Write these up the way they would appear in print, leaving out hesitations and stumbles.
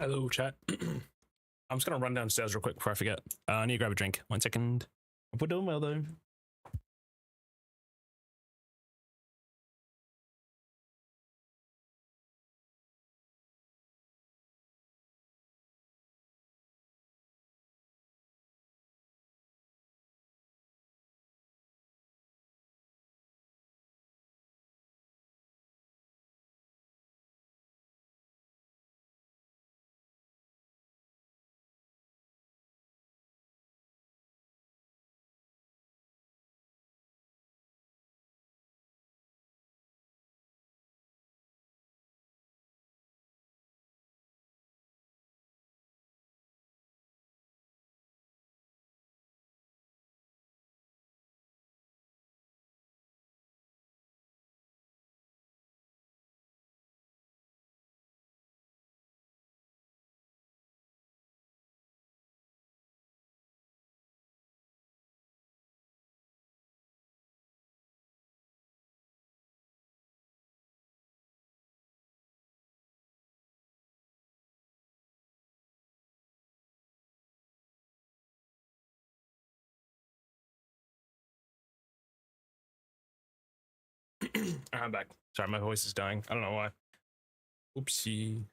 Hello, chat. I'm just gonna run downstairs real quick before I forget. I need to grab a drink. 1 second. I'll put it on well though. I'm back. Sorry, my voice is dying. I don't know why. Oopsie.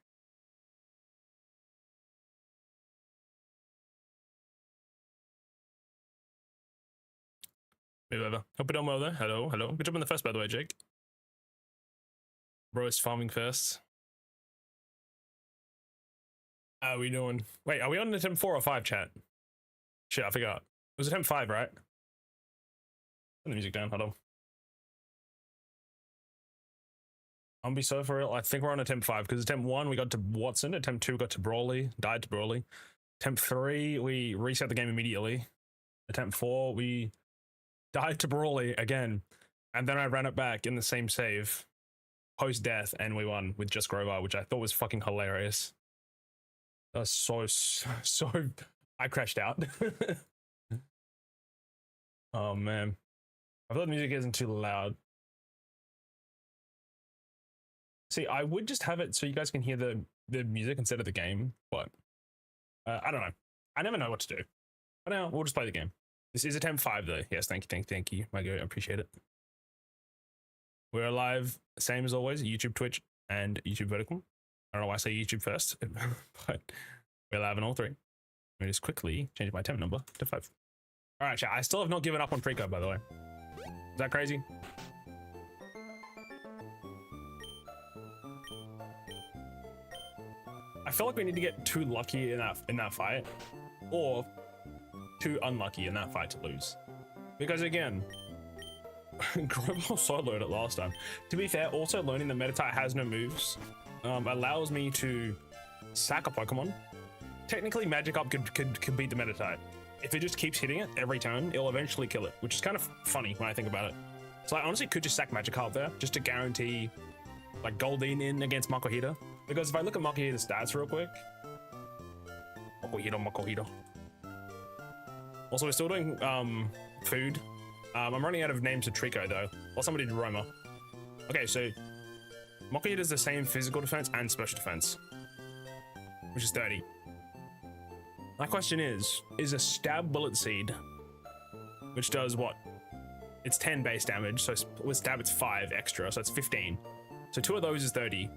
Maybe over. Hope it don't well there. Hello, hello. Good job on the first, by the way, Jake. Bro is farming first. How are we doing? Wait, are we on attempt 4 or 5, chat? Shit, I forgot. It was attempt 5, right? Turn the music down. Hold on. I'll be so for real. I think we're on attempt 5 because attempt 1 we got to Watson. Attempt 2 we got to Brawley. Died to Brawley. Attempt 3 we reset the game immediately. Attempt 4 we died to Brawley again, and then I ran it back in the same save post death, and we won with just Grover, which I thought was fucking hilarious. That was so. I crashed out. Oh man, I thought the music isn't too loud. See, I would just have it so you guys can hear the music instead of the game, but I don't know. I never know what to do. But now we'll just play the game. This is attempt 5 though. Yes, thank you. My God, I appreciate it. We're live, same as always, YouTube, Twitch, and YouTube Vertical. I don't know why I say YouTube first, but we're live on all 3. Let me just quickly change my attempt number to 5. All right, chat. I still have not given up on Preco, by the way. Is that crazy? I feel like we need to get too lucky in that fight, or too unlucky in that fight to lose. Because again, Grover soloed it last time. To be fair, also learning the meta type has no moves allows me to sack a Pokemon. Technically, Magic Up could beat the meta type. If it just keeps hitting it every turn, it'll eventually kill it, which is kind of funny when I think about it. So I honestly could just sack Magikarp there, just to guarantee like Goldeen in against Makuhita. Because if I look at Makuhita's stats real quick, Makuhita. Also, we're still doing food. I'm running out of names for Trico though. Or somebody did Roma. Okay, so Makuhita does the same physical defense and special defense, which is 30. My question is a stab bullet seed, which does what? It's 10 base damage, so with stab it's 5 extra, so it's 15. So 2 of those is 30.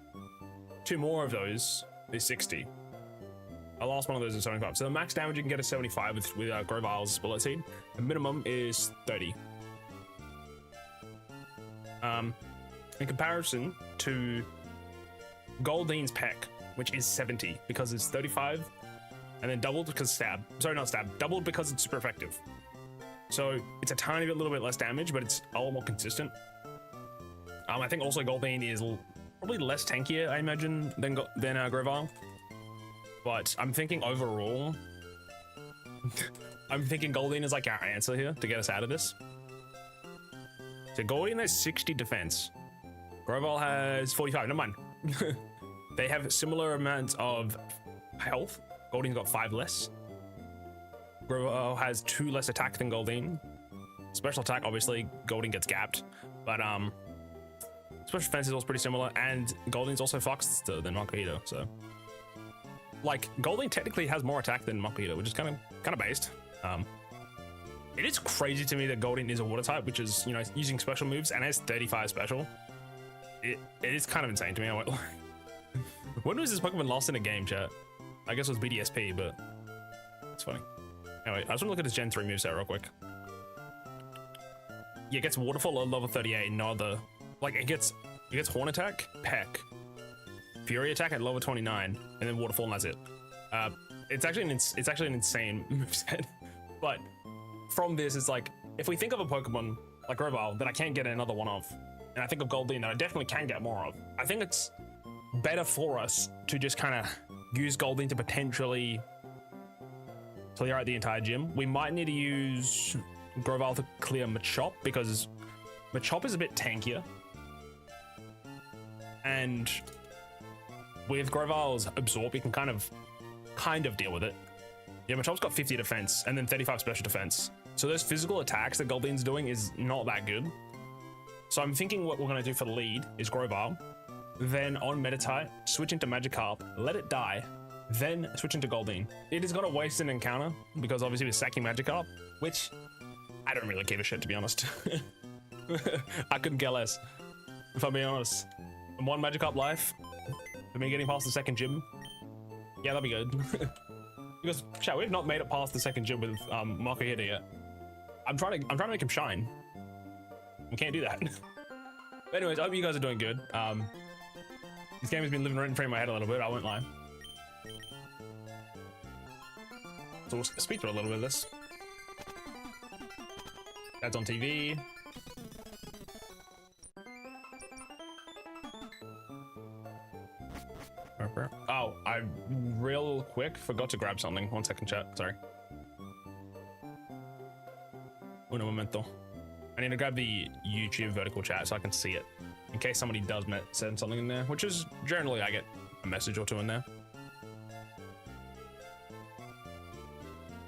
2 more of those is 60. The last one of those is 75. So the max damage you can get is 75 with Groval's bullet seed. The minimum is 30. In comparison to Goldeen's Peck, which is 70 because it's 35, and then doubled because stab. Sorry, not stab. Doubled because it's super effective. So it's a tiny bit, little bit less damage, but it's a lot more consistent. I think also Goldeen is probably less tankier, I imagine, than Grovile. But I'm thinking overall, I'm thinking Goldeen is like our answer here to get us out of this. So Goldeen has 60 defense. Grovile has 45, never mind. They have similar amounts of health. Goldeen's got 5 less. Grovile has 2 less attack than Goldeen. Special attack, obviously, Goldeen gets gapped. But special defense is also pretty similar, and Goldeen's also faster than Makuhita, so. like Goldeen technically has more attack than Mock Eater, which is kind of based. It is crazy to me that Goldeen is a water type, which is, you know, using special moves and has 35 special. It is kind of insane to me. I went, when was this Pokemon lost in a game, chat? I guess it was BDSP, but it's funny. Anyway, I just want to look at his Gen 3 moveset real quick. Yeah, it gets Waterfall at level 38, no other. Like, it gets Horn Attack, Peck, Fury Attack at level 29, and then Waterfall, and that's it. It's actually an insane moveset. But from this, it's like, if we think of a Pokemon like Grovyle that I can't get another one of, and I think of Goldeen that I definitely can get more of, I think it's better for us to just kind of use Goldeen to potentially clear out the entire gym. We might need to use Grovyle to clear Machop, because Machop is a bit tankier. And with Grovyle's Absorb, you can kind of deal with it. Yeah, Machop's got 50 defense and then 35 special defense. So those physical attacks that Goldeen's doing is not that good. So I'm thinking what we're going to do for the lead is Grovyle, then on Meditite, switch into Magikarp, let it die, then switch into Goldeen. It is going to waste an encounter because obviously we're sacking Magikarp, which I don't really give a shit, to be honest. I couldn't care less, if I'm being honest. And one Magikarp life for me getting past the second gym. Yeah, that'd be good. Because chat, we've not made it past the second gym with Marco Hitter yet. I'm trying to make him shine. We can't do that. But anyways, I hope you guys are doing good. This game has been living rent free in my head a little bit, I won't lie. So we'll speak through a little bit of this. That's on TV. Oh, I real quick forgot to grab something. 1 second, chat. Sorry. Uno momento. I need to grab the YouTube vertical chat so I can see it, in case somebody does send something in there, which is generally I get a message or two in there.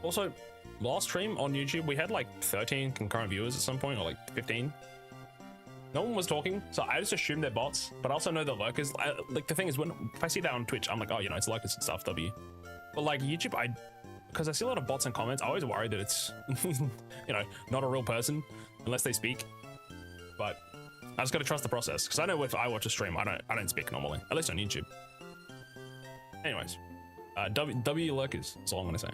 Also, last stream on YouTube, we had like 13 concurrent viewers at some point, or like 15. No one was talking, so I just assumed they're bots, but I also know they're lurkers. Like, the thing is, if I see that on Twitch, I'm like, oh, you know, it's lurkers and stuff, W. But like YouTube, because I see a lot of bots and comments, I always worry that it's, you know, not a real person unless they speak. But I just gotta trust the process, because I know if I watch a stream, I don't speak normally, at least on YouTube. Anyways, W lurkers, that's all I'm gonna say.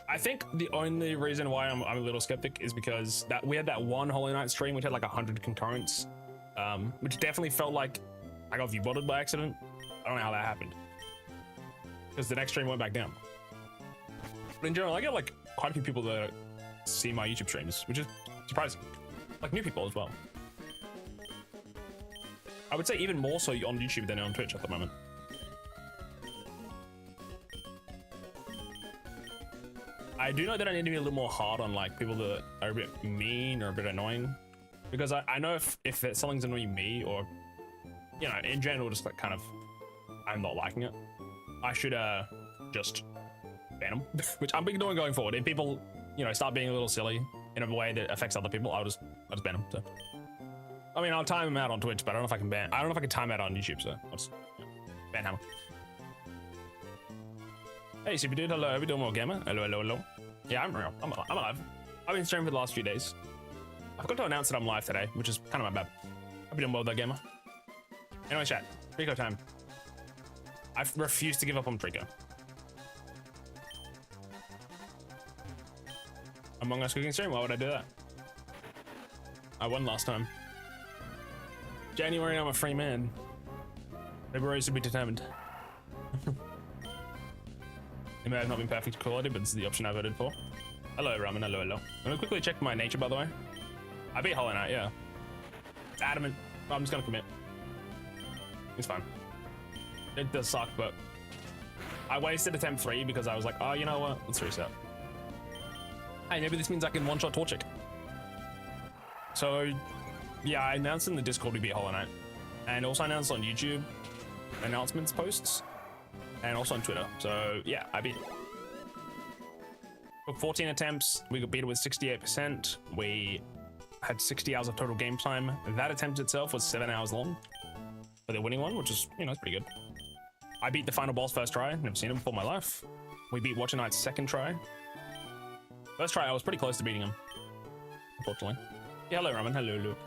I think the only reason why I'm a little skeptic is because we had that one Hollow Knight stream which had like 100 concurrents, which definitely felt like I got viewbotted by accident. I don't know how that happened, because the next stream went back down. But in general, I get like quite a few people that see my YouTube streams, which is surprising. Like new people as well. I would say even more so on YouTube than on Twitch at the moment. I do know that I need to be a little more hard on like people that are a bit mean or a bit annoying, because I know if something's annoying me, or you know, in general, just like kind of I'm not liking it, I should just ban them, which I'm big doing going forward. If people, you know, start being a little silly in a way that affects other people, I'll just ban them. So I mean, I'll time them out on Twitch, but I don't know if I can ban. I don't know if I can time out on YouTube, so I'll just ban hammer. Hey, Super Dude, hello, how we doing, more gamer? Hello, hello, hello. Yeah, I'm real. I'm alive. I've been streaming for the last few days. I forgot to announce that I'm live today, which is kind of my bad. I've been doing well, though, gamer. Anyway, chat. Trico time. I refuse to give up on Trico. Among Us cooking stream? Why would I do that? I won last time. January, I'm a free man. February is to be determined. It may have not been perfect quality, but it's the option I voted for. Hello, Ramen. Hello, hello. I'm gonna quickly check my nature, by the way. I beat Hollow Knight, yeah. It's adamant. I'm just gonna commit. It's fine. It does suck, but I wasted attempt 3 because I was like, oh, you know what? Let's reset. Hey, maybe this means I can one-shot Torchic. So, yeah, I announced in the Discord we beat Hollow Knight, and also announced on YouTube announcements posts. And also on Twitter. So yeah, I beat it. For 14 attempts, we beat it with 68%. We had 60 hours of total game time. That attempt itself was 7 hours long. for the winning one, which is, you know, it's pretty good. I beat the final boss first try. Never seen him before in my life. We beat Watcher Knight's second try. First try, I was pretty close to beating him, unfortunately. Yeah, hello, Ramen. Hello, Luke.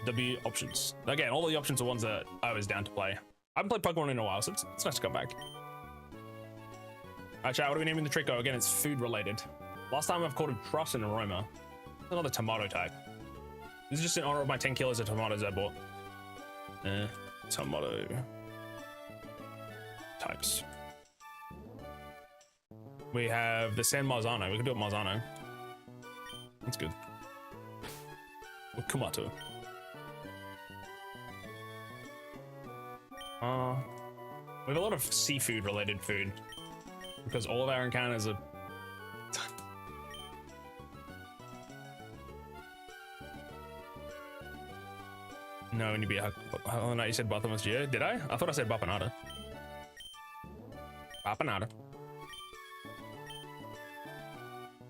W options. Again, all the options are ones that I was down to play. I haven't played Pokemon in a while, so it's nice to come back. Alright, chat, what are we naming the Trico? Again, it's food related. Last time I've called him Trust and Aroma. Another tomato type. This is just in honor of my 10 kilos of tomatoes I bought. Tomato types. We have the San Marzano. We can do it Marzano. That's good. With Kumato. We have a lot of seafood related food because all of our encounters are no, when you be a oh no, you said Bottomless Geo. Did I? I thought I said Bapanada. Bapanada.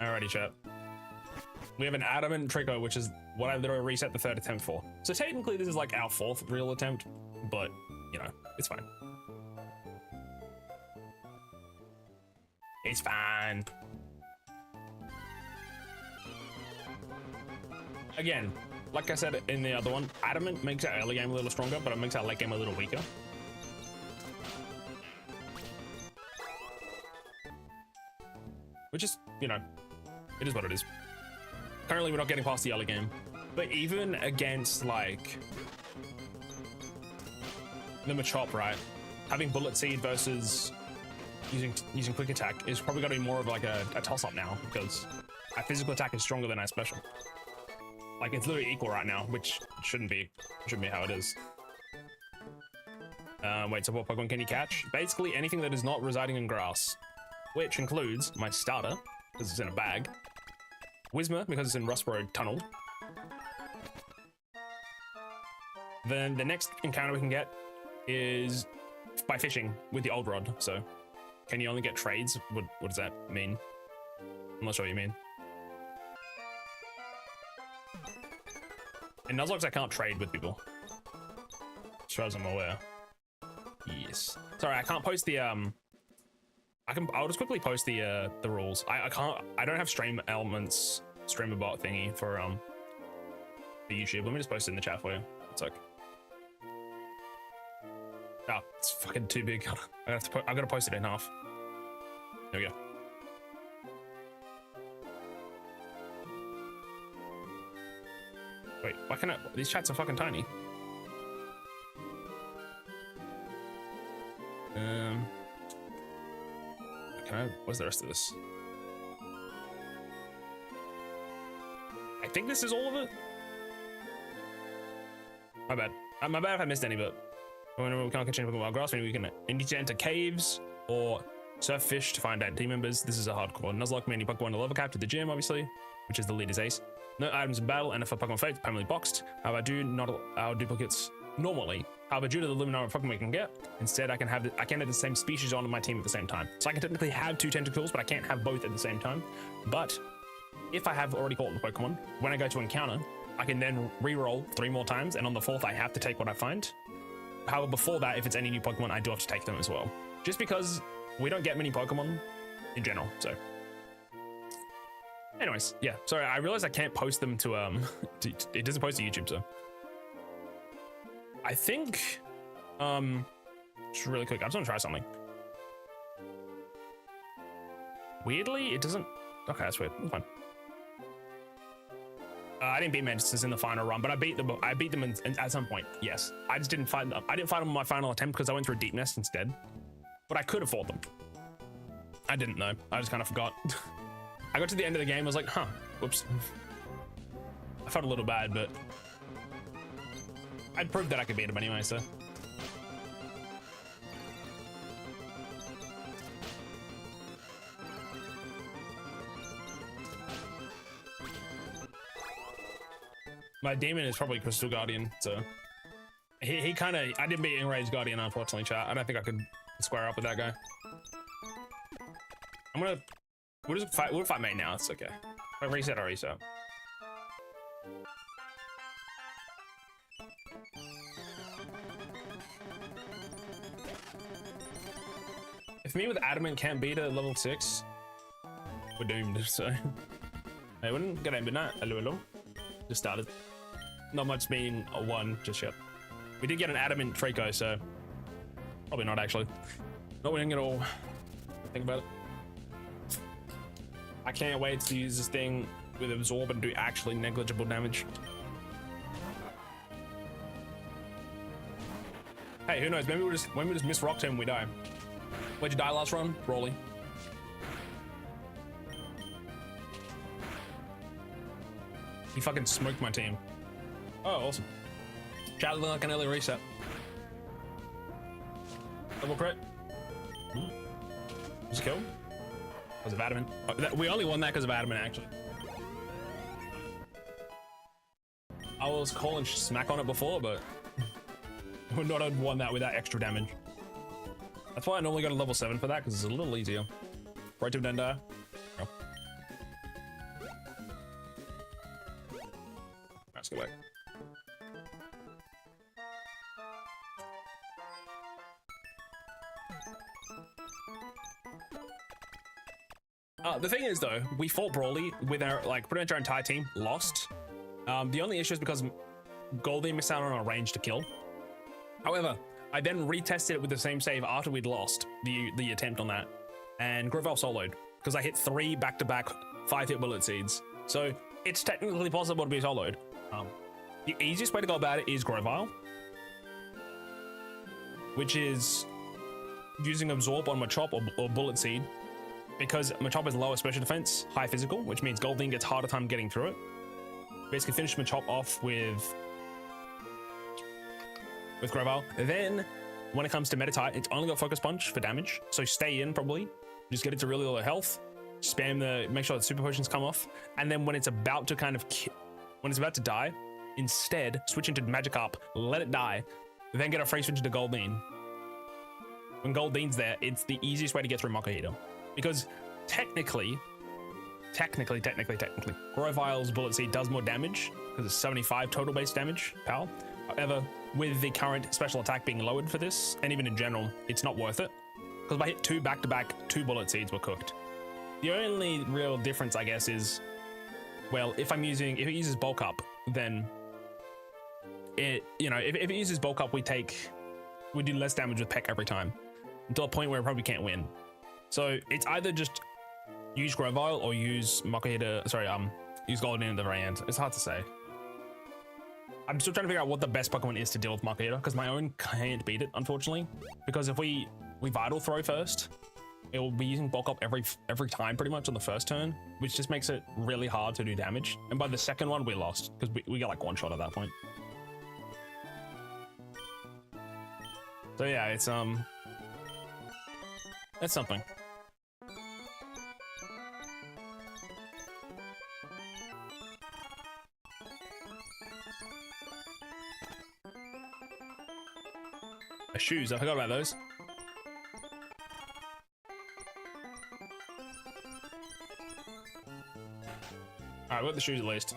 Alrighty, chat. We have an Adamant Trico, which is what I literally reset the 3rd attempt for. So technically this is like our 4th real attempt, but you know, it's fine. It's fine. Again, like I said in the other one, Adamant makes our early game a little stronger, but it makes our late game a little weaker. Which is, you know, it is what it is. Currently, we're not getting past the early game. But even against, like, the Machop, right? Having Bullet Seed versus using Quick Attack is probably going to be more of like a toss-up now, because our physical attack is stronger than our special. Like, it's literally equal right now, which shouldn't be how it is. Wait, so what Pokemon can you catch? Basically anything that is not residing in grass, which includes my starter, because it's in a bag, Whismur, because it's in Rustboro Tunnel. Then the next encounter we can get is by fishing with the Old Rod. So, can you only get trades? What does that mean? I'm not sure what you mean. In Nuzlocke, I can't trade with people, as far as I'm aware. Yes. Sorry, I can't post the I'll just quickly post the rules. I don't have stream elements, streamer bot thingy for the YouTube. Let me just post it in the chat for you. It's like, oh, it's fucking too big. I've got to post it in half. There we go. Wait, why can't I? These chats are fucking tiny. What's the rest of this? I think this is all of it. My bad. My bad if I missed any, but when we can't catch any wild grass, maybe we can need to enter caves or surf fish to find out team members. This is a hardcore Nuzlocke, meaning Pokemon to level cap to the gym, obviously, which is the leader's ace. No items in battle, and if a Pokemon fails, permanently boxed. However, I do not allow duplicates normally. However, due to the limited number of Pokemon we can get, instead I can have the same species on my team at the same time. So I can technically have 2 Tentacles, but I can't have both at the same time. But if I have already caught the Pokemon, when I go to encounter, I can then re-roll 3 more times, and on the 4th I have to take what I find. However, before that, if it's any new Pokemon, I do have to take them as well. Just because we don't get many Pokemon in general, so. Anyways, yeah, sorry, I realized I can't post them to, it doesn't post to YouTube, so. I think, just really quick, I just want to try something. Weirdly, it doesn't, okay, that's weird, that's fine. I didn't beat Mantises in the final run, but I beat them at some point, yes. I just didn't fight them. I didn't fight them on my final attempt because I went through Deep Nest instead. But I could have fought them. I didn't know, I just kind of forgot. I got to the end of the game, I was like, huh, whoops. I felt a little bad, but I'd proved that I could beat him anyway, so. My demon is probably Crystal Guardian, so he kind of, I didn't beat Enraged Guardian, unfortunately, chat. I don't think I could square up with that guy. We'll fight mate now, it's okay. If I reset, I reset. If me with adamant can't beat a level 6, we're doomed. So hey, wouldn't get midnight. Hello. Just started. Not much being a 1 just yet. We did get an adamant Trico, so probably not actually. Not winning at all. Think about it. I can't wait to use this thing with absorb and do actually negligible damage. Hey, who knows? Maybe when we just miss Rock Tomb, we die. Where'd you die last run? Brawley. He fucking smoked my team. Oh, awesome. Chat like an early reset. Double crit. Was a kill? Because of adamant. Oh, we only won that because of adamant, actually. I was calling smack on it before, but would not have won that without extra damage. That's why I normally go to level 7 for that, because it's a little easier. Right to Denda. Oh. Let's go back. The thing is, though, we fought Brawly with our, like, pretty much our entire team, lost. The only issue is because Goldie missed out on our range to kill. However, I then retested it with the same save after we'd lost the attempt on that, and Grovyle soloed because I hit 3 back-to-back 5-hit bullet seeds. So it's technically possible to be soloed. The easiest way to go about it is Grovyle, which is using absorb on Machop or bullet seed, because Machop is lower special defense, high physical, which means Goldeen gets harder time getting through it. Basically finish Machop off with Grovyle. Then when it comes to Meditite, it's only got Focus Punch for damage, so stay in probably. Just get it to really low health, spam make sure the super potions come off, and then when it's about to when it's about to die, instead switch into Magikarp, let it die, then get a free switch into Goldeen. When Goldeen's there, it's the easiest way to get through Makuhita. Because technically, Grovyle's Bullet Seed does more damage because it's 75 total base damage, pal. However, with the current special attack being lowered for this, and even in general, it's not worth it. Because if I hit 2 back-to-back, 2 Bullet Seeds were cooked. The only real difference, I guess, is, well, if it uses Bulk Up, then if it uses Bulk Up, we do less damage with Peck every time, until a point where we probably can't win. So it's either just use Grovyle or use Makuhita, use Goldeen at the very end. It's hard to say. I'm still trying to figure out what the best Pokemon is to deal with Makuhita, because my own can't beat it, unfortunately. Because if we Vital Throw first, it will be using Bulk Up every time pretty much on the first turn, which just makes it really hard to do damage. And by the second one, we lost, because we got like 1 shot at that point. So yeah, it's that's something. Shoes, I forgot about those. Alright, we got the shoes at least.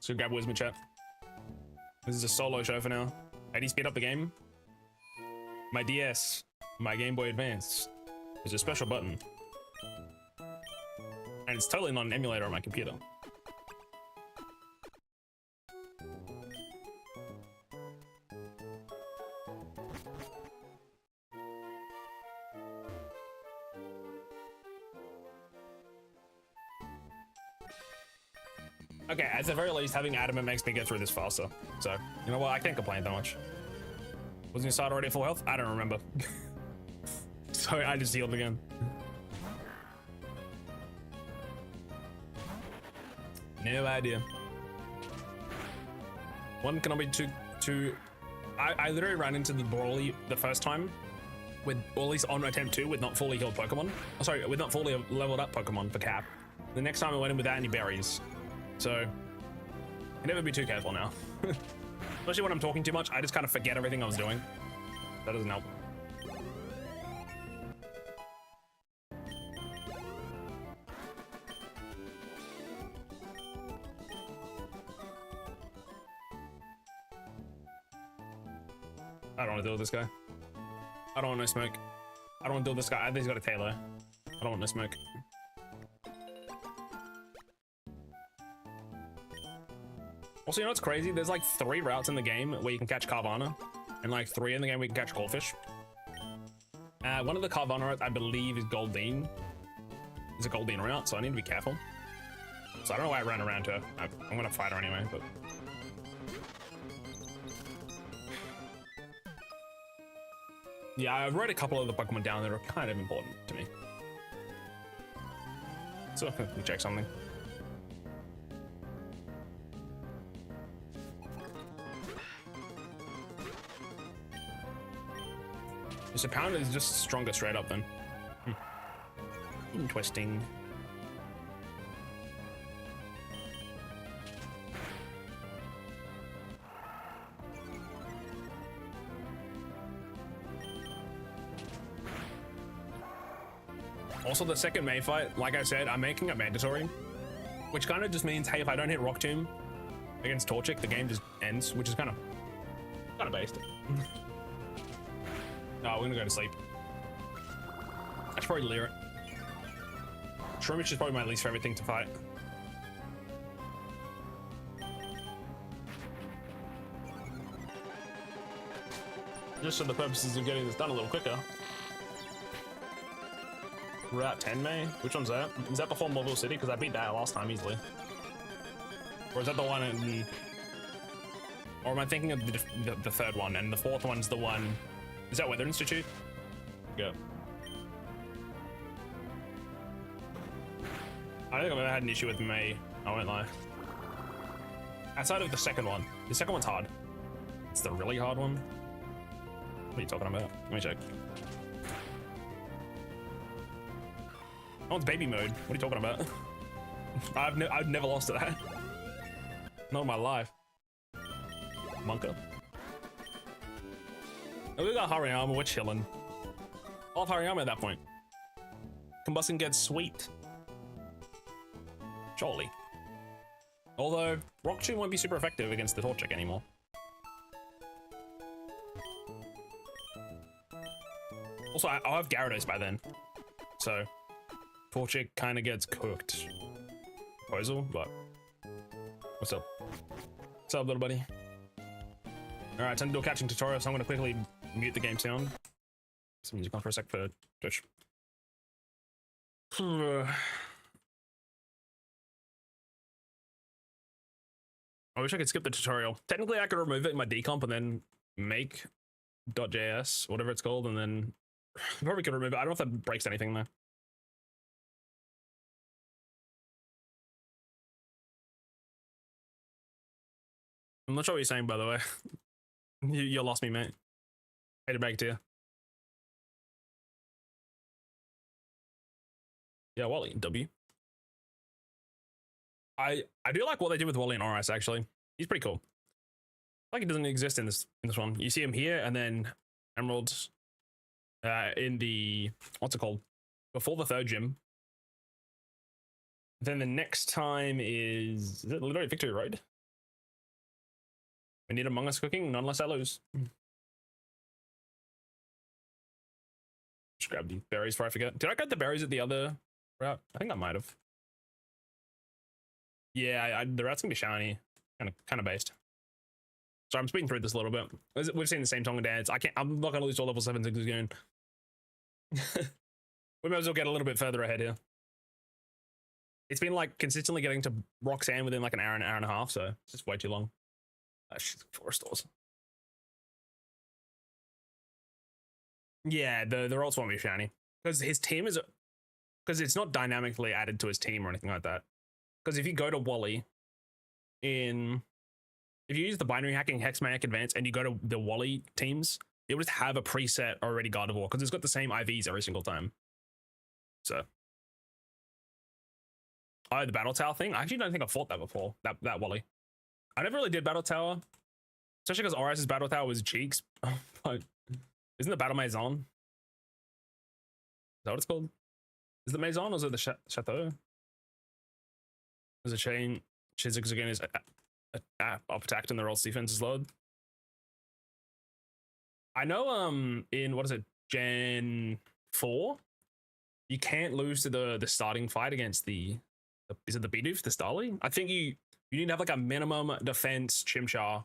So grab Wisma chat. This is a solo show for now. How do you speed up the game? My DS, my Game Boy Advance, is a special button. And it's totally not an emulator on my computer. Okay, at the very least, having Adamant makes me get through this faster. So, you know what? I can't complain that much. Wasn't your side already at full health? I don't remember. Sorry, I just healed again. No idea. One cannot be too. I literally ran into the Brawly the first time with, or at least on attempt 2 with not fully healed Pokemon. Oh, sorry, with not fully leveled up Pokemon for Cap. The next time I went in without any berries. So, you can never be too careful now. Especially when I'm talking too much, I just kind of forget everything I was doing. That doesn't help. I don't want to deal with this guy. I don't want no smoke. I don't want to deal with this guy. I think he's got a Taylor. I don't want no smoke. Also, you know what's crazy? There's like 3 routes in the game where you can catch Carvana, and like 3 in the game where you can catch goldfish. One of the Carvana routes, I believe, is Goldine. It's a Goldine route, so I need to be careful. So I don't know why I ran around her. I'm gonna fight her anyway, but... Yeah, I've read a couple of the Pokemon down that are kind of important to me. So let me check something. So Pound is just stronger straight up then. Interesting. Also, the second May fight, like I said, I'm making it mandatory, which kind of just means, hey, if I don't hit Rock Tomb against Torchic, the game just ends, which is kind of based. No, we're gonna go to sleep. I should probably leer it. Shroomish is probably my least favorite thing to fight. Just for the purposes of getting this done a little quicker. Route 10 May? Which one's that? Is that before Mobile City? Because I beat that last time easily. Or is that the one in... Or am I thinking of the third one? And the fourth one's the one... Is that Weather Institute? Yeah. I don't think I've ever had an issue with May. I won't lie. Outside of the second one. The second one's hard. It's the really hard one. What are you talking about? Let me check. Oh, it's baby mode. What are you talking about? I've never lost to that. Not in my life. Monka. Oh, we got Hariyama. We're chilling. I'll have Hariyama at that point. Combustion gets sweet. Surely. Although, Rock Tomb won't be super effective against the Torchic anymore. Also, I'll have Gyarados by then. So, Torchic kind of gets cooked. Proposal, but... What's up? What's up, little buddy? Alright, time to do a catching tutorial, so I'm going to quickly mute the game sound. Some music on for a sec for Twitch. I wish I could skip the tutorial. Technically, I could remove it in my decomp and then make .js, whatever it's called, and then I probably could remove it. I don't know if that breaks anything though. I'm not sure what you're saying, by the way. You lost me, mate. Hate it back to you. Yeah, Wally, W. I do like what they did with Wally and Oris, actually. He's pretty cool. Like, he doesn't exist in this one. You see him here, and then Emerald in the, what's it called? Before the third gym. Then the next time is it literally Victory Road? We need Among Us cooking, none unless I lose. Just grab the berries before I forget. Did I grab the berries at the other route? I think I might have. Yeah, the route's gonna be shiny, kind of based. So I'm speeding through this a little bit. We've seen the same song and dance. I'm not gonna lose to level 7 things again. We might as well get a little bit further ahead here. It's been like consistently getting to Roxanne within like an hour and a half, so it's just way too long. She's 4 stores. Yeah, the rolls won't be shiny because his team is, because it's not dynamically added to his team or anything like that. Because if you go to Wally if you use the binary hacking Hexmaniac Advance and you go to the Wally teams, it would just have a preset already Gardevoir because it's got the same IVs every single time. So, oh, the Battle Tower thing. I actually don't think I've fought that before. That Wally. I never really did Battle Tower, especially because Oris's Battle Tower was cheeks. But isn't the Battle Maison? Is that what it's called? Is it Maison or is it the Chateau? There's a chain. Chizix again is up attacked and the rolls defense is lowered. I know in what is it? Gen 4, you can't lose to the starting fight against the is it the Bidoof, the Starly? I think you need to have like a minimum defense Chimchar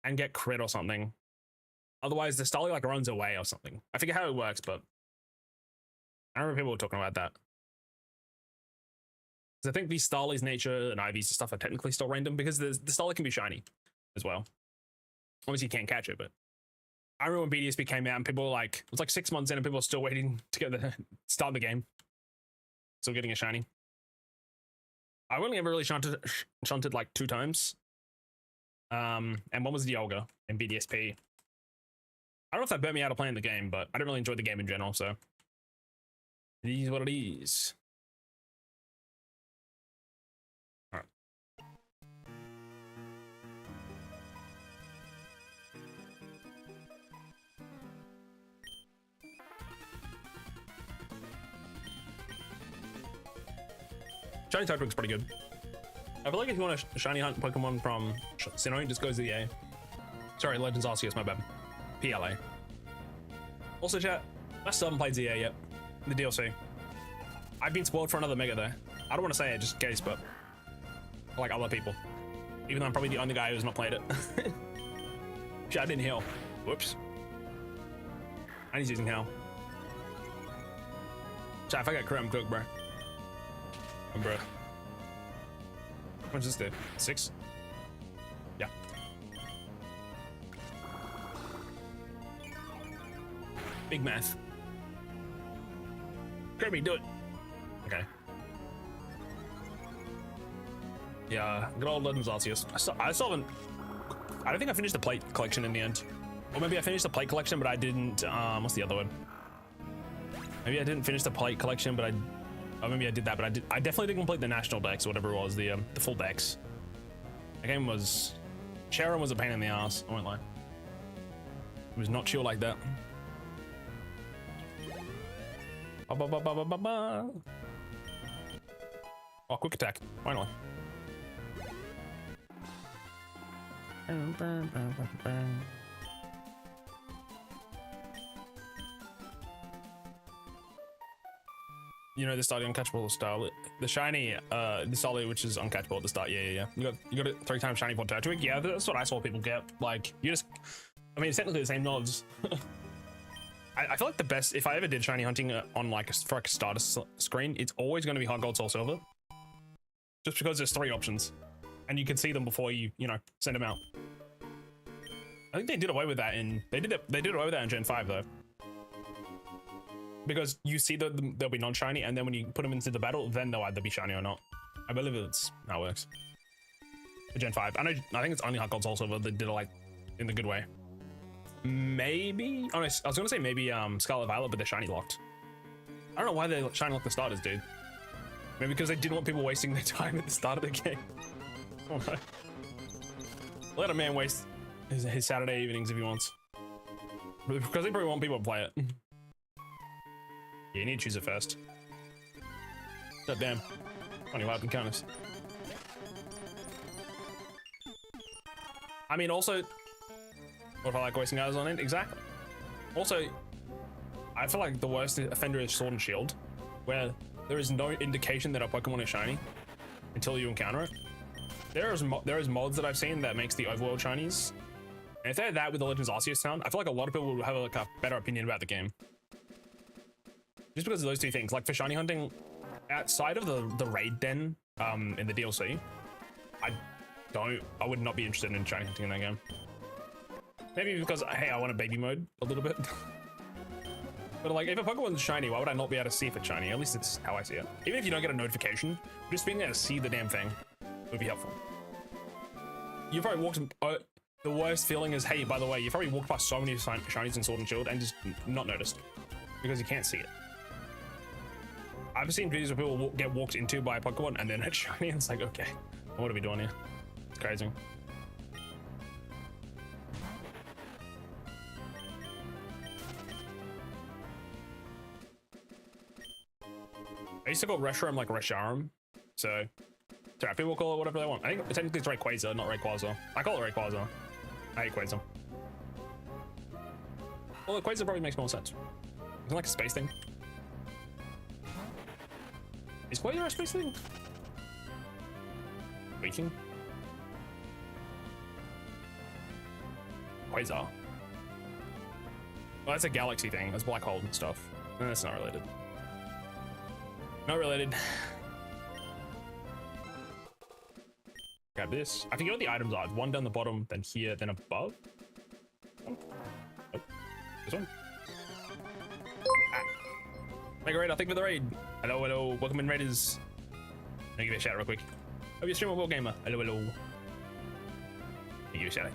and get crit or something. Otherwise, the Starly like runs away or something. I forget how it works, but I remember people were talking about that. Because I think the Starly's nature and Ivy's stuff are technically still random because the Starly can be shiny as well. Obviously, you can't catch it, but I remember when BDSP came out and people were like, it was like 6 months in and people were still waiting to get the start the game. Still getting a shiny. I've only ever really shunted like 2 times. And one was Dialga in BDSP. I don't know if that burnt me out of playing the game, but I didn't really enjoy the game in general, so it is what it is. All right. Shiny Tyrtwig's pretty good. I feel like if you want a shiny hunt Pokemon from Sinnoh, just go ZA. Sorry, Legends Arceus, my bad. PLA. Also, chat, I still haven't played ZA yet. The DLC. I've been spoiled for another Mega there. I don't want to say it just in case, but like other people. Even though I'm probably the only guy who's not played it. Shit, I didn't heal. Whoops. And he's using Hell. Chat, if I get crit, I'm cooked, bro. Bro. What's this do? 6? Yeah. Big math. Kirby, do it. Okay. Yeah, good old Legends Arceus. I still haven't. I don't think I finished the plate collection in the end. Or maybe I finished the plate collection, but I didn't. What's the other one? Maybe I didn't finish the plate collection, but oh, maybe I did that, but I definitely didn't complete the national decks or whatever it was, the full decks. The game was... Sharon was a pain in the ass, I won't lie. It was not chill like that. Oh, quick attack, finally. You know the starting uncatchable style, the shiny, the solid, which is uncatchable at the start. Yeah. You got it 3 times shiny for Turtwig. Yeah, that's what I saw people get. Like you just, I mean, it's technically the same nods. I feel like the best, if I ever did shiny hunting on like for like a starter screen, it's always going to be Hot Gold, Soul Silver, just because there's 3 options, and you can see them before you send them out. I think they did away with that in they did away with that in Gen 5 though. Because you see that they'll be non-shiny, and then when you put them into the battle, then they'll either be shiny or not. I believe it's how it works. For Gen 5. I think it's only Hot Gold Soul Silver that did it like in the good way. Maybe I was gonna say maybe Scarlet Violet, but they're shiny locked. I don't know why they shiny locked the starters, dude. Maybe because they didn't want people wasting their time at the start of the game. Oh no. Let a man waste his Saturday evenings if he wants. Because they probably want people to play it. Yeah, you need to choose it first. God damn. Only allowed encounters. I mean, also, what if I like wasting hours on it? Exactly. Also, I feel like the worst offender is Sword and Shield, where there is no indication that a Pokemon is shiny until you encounter it. There is mods that I've seen that makes the overworld shinies. And if they're that with the Legends Arceus sound, I feel like a lot of people will have like a better opinion about the game. Just because of those 2 things, like for shiny hunting, outside of the raid den in the DLC, I would not be interested in shiny hunting in that game. Maybe because, hey, I want a baby mode a little bit. But like, if a Pokemon's shiny, why would I not be able to see if it's shiny? At least it's how I see it. Even if you don't get a notification, just being able to see the damn thing would be helpful. You've probably walked, the worst feeling is, hey, by the way, you've probably walked past so many shinies in Sword and Shield and just not noticed because you can't see it. I've seen videos where people get walked into by a Pokemon and then it's shiny and it's like, okay, what are we doing here? It's crazy. I used to call Reshiram like Resharam, so sorry, people call it whatever they want. I think technically it's Rayquaza, not Rayquaza. I call it Rayquaza. I hate Quaza. Well, Quaza probably makes more sense. it like a space thing? Is Quasar a space thing? Waiting? Quasar? Well, that's a galaxy thing. That's black hole and stuff. And that's not related. Not related. Grab this. I forget what the items are. One down the bottom, then here, then above. Oh, this one. Mega Raid, I think for the raid. Hello, hello. Welcome in, Raiders. Let me give you a shout real quick. Hope you're streaming War Gamer. Hello, hello. Let me give you a shout out.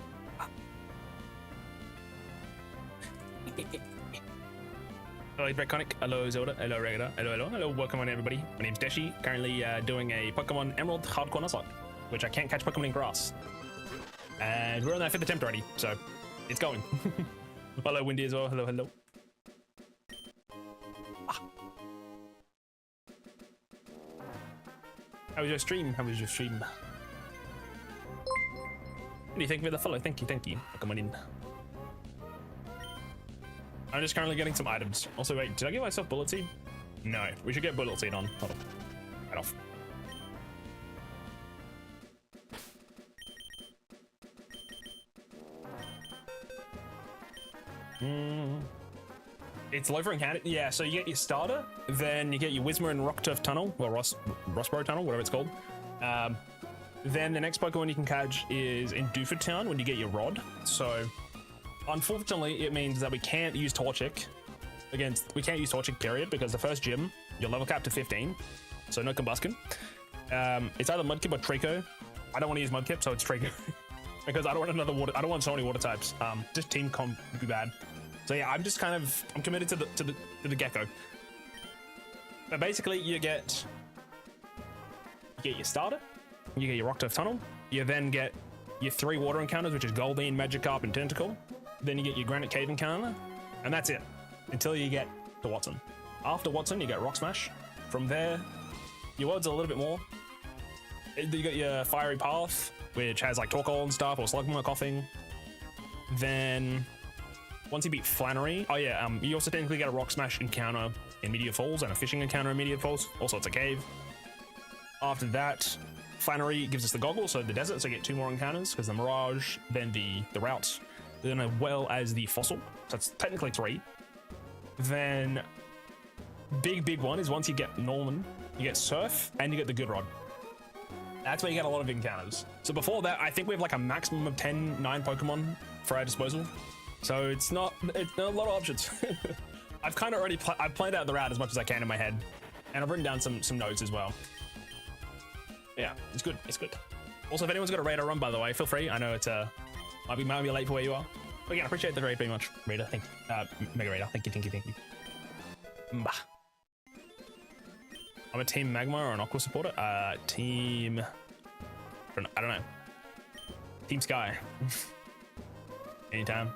Hello, Draconic. Hello, Zelda. Hello, Regular. Hello, hello. Hello, welcome on, everybody. My name's Deschy. Currently doing a Pokemon Emerald Hardcore Nuzlocke, which I can't catch Pokemon in grass. And we're on that 5th attempt already, so it's going. Hello, Windy as well. Hello, hello. How was your stream? How was your stream? What do you think for the follow? Thank you, thank you. Come on in. I'm just currently getting some items. Also, wait, did I give myself bullet seed? No, we should get bullet seed on. Hold on. Right off. It's low for encounter. Yeah, so you get your starter, then you get your Whismur and Rockturf Tunnel, or Rossborough Tunnel, whatever it's called. Then the next Pokemon you can catch is in Dooford Town when you get your Rod. So, unfortunately, it means that we can't use Torchic period, because the first gym, you're level capped to 15, so no Combuskin. It's either Mudkip or Trico. I don't want to use Mudkip, so it's Trico. Because I don't want another water. I don't want so many water types. Just team comp would be bad. So yeah, I'm committed to the Gecko. But basically, you get your starter, you get your Rockturf Tunnel, you then get your 3 water encounters, which is Goldeen, Magikarp, and Tentacle. Then you get your Granite Cave encounter, and that's it until you get to Watson. After Watson, you get Rock Smash. From there, your world's a little bit more. You got your Fiery Path, which has like Torkoal and stuff, or Slugma Coughing. Then once you beat Flannery, you also technically get a Rock Smash encounter in Meteor Falls and a fishing encounter in Meteor Falls. Also, it's a cave. After that, Flannery gives us the Goggles, so the desert, so you get 2 more encounters, because the Mirage, then the route, then as well as the Fossil. So it's technically 3. Then big one is once you get Norman, you get Surf, and you get the Good Rod. That's where you get a lot of encounters. So before that, I think we have like a maximum of 9 Pokemon for our disposal. So it's not a lot of options. I've kind of already I've planned out the route as much as I can in my head, and I've written down some notes as well. Yeah, it's good. It's good. Also, if anyone's got a raid or run, by the way, feel free. I know it's might be late for where you are. But again, I appreciate the raid very much, Raider. Thank you. Mega Raider. Thank you. Bah. I'm a Team Magma or an Aqua supporter. Team. I don't know. Team Sky. Anytime.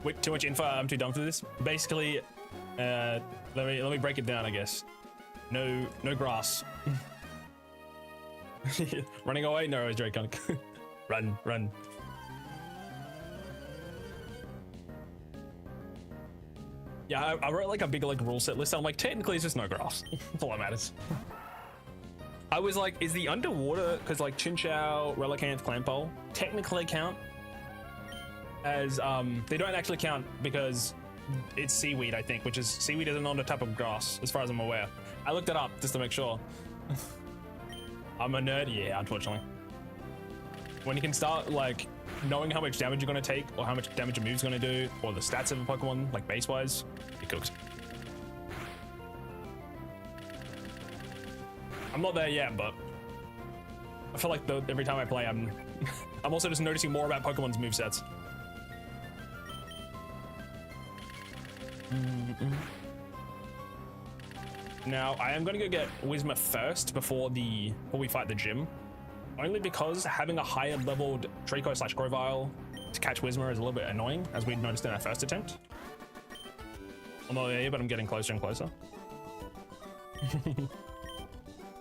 Wait, too much info. I'm too dumb for this. Basically, let me break it down. I guess. No grass. Running away? No, it's Draconic. Run. Yeah, I wrote like a big rule set list. I'm like, technically it's just no grass. That's all that matters. I was like, is the underwater, because like Chinchou, Relicanth, Clampo technically count as they don't actually count because it's seaweed, I think, which is seaweed is another type of grass as far as I'm aware. I looked it up just to make sure. I'm a nerd, yeah, unfortunately. When you can start like knowing how much damage you're going to take or how much damage a move's going to do or the stats of a Pokemon, like base wise, it cooks. I'm not there yet, but I feel like every time I play, I'm also just noticing more about Pokemon's movesets. Now, I am going to go get Whismur first before we fight the gym. Only because having a higher leveled Trico/Grovyle to catch Whismur is a little bit annoying, as we noticed in our first attempt. I'm not there, but I'm getting closer and closer.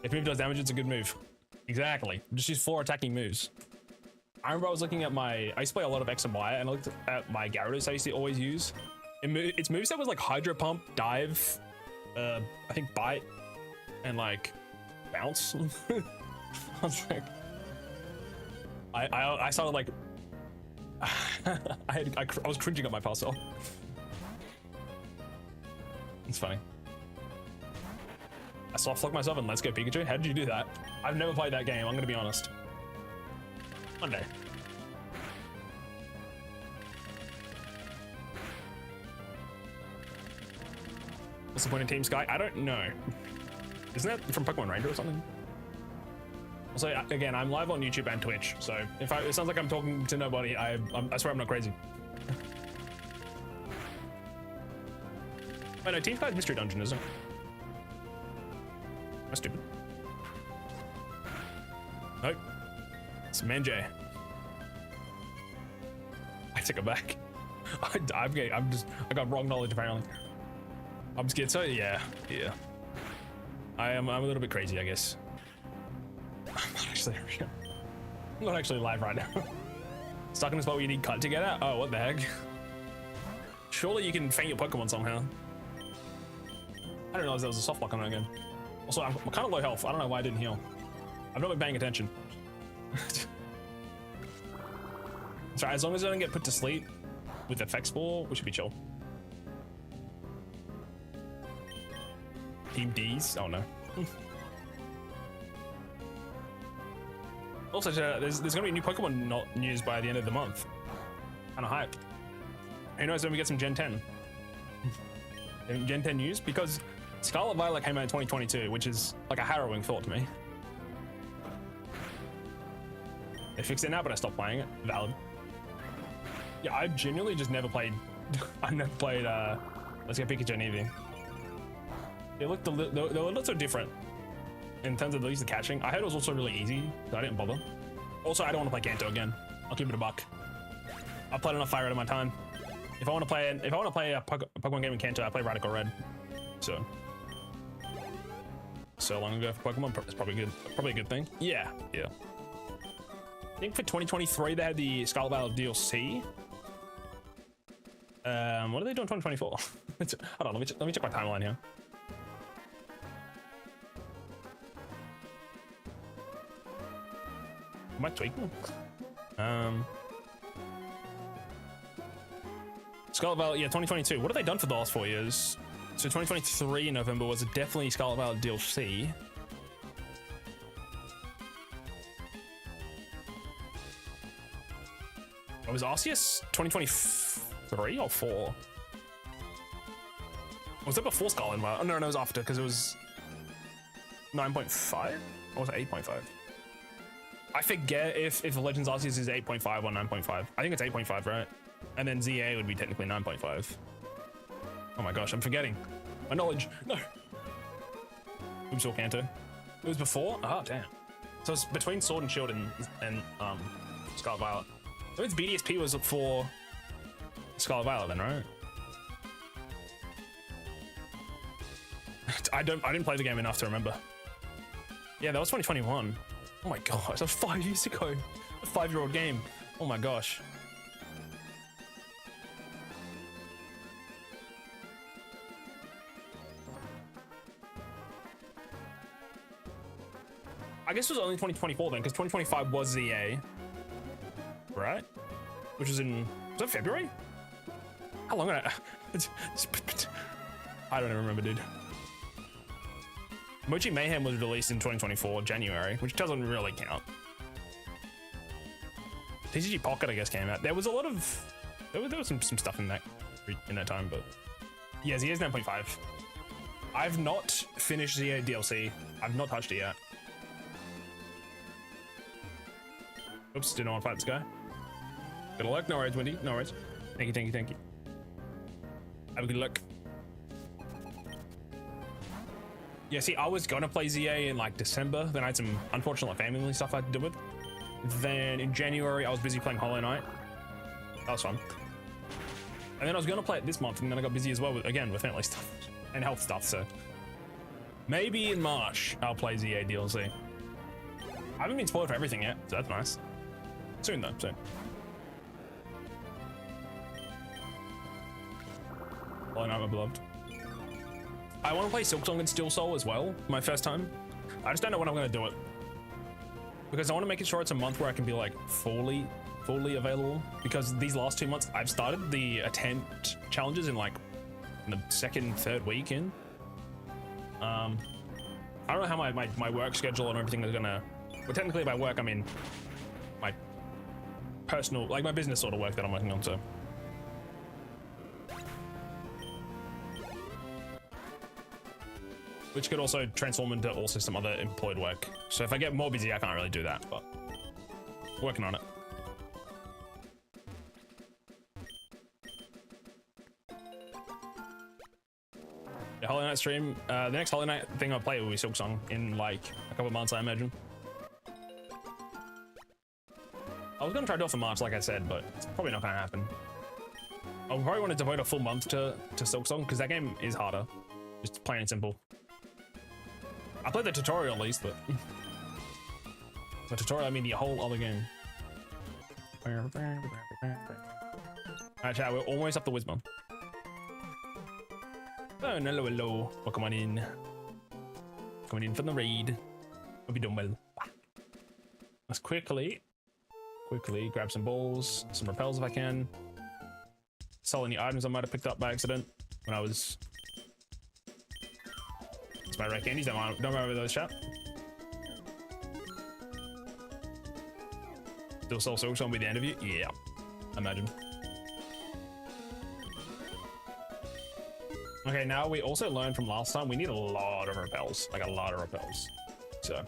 If move does damage, it's a good move. Exactly. Just use 4 attacking moves. I remember I was looking at I used to play a lot of X and Y, and I looked at my Gyarados I used to always use. Its moveset was like Hydro Pump, Dive, I think Bite, and like Bounce. I was like, I started like, I was cringing at my parcel. It's funny. I soft locked myself and Let's Go Pikachu. How did you do that? I've never played that game. I'm gonna be honest. One day. What's the point of Team Sky? I don't know. Isn't that from Pokemon Ranger or something? Also, again, I'm live on YouTube and Twitch, so if it sounds like I'm talking to nobody, I swear I'm not crazy. Oh no, Team Sky's Mystery Dungeon, isn't it? That's stupid. Nope. It's Manjay. I take it back. I got wrong knowledge apparently. I'm scared, so yeah. I'm a little bit crazy, I guess. I'm not actually live right now. Stuck in a spot where you need cut to get out? Oh, what the heck? Surely you can faint your Pokemon somehow. I didn't realize there was a soft lock on it again. Also, I'm kind of low health. I don't know why I didn't heal. I've not been paying attention. Sorry, as long as I don't get put to sleep with effect spore, we should be chill. Team D's? Oh no. Also, there's gonna be a new Pokemon news by the end of the month. Kinda hype. Who knows when we get some Gen 10? Gen 10 news? Because Scarlet Violet came out in 2022, which is like a harrowing thought to me. They fixed it now, but I stopped playing it. Valid. Yeah, I've genuinely just never played. I've never played Let's Go Pikachu and Eevee. They looked they were a little different in terms of at least the catching. I heard it was also really easy, so I didn't bother. Also, I don't want to play Kanto again. I'll keep it a buck. I've played enough Fire Red in my time. If I want to play a Pokemon game in Kanto, I play Radical Red. So long ago for Pokemon, it's probably a good thing. Yeah. I think for 2023 they had the Scarlet Violet DLC. What are they doing in 2024? Hold on, let me check my timeline here. Am I tweaking? Scarlet Violet, yeah, 2022. What have they done for the last 4 years? So 2023 in November was definitely Scarlet Violet DLC. Oh, was Arceus 2023 or 4? Was that before Scarlet Violet? Oh, no, it was after, because it was 9.5? Or was it 8.5? I forget if Legends Arceus is 8.5 or 9.5. I think it's 8.5, right? And then ZA would be technically 9.5. Oh my gosh, I'm forgetting. My knowledge. No. Oops, or Kanto. It was before? Oh, damn. So it's between Sword and Shield and Scarlet Violet. So its BDSP was for Scarlet Violet then, right? I didn't play the game enough to remember. Yeah, that was 2021. Oh my gosh, that was 5 years ago. A 5-year-old game. Oh my gosh. I guess it was only 2024 then, because 2025 was ZA. Right? Which was in, was that February? How long did I don't even remember, dude. Mochi Mayhem was released in 2024, January, which doesn't really count. TCG Pocket, I guess, came out. There was a lot of, there was some stuff in that time, but yeah, ZA's 9.5. I've not finished ZA DLC. I've not touched it yet. Oops, didn't want to fight this guy. Good luck. No worries, Wendy. No worries. Thank you. Have a good luck. Yeah, see, I was gonna play ZA in like December. Then I had some unfortunate family stuff I had to deal with. Then in January, I was busy playing Hollow Knight. That was fun. And then I was gonna play it this month, and then I got busy as well with family stuff and health stuff. So maybe in March I'll play ZA DLC. I haven't been spoiled for everything yet, so that's nice. Soon though, soon. Hollow Knight, my beloved. I want to play Silksong and Steel Soul as well, my first time. I just don't know when I'm going to do it. Because I want to make it sure it's a month where I can be like fully available. Because these last 2 months, I've started the attempt challenges in like the second, third week in. I don't know how my work schedule and everything is gonna. Well, technically by work I mean my personal, like my business sort of work that I'm working on. So which could also transform into also some other employed work. So if I get more busy, I can't really do that, but working on it. The Hollow Knight stream, the next Hollow Knight thing I'll play will be Silksong in like a couple of months, I imagine. I was gonna try to do it for March, like I said, but it's probably not gonna happen. I probably want to devote a full month to Silksong because that game is harder, just plain and simple. I played the tutorial at least, but the tutorial, I mean the whole other game. Alright, chat, we're almost up the Wisdom. Oh, hello, hello. Welcome on in. Coming in from the raid. Hope you're doing well. Let's quickly grab some balls, some repels if I can. Sell any items I might have picked up by accident when I was. It's my rare candies. Don't remember those, chat. Still sell Silksong with the end of you? Yeah, imagine. Okay, now we also learned from last time we need a lot of repels, like a lot of repels. So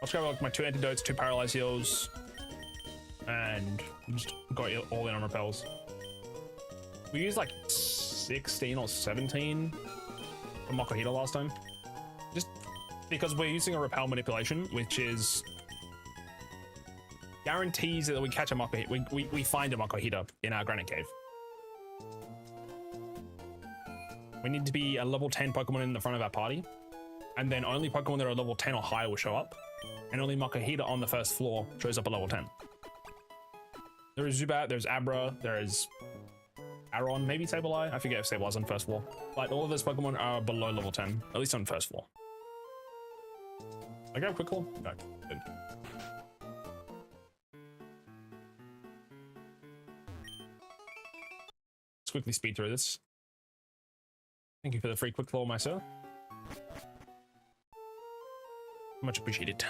I'll grab like my 2 antidotes, 2 paralyzed heals, and just got all in on repels. We used like 16 or 17 for Makuhita last time, just because we're using a repel manipulation, which is guarantees that we catch a Makuhita. We find a Makuhita in our granite cave. We need to be a level 10 Pokemon in the front of our party, and then only Pokemon that are level 10 or higher will show up, and only Makuhita on the first floor shows up at level 10. There is Zubat, there's Abra, there is Aron, maybe Sableye. I forget if Sableye's on first floor. But all of those Pokemon are below level 10, at least on first floor. I grab quick call? No, good. Let's quickly speed through this. Thank you for the free quick flow, my sir. Much appreciated.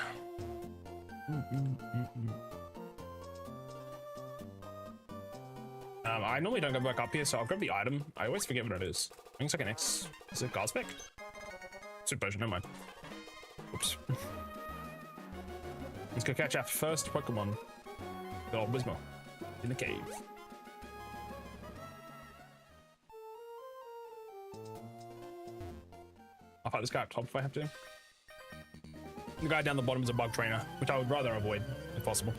I normally don't go back up here, so I'll grab the item. I always forget what it is. I think it's like an X. Is it Garspec? Super version, never mind. Oops. Let's go catch our first Pokemon. The old Wismo in the cave. I'll fight this guy up top if I have to. The guy down the bottom is a bug trainer, which I would rather avoid if possible.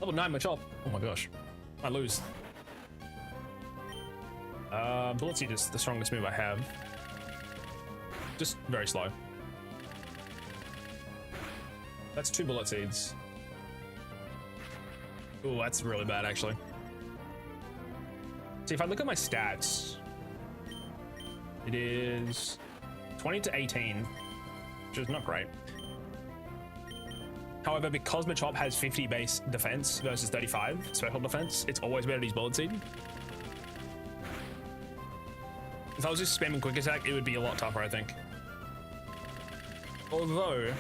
Level 9 Machop. Oh my gosh. I lose. Bullet Seed is the strongest move I have. Just very slow. That's 2 Bullet Seeds. Oh, that's really bad actually. See, if I look at my stats, it is 20 to 18, which is not great. However, because Machop has 50 base defense versus 35 special defense, it's always better to use Bullet Seed. If I was just spamming Quick Attack, it would be a lot tougher, I think. Although,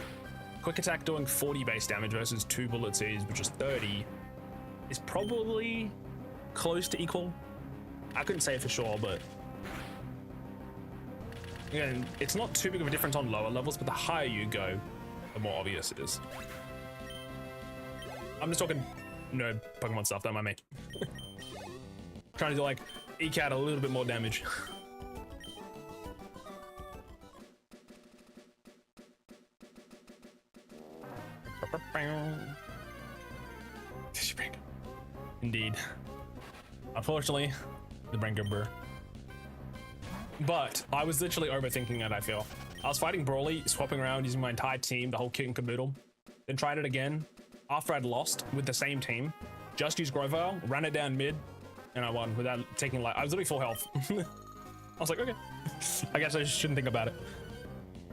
Quick Attack doing 40 base damage versus 2 Bullet Seeds, which is 30, is probably close to equal. I couldn't say it for sure, but again, it's not too big of a difference on lower levels, but the higher you go, the more obvious it is. I'm just talking nerd Pokemon stuff, don't mind me. Trying to like eke out a little bit more damage. Indeed. Unfortunately, the brain go burr. But I was literally overthinking it, I feel. I was fighting Brawly, swapping around, using my entire team, the whole kit and caboodle. then tried it again after I'd lost with the same team. Just used Grovile, ran it down mid, and I won without taking like, I was literally full health. I was like, okay, I guess I shouldn't think about it.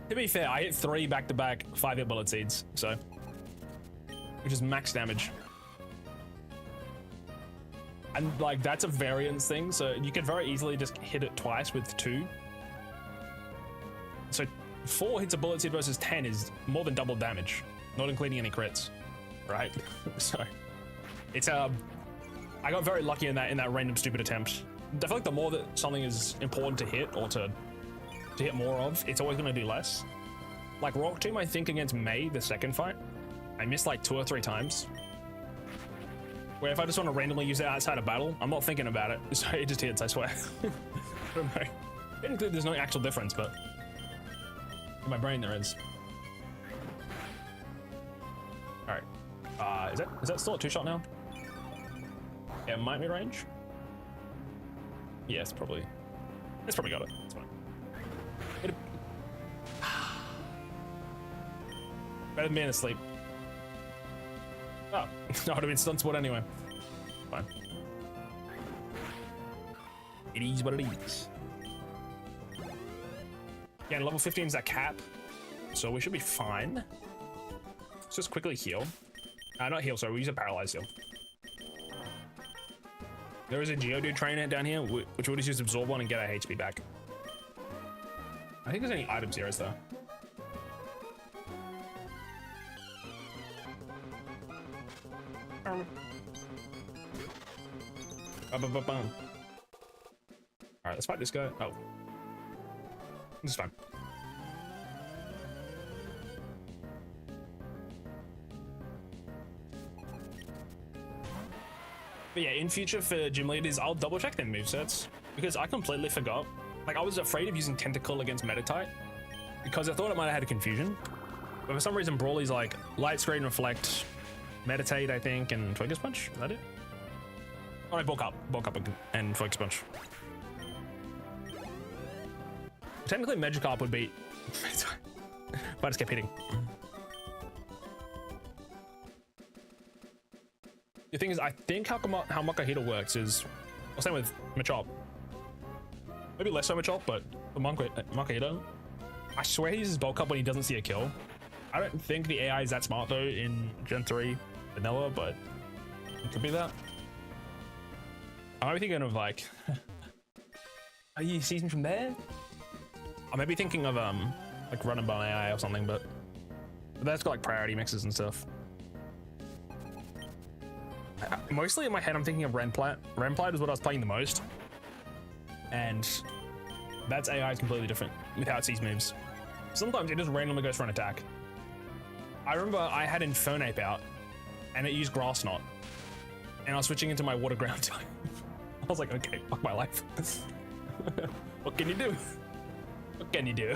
To be fair, I hit 3 back-to-back 5-hit bullet seeds, so, which is max damage. And like, that's a variance thing, so you can very easily just hit it twice with 2. So 4 hits a bullet seed versus 10 is more than double damage, not including any crits, right? So it's I got very lucky in that random stupid attempt. I feel like the more that something is important to hit or to hit more of, it's always going to do less. Like Rock Tomb, I think against May, the second fight, I missed like 2 or 3 times. Where if I just want to randomly use it outside of battle, I'm not thinking about it, so it just hits, I swear. I don't know. Technically, there's no actual difference, but in my brain there is. All right, is that still a 2-shot now? Yeah, it might be range. Yes, probably. It's probably got it. It's fine. Better than being asleep. Oh, I would have been stun sport anyway. Fine. It is what it is. Yeah, level 15 is that cap, so we should be fine. Let's just quickly heal. Not heal, sorry, we use a paralyzed heal. There is a Geodude trainer down here, which we'll just use Absorb one and get our HP back. I think there's any items here, is there? Alright, let's fight this guy. Oh. This is fine. But yeah, in future for gym leaders, I'll double check their movesets because I completely forgot. Like, I was afraid of using Tentacle against Meditite because I thought it might have had a confusion. But for some reason, Brawly's like Light Screen, Reflect, Meditate, I think, and Focus Punch. Is that it? Oh, no, bulk up and Focus Punch. Technically, Magikarp would beat if I just kept hitting. The thing is, I think how Makahita works is, well, same with Machop. Maybe less so Machop, but for Makahita, I swear he uses bulk up when he doesn't see a kill. I don't think the AI is that smart though in Gen 3 vanilla, but it could be that. I'm maybe thinking of like, are you season from there? I may be thinking of like Run and Bun AI or something, but that's got like priority mixes and stuff. Mostly in my head, I'm thinking of Renplat. Renplat is what I was playing the most, and that's AI is completely different with how it sees moves. Sometimes it just randomly goes for an attack. I remember I had Infernape out, and it used Grass Knot, and I was switching into my Water Ground type. I was like, okay, fuck my life. What can you do? What can you do?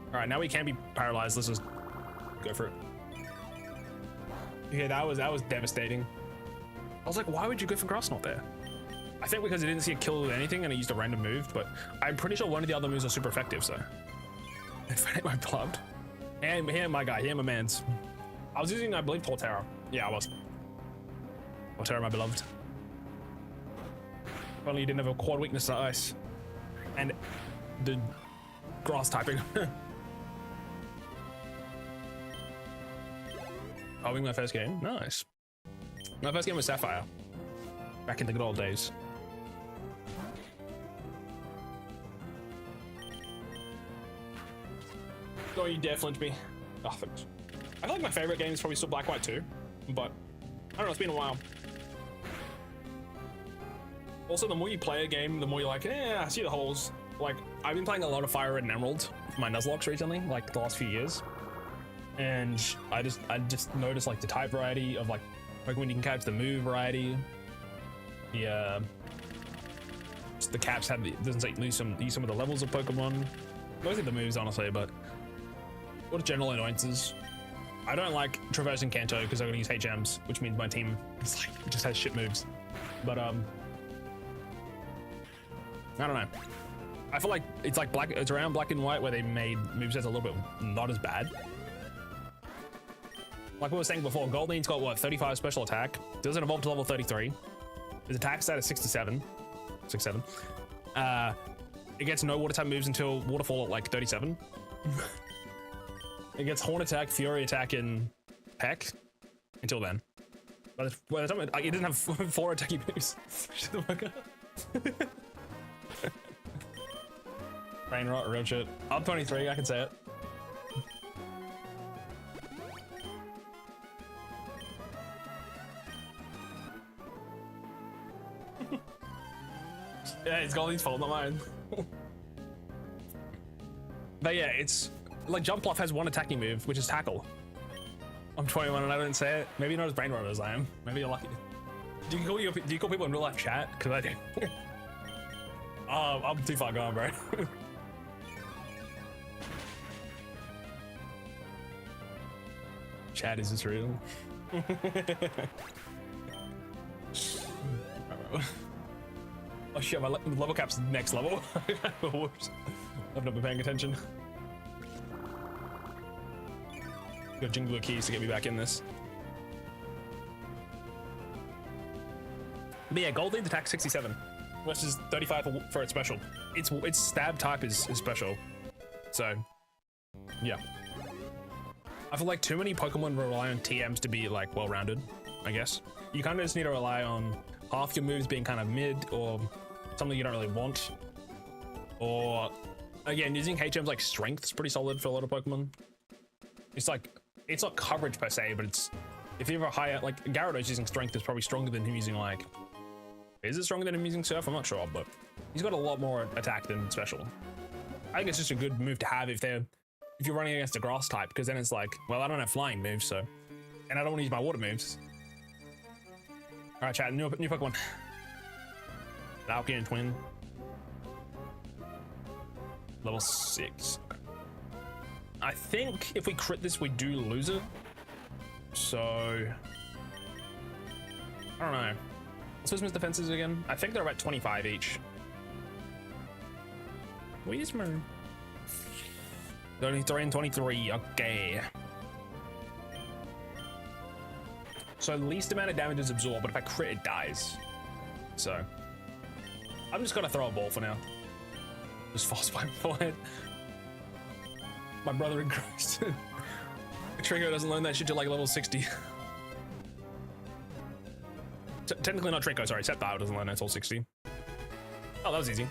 All right, now we can't be paralyzed. Let's just go for it. Yeah, that was devastating. I was like, why would you go for Grass Knot there? I think because it didn't see a kill with anything and it used a random move, but I'm pretty sure one of the other moves are super effective, so. Infinite my beloved. And here, my guy, here, my mans. I was using, I believe, Torterra. Yeah, I was. Torterra, my beloved. If only you didn't have a quad weakness to ice. And the grass typing. I'll win my first game. Nice. My first game was Sapphire. Back in the good old days. Oh, you dare flinch me. Oh, thanks. I feel like my favorite game is probably still Black White 2, but I don't know, it's been a while. Also, the more you play a game, the more you're like, I see the holes. Like, I've been playing a lot of Fire Red and Emerald for my Nuzlocke recently, like the last few years. And I just noticed like the type variety of like Pokemon you can catch, the move variety. The caps have doesn't use some of the levels of Pokemon. Mostly the moves, honestly, but what general annoyances. I don't like traversing Kanto because I'm gonna use HMs, which means my team is like just has shit moves. But I don't know. I feel like it's like black. It's around Black and White where they made movesets a little bit not as bad. Like we were saying before, Golden's got what, 35 special attack. Doesn't evolve to level 33. His attack stat is 67. 67. It gets no water type moves until Waterfall at like 37. It gets Horn attack, Fury attack, and Peck until then. By the time it doesn't have 4 attacking moves. Shut the fuck up. Brain rot, real shit. I'm 23, I can say it. Yeah, it's Goldie's fault, not mine. But yeah, it's like Jump Bluff has 1 attacking move, which is Tackle. I'm 21 and I don't say it. Maybe you're not as brain rot as I am. Maybe you're lucky. Do you call people in real life chat? Because I do. Oh, I'm too far gone, bro. Chat, is this real? Oh shit, my level cap's next level. Whoops. I've not been paying attention. Got jingle keys to get me back in this. But yeah, Gold Lead attack 67 versus 35 for its special. Its stab type is special. So, yeah. I feel like too many Pokemon rely on TMs to be like well-rounded, I guess. You kind of just need to rely on half your moves being kind of mid or something you don't really want. Or, again, using HMs like Strength is pretty solid for a lot of Pokemon. It's like, it's not coverage per se, but it's, if you have a higher, like Gyarados using Strength is probably stronger than him using like, is it stronger than him using Surf? I'm not sure, but he's got a lot more attack than special. I think it's just a good move to have if you're running against a grass type, because then it's like, well, I don't have flying moves, so, and I don't want to use my water moves. All right, chat, new Pokemon. Valkyrie and Twin. Level 6. I think if we crit this, we do lose it. So, I don't know. What's Wisma's defenses again? I think they're about 25 each. Wisma. 33 and 23, okay. So least amount of damage is absorbed, but if I crit, it dies. So, I'm just gonna throw a ball for now. Just fast swipe for it. My brother in Christ. Trico doesn't learn that shit till like level 60. Technically not Trico, sorry, Sceptile doesn't learn that until 60. Oh, that was easy.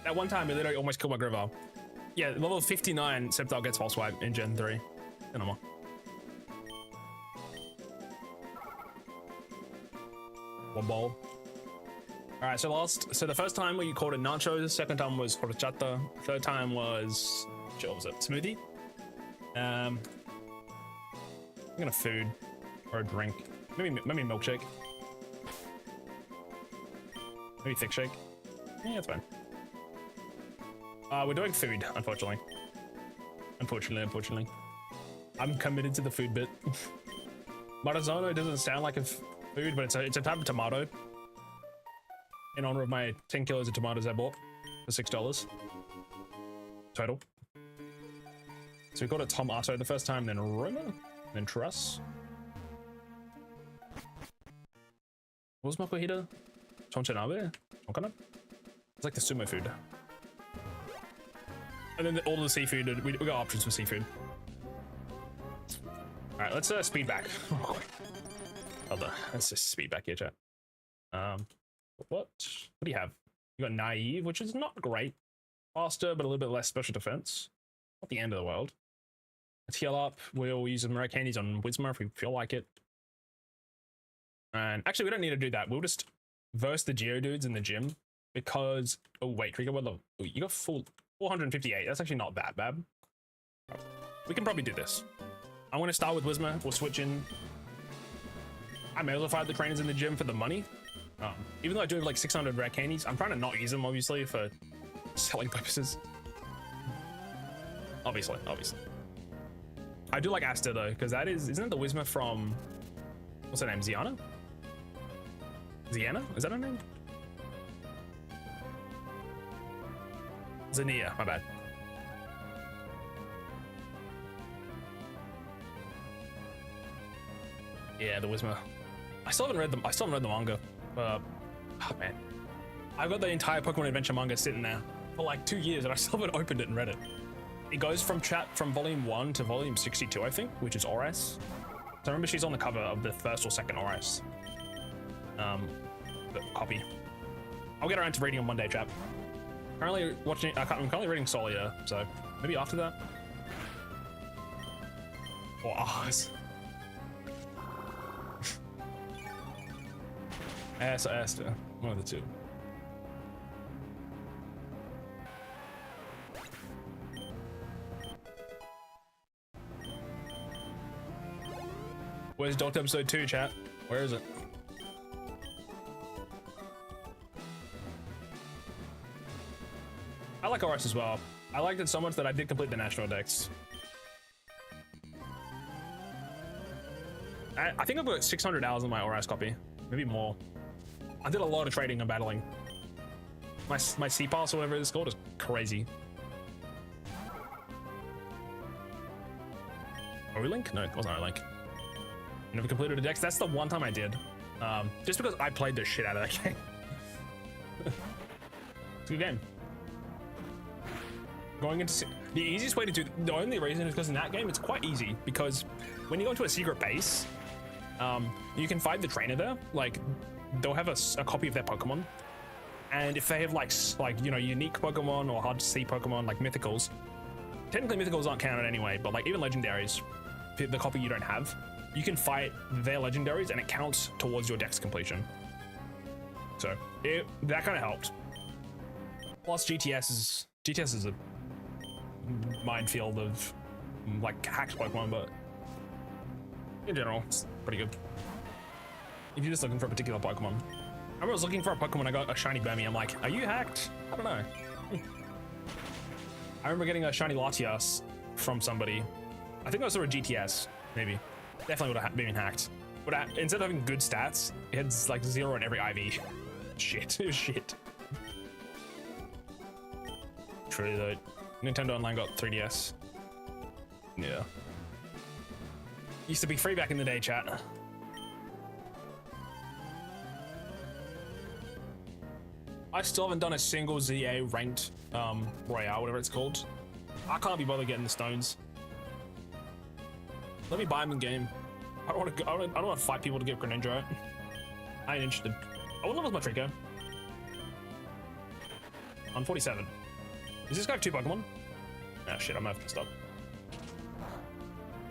That one time, it literally almost killed my Gravile. Yeah, level 59, Sceptile gets false swipe in Gen 3. No more. One ball. All right, so the first time we called it nachos, second time was horchata, third time was, what was it, smoothie? I'm gonna food or a drink, maybe milkshake, maybe thick shake. Yeah, that's fine. We're doing food, unfortunately. Unfortunately. I'm committed to the food bit. Marazano doesn't sound like a food, but it's a type of tomato. In honor of my 10 kilos of tomatoes I bought for $6 total. So we called it Tomato the first time, then Roma, then Truss. What was Makuhita? Chonchanabe? Chonkana? It's like the sumo food. And then all the seafood, we got options for seafood. All right, let's speed back. Hold on, let's just speed back here, chat. What do you have? You got Naive, which is not great. Faster, but a little bit less special defense. Not the end of the world. Let's heal up. We'll use some rare candies on Whismur if we feel like it. And actually, we don't need to do that. We'll just verse the Geodudes in the gym because, oh wait, you got full 458. That's actually not that bad. We can probably do this. I'm going to start with Whismur. We'll switch in. I may as well fight the trainers in the gym for the money. Even though I do have like 600 rare candies, I'm trying to not use them, obviously, for selling purposes. Obviously. I do like Asta, though, because that isn't it the Whismur from, what's her name, Ziana? Is that her name? Zania, my bad. Yeah, the Whismer. I still haven't read them. I still haven't read the manga. Oh man, I've got the entire Pokemon Adventure manga sitting there for like 2 years, and I still haven't opened it and read it. It goes from volume 1 to volume 62, I think, which is ORAS. So I remember she's on the cover of the first or second ORAS the copy. I'll get around to reading on Monday, chap. Currently watching. I'm currently reading Solia, so maybe after that. Or Ours. Esther, one of the two. Where's Doctor episode 2, chat? Where is it? I like ORAS as well. I liked it so much that I did complete the national decks. I think I've got 600 hours on my ORAS copy, maybe more. I did a lot of trading and battling. My C-Pass or whatever it's called is crazy. O-Link? No, it wasn't O-Link. Never completed a dex. That's the one time I did. Just because I played the shit out of that game. It's a good game. Going into the easiest way to do the only reason is because in that game it's quite easy, because when you go into a secret base, you can fight the trainer there. Like they'll have a copy of their Pokemon, and if they have like you know, unique Pokemon or hard to see Pokemon like mythicals, technically mythicals aren't counted anyway, but like even legendaries, the copy you don't have, you can fight their legendaries and it counts towards your dex completion. So that kind of helped. Plus GTS is a minefield of like hacked Pokemon, but in general it's pretty good if you're just looking for a particular Pokemon. I remember I was looking for a Pokemon, I got a shiny Burmy. I'm like, are you hacked? I don't know. I remember getting a shiny Latias from somebody. I think I saw a GTS, maybe. Definitely would have been hacked. But instead of having good stats, it had like 0 in every IV. Shit, it was shit. True though. Nintendo Online got 3DS. Yeah. Used to be free back in the day, chat. I still haven't done a single ZA ranked Royale, whatever it's called. I can't be bothered getting the stones. Let me buy them in game. I don't want to. I don't want to fight people to get Greninja out. I ain't interested. Oh, what level's my Trico? I'm 47. Does this guy have 2 Pokemon? Ah, shit, I might have messed up.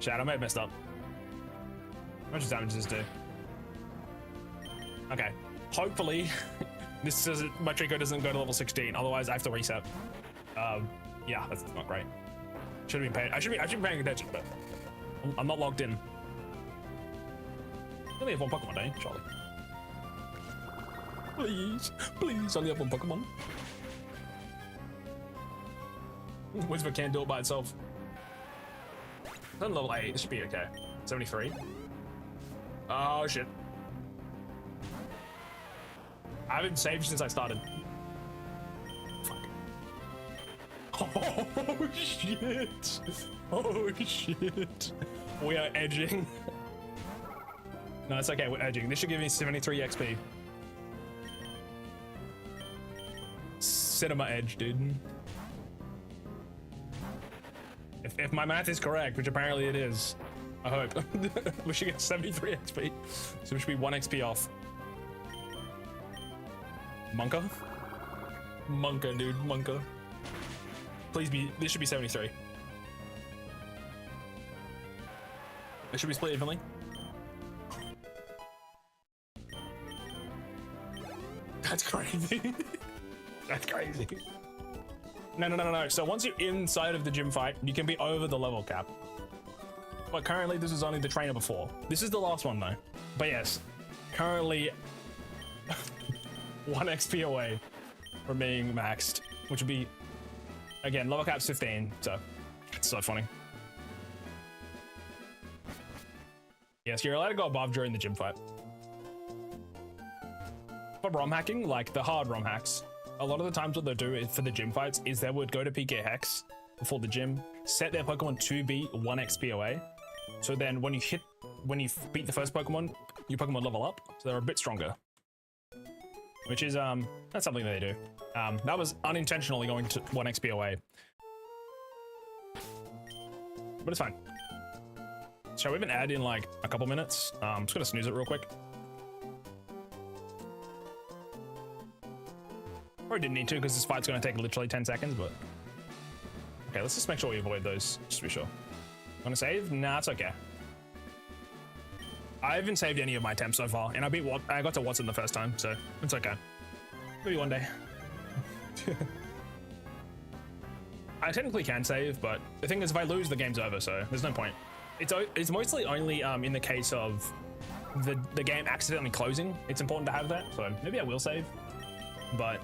Chat, I may have messed up. How much damage does this do? Okay, hopefully this doesn't. My Trico doesn't go to level 16. Otherwise, I have to reset. Yeah, that's not great. Should have been paying. I should be paying attention, but I'm not logged in. I only have 1 Pokemon, don't you, Charlie? Please, only have 1 Pokemon. Whisper can't do it by itself. It's on level 8, it should be okay. 73. Oh shit. I haven't saved since I started. Fuck. Oh shit. Oh shit. We are edging. No, it's okay, we're edging. This should give me 73 XP. Cinema edge, dude. If my math is correct, which apparently it is, I hope, we should get 73 XP. So we should be 1 XP off. Monka? Monka, dude, Monka. Please be, this should be 73. It should be split evenly. That's crazy. That's crazy. No. So once you're inside of the gym fight, you can be over the level cap. But currently, this is only the trainer before. This is the last one, though. But yes, currently 1 XP away from being maxed, which would be, again, level cap's 15. So it's so funny. Yes, you're allowed to go above during the gym fight. For ROM hacking, like the hard ROM hacks, a lot of the times what they'll do is, for the gym fights is they would go to PK Hex before the gym, set their Pokemon to be 1 XP away. So then when you beat the first Pokemon, your Pokemon level up, so they're a bit stronger. Which is, that's something they do. That was unintentionally going to 1 XP away. But it's fine. Shall we even add in like a couple minutes? Just gonna snooze it real quick. Probably didn't need to because this fight's gonna take literally 10 seconds, but... Okay, let's just make sure we avoid those, just to be sure. Wanna save? Nah, it's okay. I haven't saved any of my attempts so far, and I got to Watson the first time, so it's okay. Maybe one day. I technically can save, but the thing is, if I lose, the game's over, so there's no point. It's mostly only in the case of the game accidentally closing. It's important to have that, so maybe I will save, but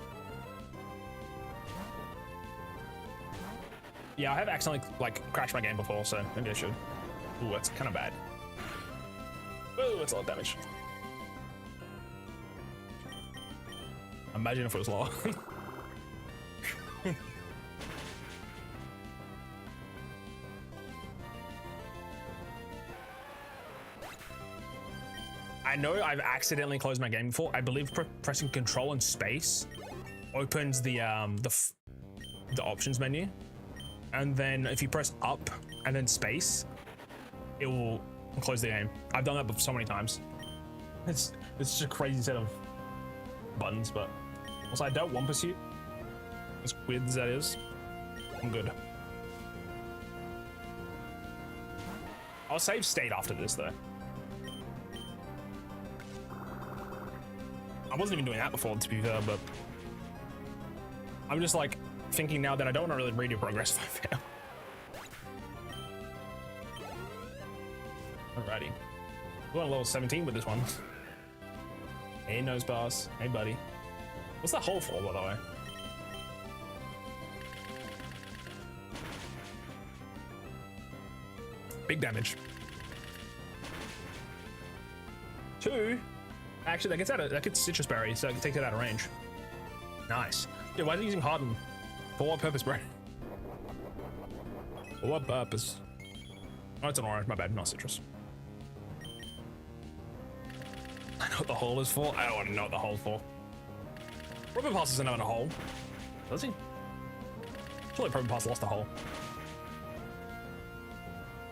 yeah, I have accidentally like crashed my game before, so maybe I should. Ooh, that's kind of bad. Ooh, that's a lot of damage. Imagine if it was lower. I know I've accidentally closed my game before. I believe pressing Control and Space opens the options menu, and then if you press up and then space, it will close the game. I've done that so many times. It's just a crazy set of buttons, but also I don't want Pursuit. As weird as that is, I'm good. I'll save state after this though. I wasn't even doing that before, to be fair, but I'm just like thinking now that I don't want to really read your progress if I fail. Alrighty. We're on level 17 with this one. Hey, Nose Boss. Hey, buddy. What's the hole for, by the way? Big damage. 2. Actually, that gets Citrus Berry, so it takes it out of range. Nice. Yeah, why are they using Harden? For what purpose, bro? For what purpose? Oh, it's an orange. My bad. Not citrus. I know what the hole is for. I don't want to know what the hole's for. Probopass doesn't have a hole. Does he? Surely Probopass lost a hole.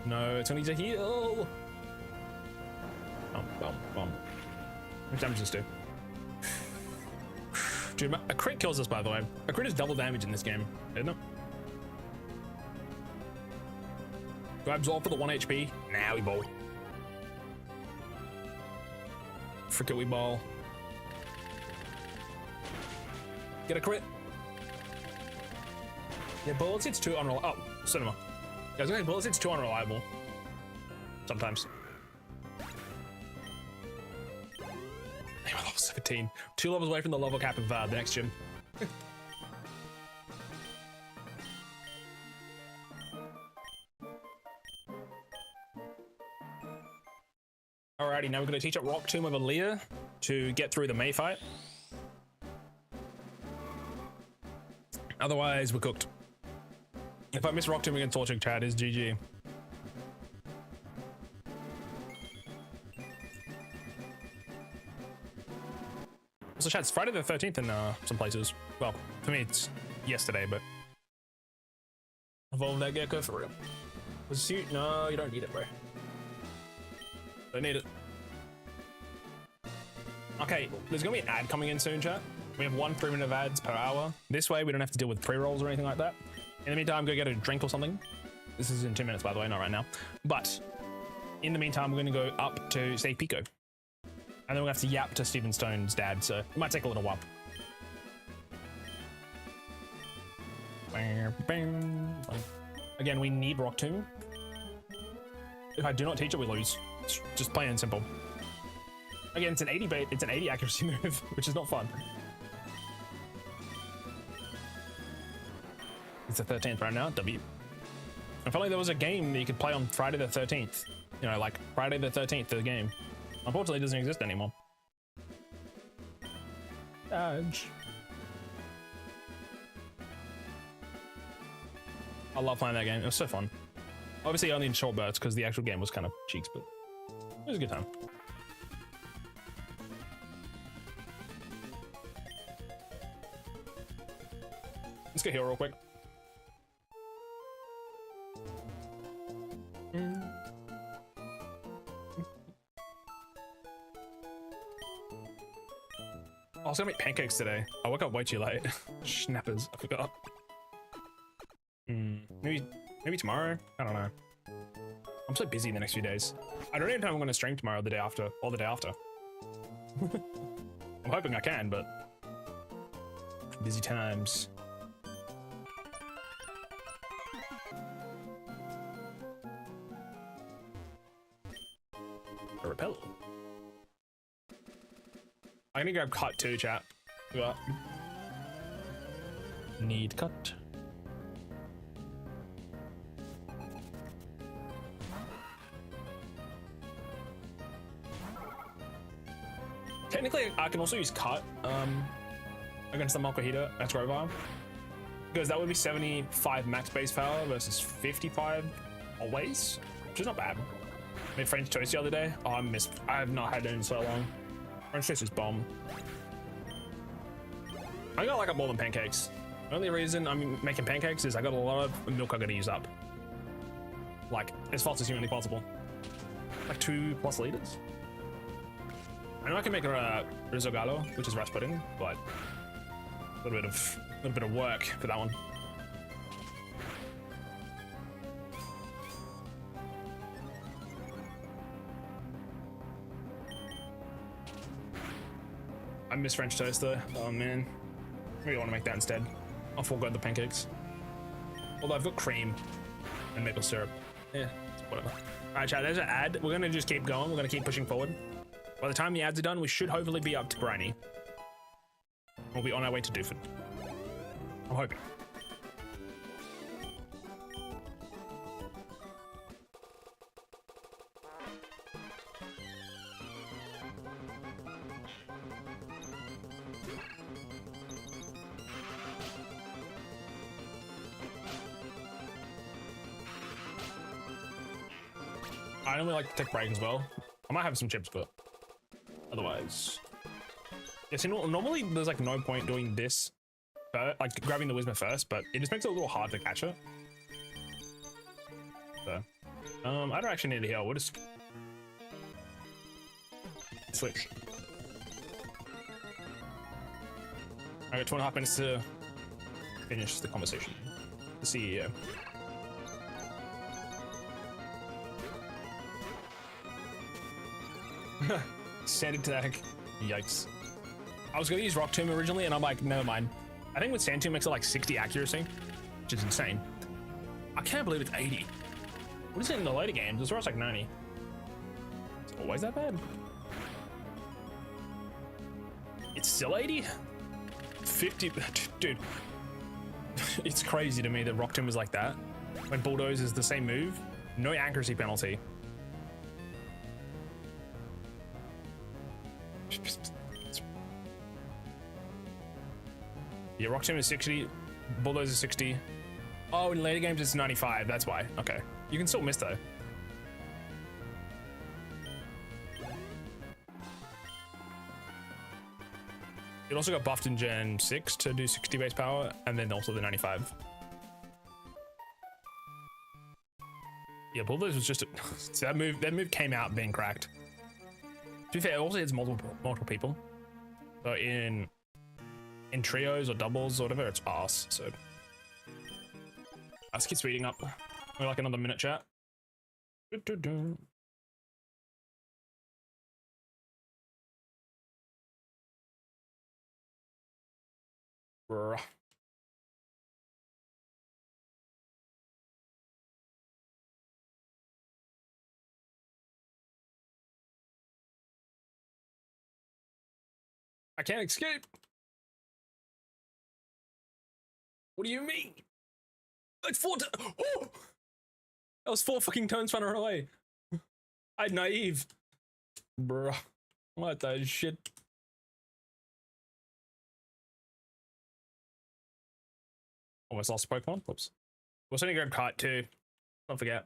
No, it's gonna need to heal. Bum. How much damage does this do? Dude, a crit kills us, by the way. A crit is double damage in this game, isn't it? Do I absorb for the 1 HP? Nah, we ball. Frick it, we ball. Get a crit. Yeah, bullets, it's too unreliable. Oh, cinema. Yeah, I was going bullets, it's too unreliable. Sometimes. I'm level 17. 2 levels away from the level cap of the next gym. Alrighty, now we're going to teach up Rock Tomb of Aaliyah to get through the May fight. Otherwise, we're cooked. If I miss Rock Tomb against Torchic, Chad is GG. Also, Chad, it's Friday the 13th in some places. Well, for me, it's yesterday, but... Evolve that gecko for real. Was a suit? No, you don't need it, bro. Don't need it. Okay, there's gonna be an ad coming in soon, chat. We have 1 3-minute ads per hour. This way, we don't have to deal with pre-rolls or anything like that. In the meantime, go get a drink or something. This is in 2 minutes, by the way, not right now. But in the meantime, we're gonna go up to Save Pico. And then we'll have to yap to Steven Stone's dad, so it might take a little while. Again, we need Rock Tomb. If I do not teach it, we lose. It's just plain and simple. Again, it's an 80 accuracy move, which is not fun. It's the 13th right now, W. I felt like there was a game that you could play on Friday the 13th. You know, like Friday the 13th, the game. Unfortunately, it doesn't exist anymore. Dodge. I love playing that game. It was so fun. Obviously only in short bursts because the actual game was kind of cheeks, but it was a good time. Let's get heal real quick. I was gonna make pancakes today. I woke up way too late. Snappers, I forgot. Maybe tomorrow? I don't know. I'm so busy the next few days. I don't even know if I'm gonna stream tomorrow, the day after, or the day after. I'm hoping I can, but busy times. A repel. I'm gonna grab cut too, chat. Yeah. Need cut. Technically, I can also use cut against the Mokahita. That's Rovar. Because that would be 75 max base power versus 55 always, which is not bad. I made French toast the other day. Oh, I have not had it in so long. French toast is bomb. I got like more than pancakes. The only reason I'm making pancakes is I got a lot of milk I gotta use up. Like, as fast as humanly possible. Like 2+ liters. I know I can make a risotto, which is rice pudding, but a little bit of work for that one. I miss French toast though. Oh man, maybe I want to make that instead. I'll forego the pancakes. Although I've got cream and maple syrup. Yeah, whatever. All right, chat. There's an ad. We're gonna just keep going. We're gonna keep pushing forward. By the time the ads are done, we should hopefully be up to Briny. We'll be on our way to Dooford. I'm hoping. I normally like to take break as well. I might have some chips, but otherwise, yeah. See, normally there's like no point doing this, like grabbing the Whisper first, but it just makes it a little hard to catch it. So, I don't actually need to heal. We'll just switch. I got 2.5 minutes to finish the conversation. The CEO. Sand attack. Yikes. I was gonna use Rock Tomb originally, and I'm like, never mind. I think with Sand Tomb makes it like 60 accuracy, which is insane. I can't believe it's 80. What is it in the later games? It's like 90. It's always that bad. It's still 80? 50, dude. It's crazy to me that Rock Tomb is like that. When Bulldoze is the same move, no accuracy penalty. Yeah, Rock Tomb is 60, Bulldoze is 60. Oh, in later games it's 95, that's why. Okay. You can still miss though. It also got buffed in Gen 6 to do 60 base power, and then also the 95. Yeah, Bulldoze was just so that move came out being cracked. To be fair, it also hits multiple people. So in trios or doubles or whatever, it's ass. So let's keep speeding up. We're like another minute, chat. Bruh. I can't escape. What do you mean? Like 4 oh! That was 4 fucking turns running away. I'm naive. Bruh. What the shit? Almost lost Pokemon. Whoops. We'll send you a grab kite too. Don't forget.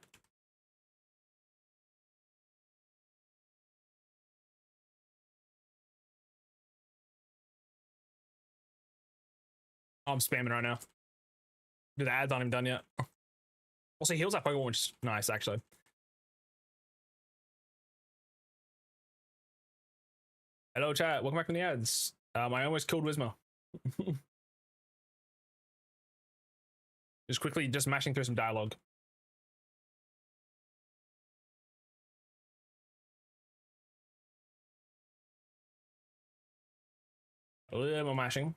I'm spamming right now. The ads aren't even done yet. Also, he heals that Pokemon, which is nice, actually. Hello, chat. Welcome back from the ads. I almost killed Wizma. Just quickly, just mashing through some dialogue. A little more mashing.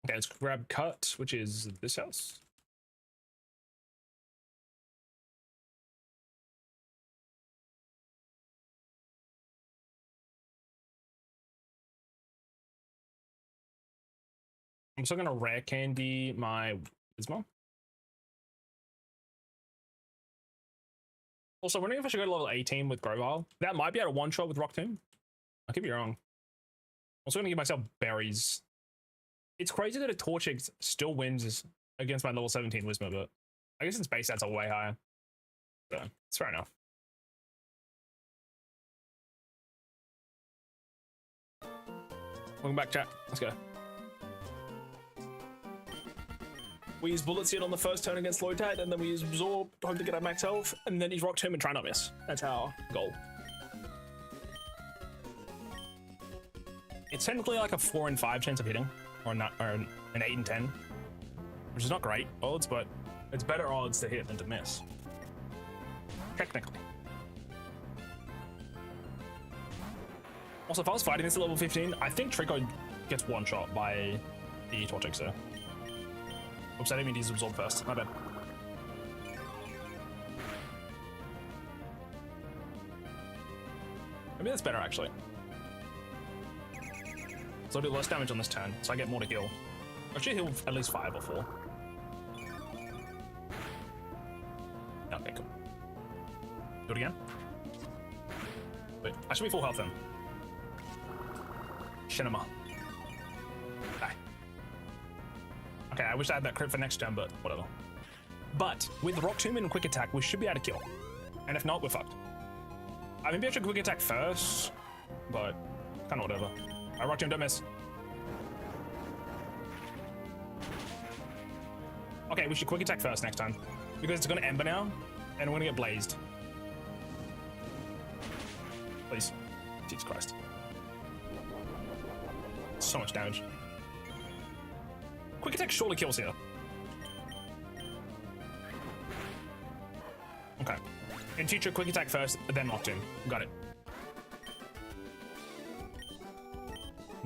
Okay, let's grab cut, which is this house. I'm still gonna rare candy my Wizma. Also, wondering if I should go to level 18 with Grovyle. That might be at a one-shot with Rock Tomb. I could be wrong. Also gonna give myself berries. It's crazy that a Torchic still wins against my level 17 Wizma, but I guess its base stats are way higher. So it's fair enough. Welcome back, chat. Let's go. We use Bullet Seed on the first turn against Lotad, and then we use Absorb, hope to get our max health, and then use Rock Tomb and try not miss. That's our goal. It's technically like a 4 in 5 chance of hitting, or not, or an 8 in 10, which is not great odds, but it's better odds to hit than to miss. Technically. Also, if I was fighting this at level 15, I think Trico gets one shot by the Torchic, so. Oops, I didn't mean to use Absorb first. My bad. Maybe that's better, actually. So I'll do less damage on this turn, so I get more to heal. I should heal at least 5 or 4. Okay, cool. Do it again. Wait, I should be full health then. Shinema. Die. Okay, I wish I had that crit for next turn, but whatever. But with Rock Tomb and Quick Attack, we should be able to kill. And if not, we're fucked. I maybe I should Quick Attack first, but kind of whatever. Alright, Rock Tomb, don't miss. Okay, we should Quick Attack first next time, because it's gonna Ember now, and we're gonna get blazed. Please. Jesus Christ. So much damage. Quick Attack surely kills here. Okay. In future, Quick Attack first, then Rock Tomb. Got it.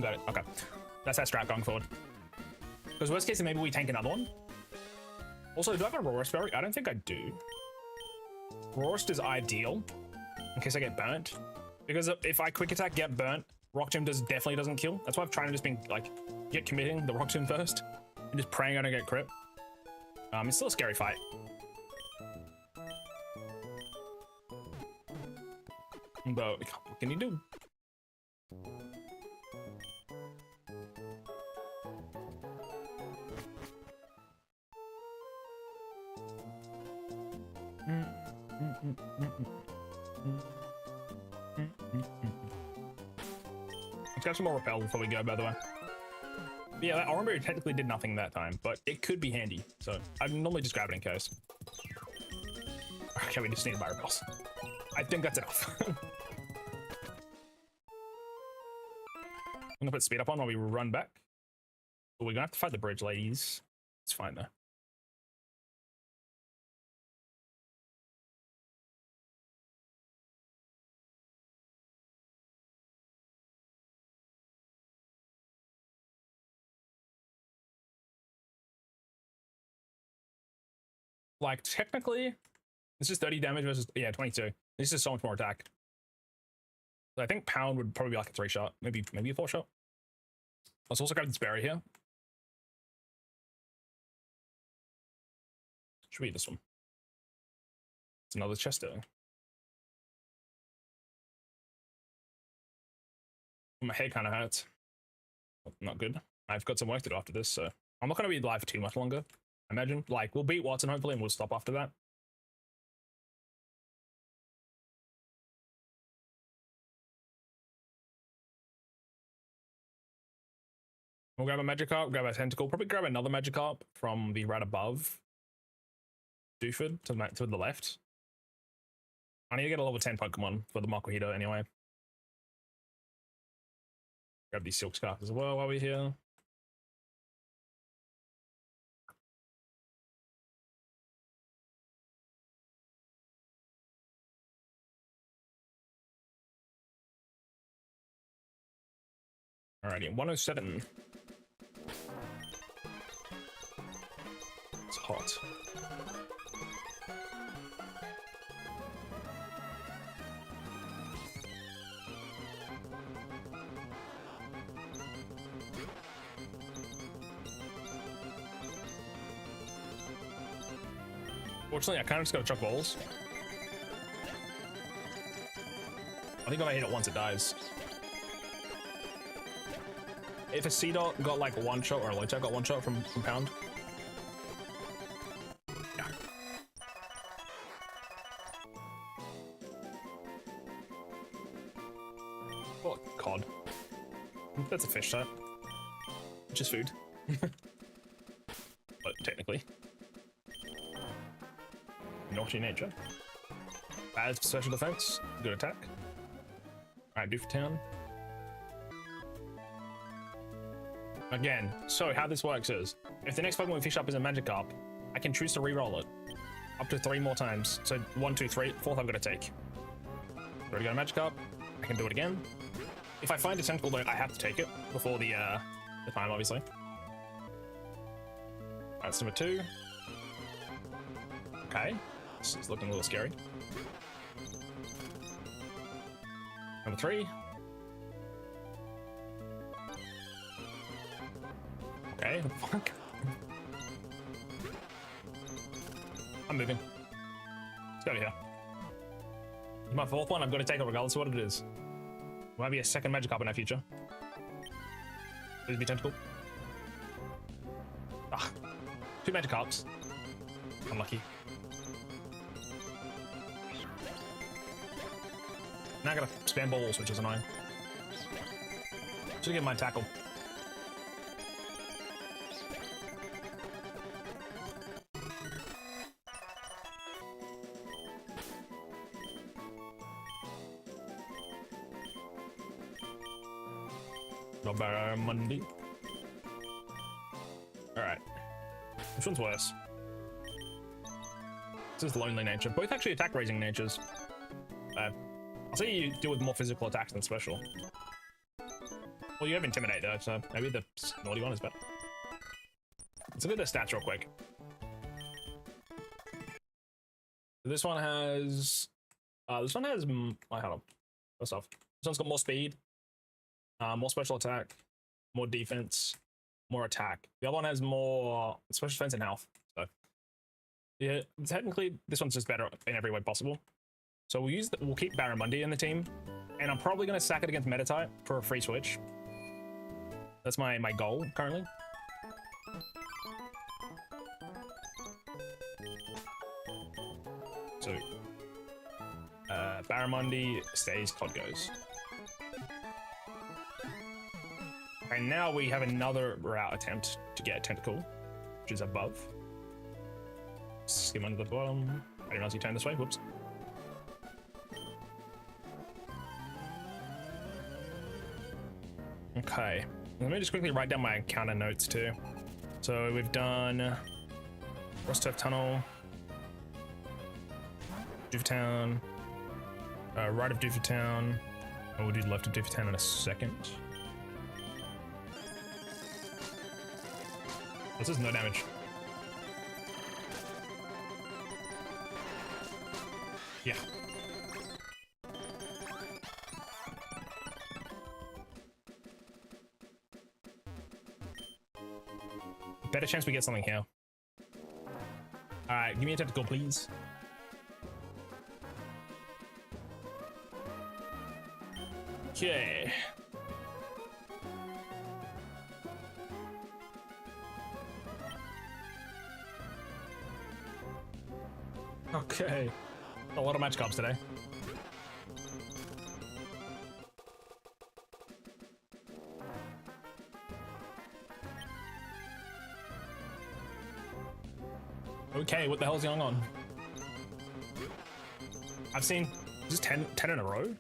Got it. Okay. That's our strat going forward. Because worst case, maybe we tank another one. Also, do I have a Roarist Berry? I don't think I do. Roarist is ideal in case I get burnt. Because if I Quick Attack, get burnt, Rock Tomb definitely doesn't kill. That's why I've tried to just been like, get committing the Rock Tomb first and just praying I don't get crit. It's still a scary fight. But what can you do? Let's get some more repel before we go, by the way. But yeah, that Oran Berry technically did nothing that time, but it could be handy. So I normally just grab it in case. Okay, we just need to buy repels. I think that's enough. I'm gonna put speed up on while we run back. But we're gonna have to fight the bridge, ladies. It's fine though. Like, technically, this is 30 damage versus, yeah, 22. This is so much more attack. So I think Pound would probably be like a 3-shot, maybe a 4-shot. Let's also grab this berry here. Should be this one. It's another chest though. My head kind of hurts. Not good. I've got some work to do after this, so I'm not going to be live for too much longer. I imagine. Like, we'll beat Watson hopefully, and we'll stop after that. We'll grab a Magikarp, grab a Tentacle, probably grab another Magikarp from the right above Dooford to the left. I need to get a level 10 Pokemon for the Makuhita anyway. Grab these Silk Scarf as well while we're here. Alrighty, 107. It's hot. Fortunately, I kind of just gotta chuck balls. I think if I hit it once, it dies. If a C-Dot got like one shot or a Lotep got one shot from Pound. Yeah. Oh, cod. That's a fish type. Just food. But technically. Naughty nature. Bad special defense. Good attack. Alright, Doof Town. Again, so how this works is, if the next Pokemon we fish up is a Magikarp, I can choose to re-roll it up to 3 more times. So 1, 2, 3, 4th I've got to take. Already got a Magikarp, I can do it again. If I find a Tentacle though, I have to take it before the time, obviously. That's number 2. Okay, this is looking a little scary. Number 3. Okay, fuck. I'm moving. Let's go over here. It's my 4th one, I've got to take it regardless of what it is. Might be a second Magikarp in our future. Please be Tentacle. Ah, 2 Magikarps. Unlucky. Now I gotta spam balls, which is annoying. Should get my tackle. Monday. Alright. Which one's worse? This is Lonely Nature. Both actually attack raising natures. I'll say you deal with more physical attacks than special. Well, you have Intimidate though, so maybe the naughty one is better. Let's look at the stats real quick. This one has... hold on. First off, this one's got more speed, more special attack, more defense, more attack. The other one has more special defense and health. So yeah, technically this one's just better in every way possible. So we'll keep Barramundi in the team, and I'm probably gonna sack it against Metatype for a free switch. That's my goal currently. So Barramundi stays, Cod goes. And now we have another route attempt to get a Tentacle, which is above. Skim under the bottom. I didn't realize you turned this way. Whoops. Okay. Let me just quickly write down my counter notes too. So we've done Frostturf Tunnel, Dooftown, right of Dooftown, and we'll do left of Dooftown in a second. This is no damage. Yeah. Better chance we get something here. Alright, give me a Tentacle, please. Okay. Okay. A lot of match cups today. Okay, what the hell's going on? I've seen just 10 in a row? 10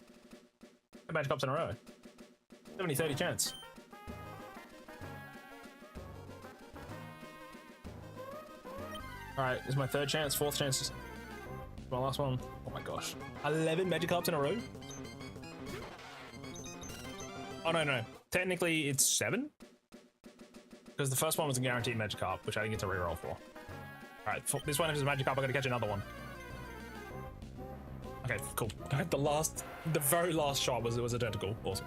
match cups in a row. 70-30 chance. Alright, this is my third chance, fourth chance. My last one. Oh my gosh. 11 magic cards in a row? Oh no. Technically it's 7. Because the first one was a guaranteed magic card, which I didn't get to reroll for. Alright, this one is a magic card, I gotta catch another one. Okay, cool. The very last shot was a tentacle. Awesome.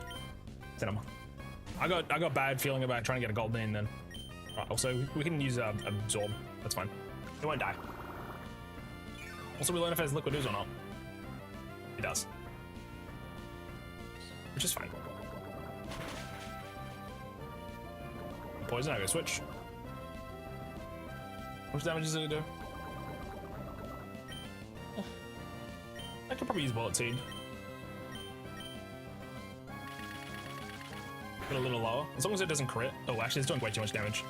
Cinema. I got bad feeling about trying to get a golden in then. Right, also we can use absorb. That's fine. It won't die. Also, we learn if it has liquid ooze or not. It does. Which is fine. Poison, I go switch. How much damage does it do? I could probably use bullet seed. Get a little lower. As long as it doesn't crit. Oh, actually, it's doing way too much damage.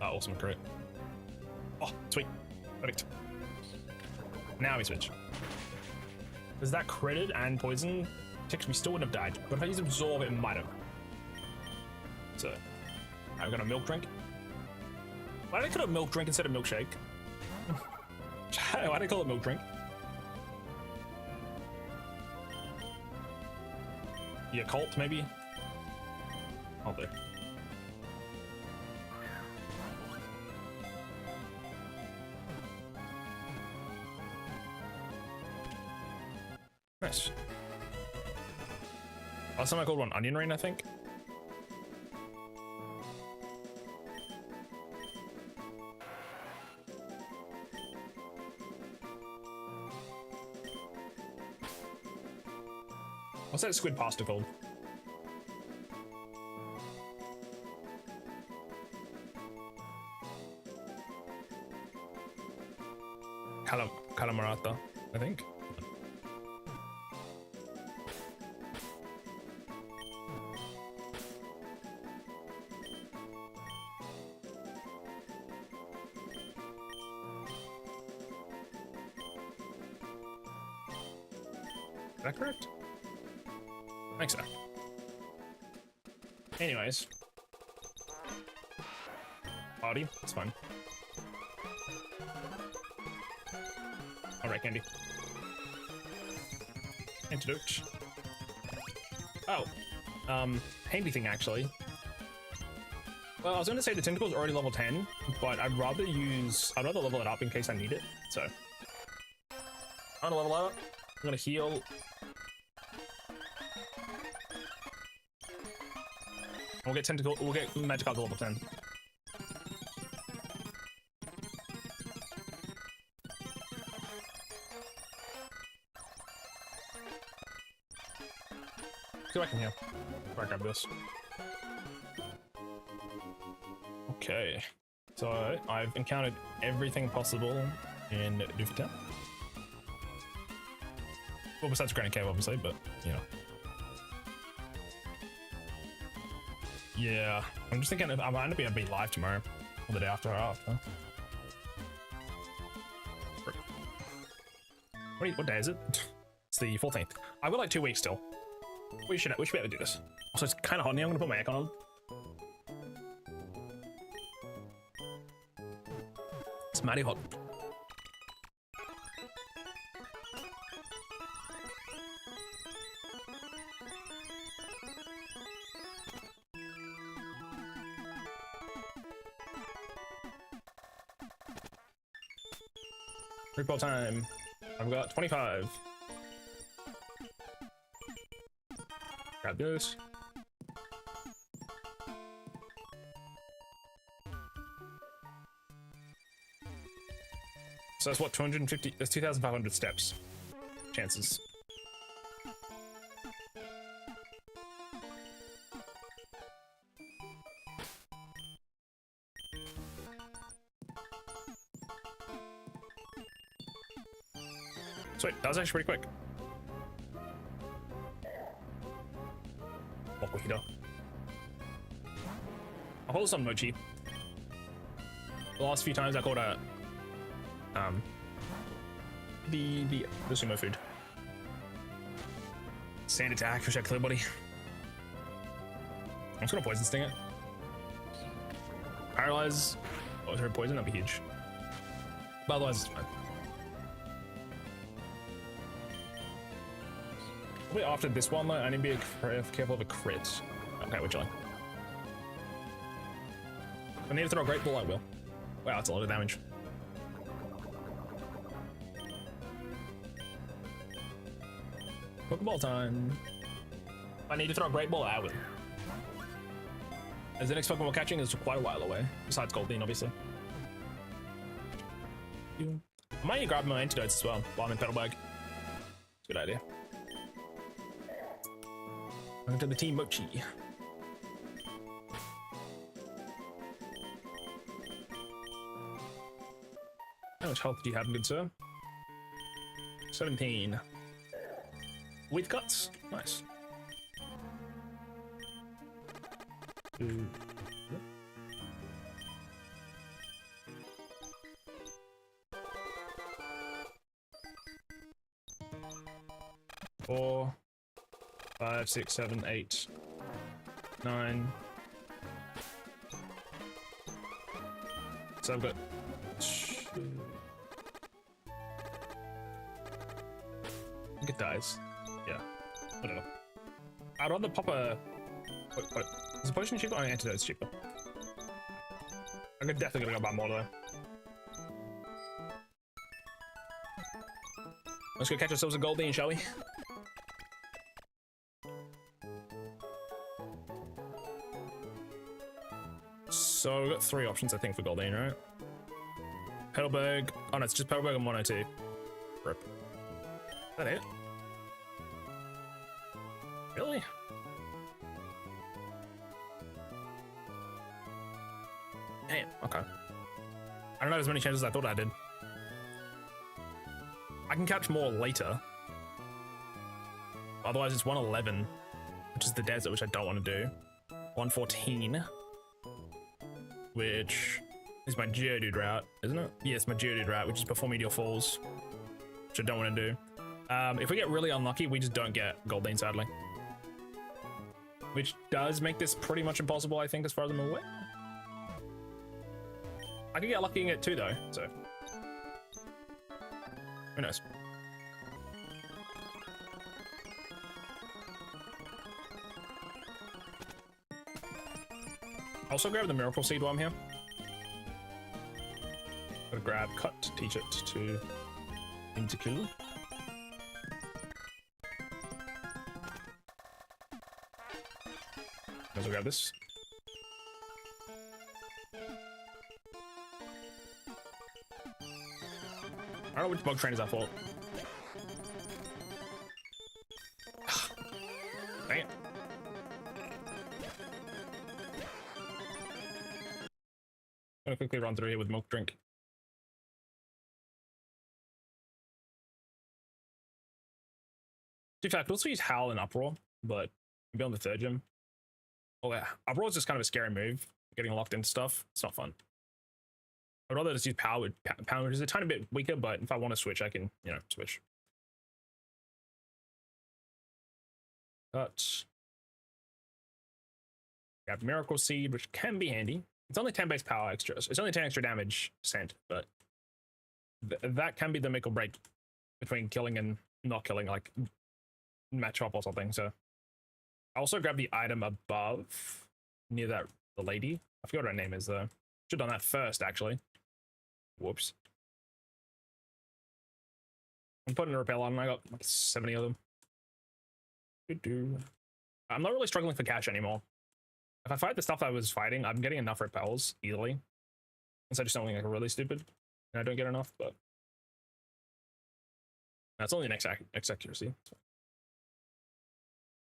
Oh, awesome crit. Oh, sweet. Perfect. Now we switch. Is that critted and poison? We still wouldn't have died. But if I use absorb, it might have. So, I've got a milk drink. Why did I call it milk drink instead of milkshake? Why did I call it milk drink? Yeah, cult maybe? Oh, there. Nice. Last time I called one onion rain, I think. What's that squid pasta called? Calamarata, I think. Is that correct? I think so. Anyways. Body, it's fun. Alright, candy. Antidote. Oh. Handy thing actually. Well, I was gonna say the tentacle's already level 10, but I'd rather level it up in case I need it. So I'm gonna level up. I'm gonna heal. We'll get magic up to level 10. Go back in here. Before I grab this. Okay. So I've encountered everything possible in Dufita. Well, besides Granite Cave, obviously, but you know. Yeah, I'm just thinking I might not be able to be live tomorrow, or the day after or after. What day is it? It's the 14th. I've got like 2 weeks still. We should be able to do this. Also, it's kind of hot in here. I'm gonna put my aircon on. It's mighty hot. Recall time. I've got 25. Grab this. So that's what, 250, that's 2,500 steps. Chances. Sweet, that was actually pretty quick. Mokuhida. I'll hold some mochi. The last few times I called a the sumo food. Sand attack, wish I clear body. I'm just gonna poison sting it. Paralyze. Oh, is there a poison? That'd be huge. But otherwise it's fine. Probably after this one though, I need to be careful of a crit. Okay, we're chilling. If I need to throw a great ball, I will. Wow, that's a lot of damage. Pokeball time. If I need to throw a great ball, I will. As the next Pokemon we're catching is quite a while away, besides Goldeen, obviously. I might need to grab my antidotes as well while I'm in Petalburg. It's a good idea. Going to the Team Mochi. How much health do you have, good sir? 17. With guts. Nice. Four, 5, 6, 7, 8, 9. So I've got 2. I think it dies. Yeah. I don't know. I'd rather pop a. Wait. Is a potion cheaper? Oh, an antidote's cheaper. I'm definitely gonna go buy more though. Let's go catch ourselves a Goldeen, shall we? So we've got 3 options, I think, for Goldeen, right? Petalburg. Oh no, it's just Petalburg and 102. Rip. Is that it? Really? Damn, okay. I don't have as many chances as I thought I did. I can catch more later. Otherwise it's 111, which is the desert, which I don't want to do. 114, which is my Geodude route, isn't it? Yes, my Geodude route, which is before Meteor Falls, which I don't want to do. If we get really unlucky, we just don't get Goldeen, sadly. Which does make this pretty much impossible, I think, as far as I'm aware. I could get lucky and get 2 though, so who knows? Also grab the Miracle Seed while I'm here. Gotta grab Cut, teach it to Intikill. Also grab this. I don't know which bug train is that fault. Dang it. I'm gonna quickly run through here with milk drink. In fact, I could also use Howl and Uproar, but maybe on the 3rd gym. Oh yeah, Uproar is just kind of a scary move. Getting locked into stuff, it's not fun. I'd rather just use Power, which is a tiny bit weaker, but if I want to switch, I can, you know, switch. But we have Miracle Seed, which can be handy. It's only 10 base power extra. It's only 10 extra damage sent, but that can be the make or break between killing and not killing, like match up or something. So I also grabbed the item above near that the lady. I forgot what her name is though. Should have done that first, actually. Whoops. I'm putting a repel on. I got like 70 of them. I'm not really struggling for cash anymore. If I fight the stuff I was fighting, I'm getting enough repels easily. Instead of something like really stupid, and I don't get enough, but that's only an X accuracy.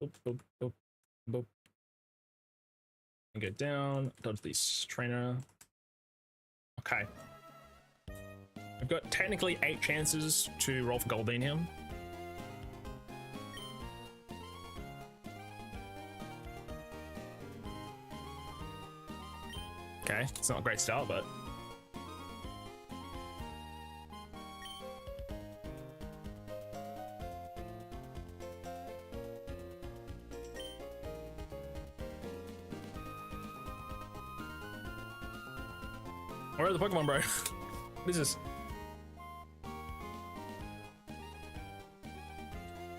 Boop, boop, boop, boop. And get down, dodge this trainer. Okay. We've got technically 8 chances to roll for Goldeen here. Okay, it's not a great start, but where are the Pokemon, bro? What is this?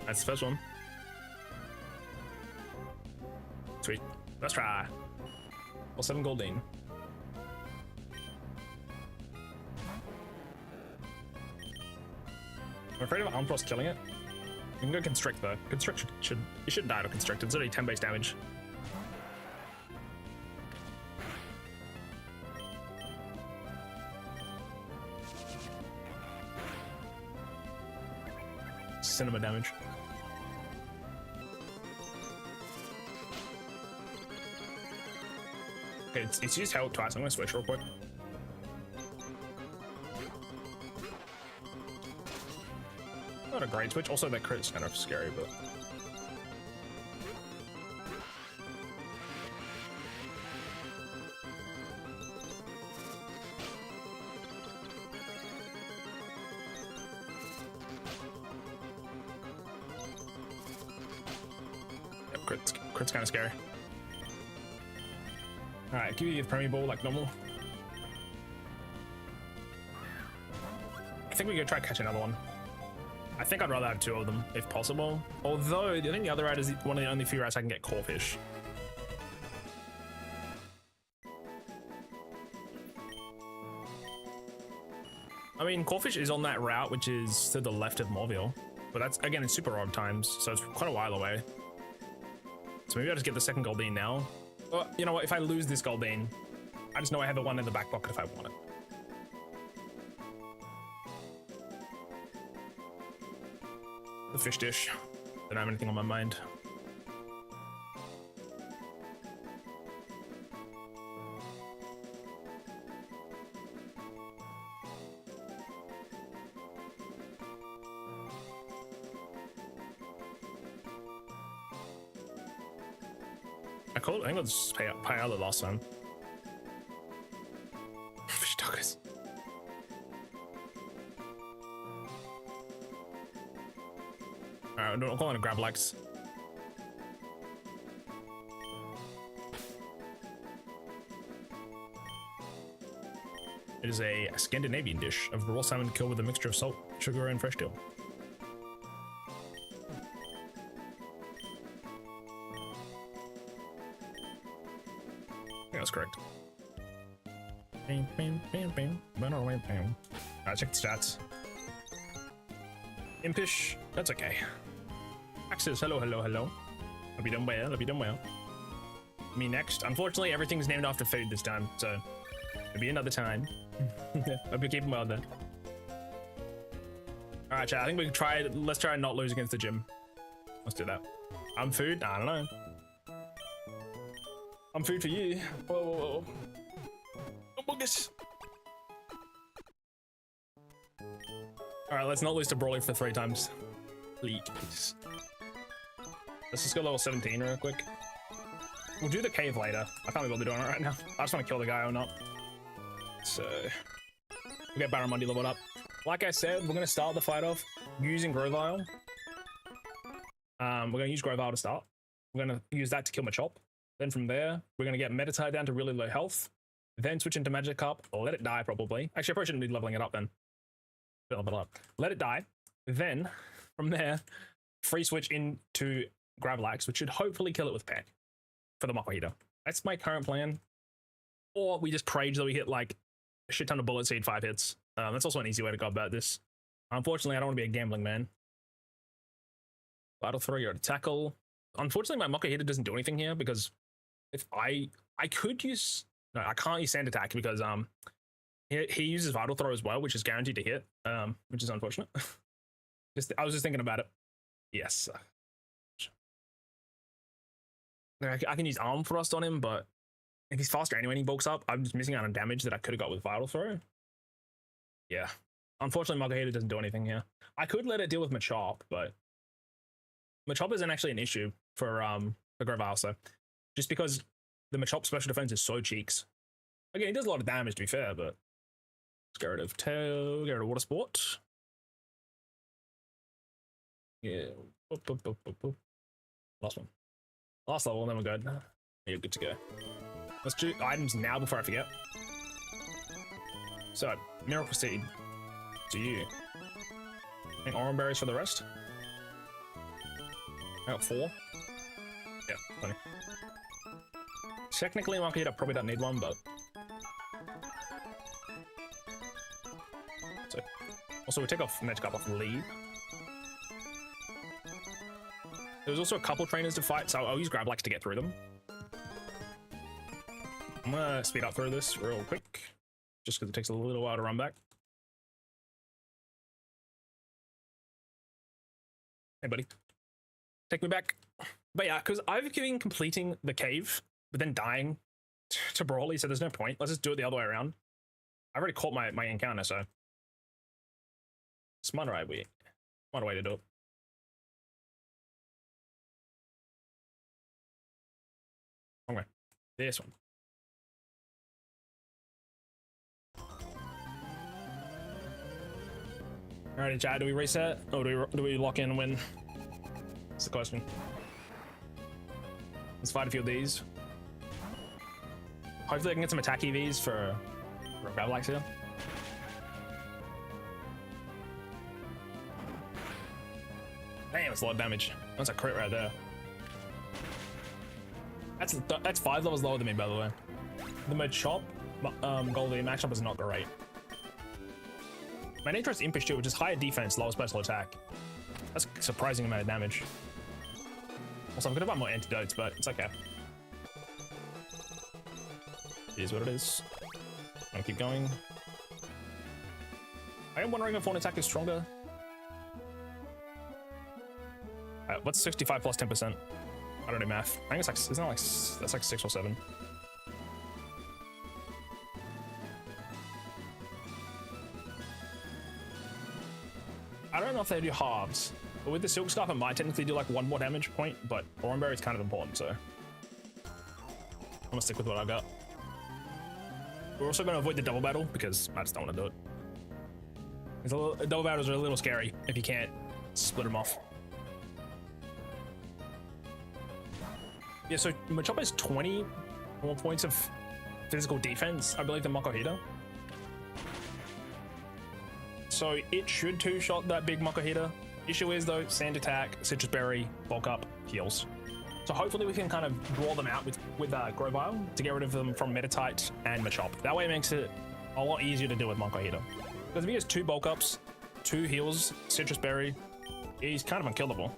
That's the first one. Sweet. Let's try. Well, 7 Goldeen. I'm afraid of Armfrost killing it. You can go Constrict though. Constrict should you shouldn't die to Constrict. It's only 10 base damage. Cinema damage. Okay, it's used Help twice. I'm gonna switch real quick. Not a great switch. Also, that crit is kind of scary, but yep, crit's kind of scary. All right, give you the Premier Ball like normal. I think we could try catch another one. I think I'd rather have 2 of them if possible. Although I think the other rat is one of the only few rats I can get Corphish. I mean, Corphish is on that route, which is to the left of Morville, but that's again in super odd times, so it's quite a while away. So maybe I'll just get the second Goldeen now. Well, you know what? If I lose this Goldeen, I just know I have the one in the back pocket if I want it. The fish dish. Don't have anything on my mind. I think I'll just pay out the last time. Fish tacos. Alright, I'm calling it Gravlax. It is a Scandinavian dish of raw salmon killed with a mixture of salt, sugar, and fresh dill. I think that's correct. Alright, check the stats. Impish, that's okay. Axis, hello. Hope you done well. Me next. Unfortunately, everything's named after food this time, so maybe another time. Hope you're keeping well then. Alright, chat, I think we can try, let's try and not lose against the gym. Let's do that. I'm food? I don't know. I'm food for you. Whoa. Oh, bogus. Alright, let's not lose to Brawly for 3 times. Please. Let's just go level 17 real quick. We'll do the cave later. I can't be bothered doing it right now. I just want to kill the guy or not. So, we'll get Barramundi leveled up. Like I said, we're going to start the fight off using Grovyle. We're going to use Grovyle to start. We're going to use that to kill Machop. Then from there, we're going to get Meditite down to really low health. Then switch into Magikarp, or let it die probably. Actually, I probably shouldn't be leveling it up then. Level it up. Let it die. Then, from there, free switch into Gravlax, which should hopefully kill it with Peck for the Mako Heater. That's my current plan. Or we just pray that we hit like a shit ton of Bullet Seed 5 hits. That's also an easy way to go about this. Unfortunately, I don't want to be a gambling man. Battle throw, you're to tackle. Unfortunately, my Mako Heater doesn't do anything here because if I could use, no, I can't use Sand Attack because he uses Vital Throw as well, which is guaranteed to hit, which is unfortunate. I was just thinking about it. Yes. I can use Arm Thrust on him, but if he's faster anyway and he bulks up, I'm just missing out on damage that I could have got with Vital Throw. Yeah. Unfortunately, Margarita doesn't do anything here. I could let it deal with Machop, but Machop isn't actually an issue for Grovyle, so just because the Machop special defense is so cheeks. Again, he does a lot of damage to be fair, but let's get rid of Tail, get rid of Water Sport. Yeah. Last one. Last level, then we're good. You're good to go. Let's do items now before I forget. So, Miracle Seed. To you. And Orange Berries for the rest. I got 4. Yeah, plenty. Technically, Market probably don't need one, but. So, also, we take off Magikarp off the lead. There was also a couple trainers to fight, so I'll use Grablix to get through them. I'm gonna speed up through this real quick, just because it takes a little while to run back. Hey, buddy. Take me back. But yeah, because I've been completing the cave, but then dying to Brawly, so there's no point. Let's just do it the other way around. I've already caught my encounter, so. Smarter way to do it. Okay, this one. Alrighty, chat, do we reset? Or do we lock in and win? That's the question. Let's fight a few of these. Hopefully I can get some attack EVs for Grablix here. Damn, it's a lot of damage. That's a crit right there. That's 5 levels lower than me, by the way. The Machop Goldie matchup is not great. My nature is Impish too, which is higher defense, lower special attack. That's a surprising amount of damage. Also, I'm gonna buy more antidotes, but it's okay. It is what it is. I'm gonna keep going. I am wondering if one attack is stronger. What's 65 plus 10%? I don't do math. I think it's like, isn't that like, that's like 6 or 7. I don't know if they do halves, but with the Silk Scarf, it might technically do like 1 more damage point, but Oran Berry is kind of important, so I'm gonna stick with what I got. We're also gonna avoid the double battle because I just don't want to do it. Double battles are a little scary if you can't split them off. Yeah, so Machop has 20 more points of physical defense, I believe, than Makuhita. So it should 2-shot that big Makuhita. Issue is though, Sand Attack, Citrus Berry, Bulk Up, heals. So hopefully we can kind of draw them out with Grovyle to get rid of them from Meditite and Machop. That way it makes it a lot easier to deal with Makuhita. Because if he has 2 Bulk Ups, 2 heals, Citrus Berry, he's kind of unkillable.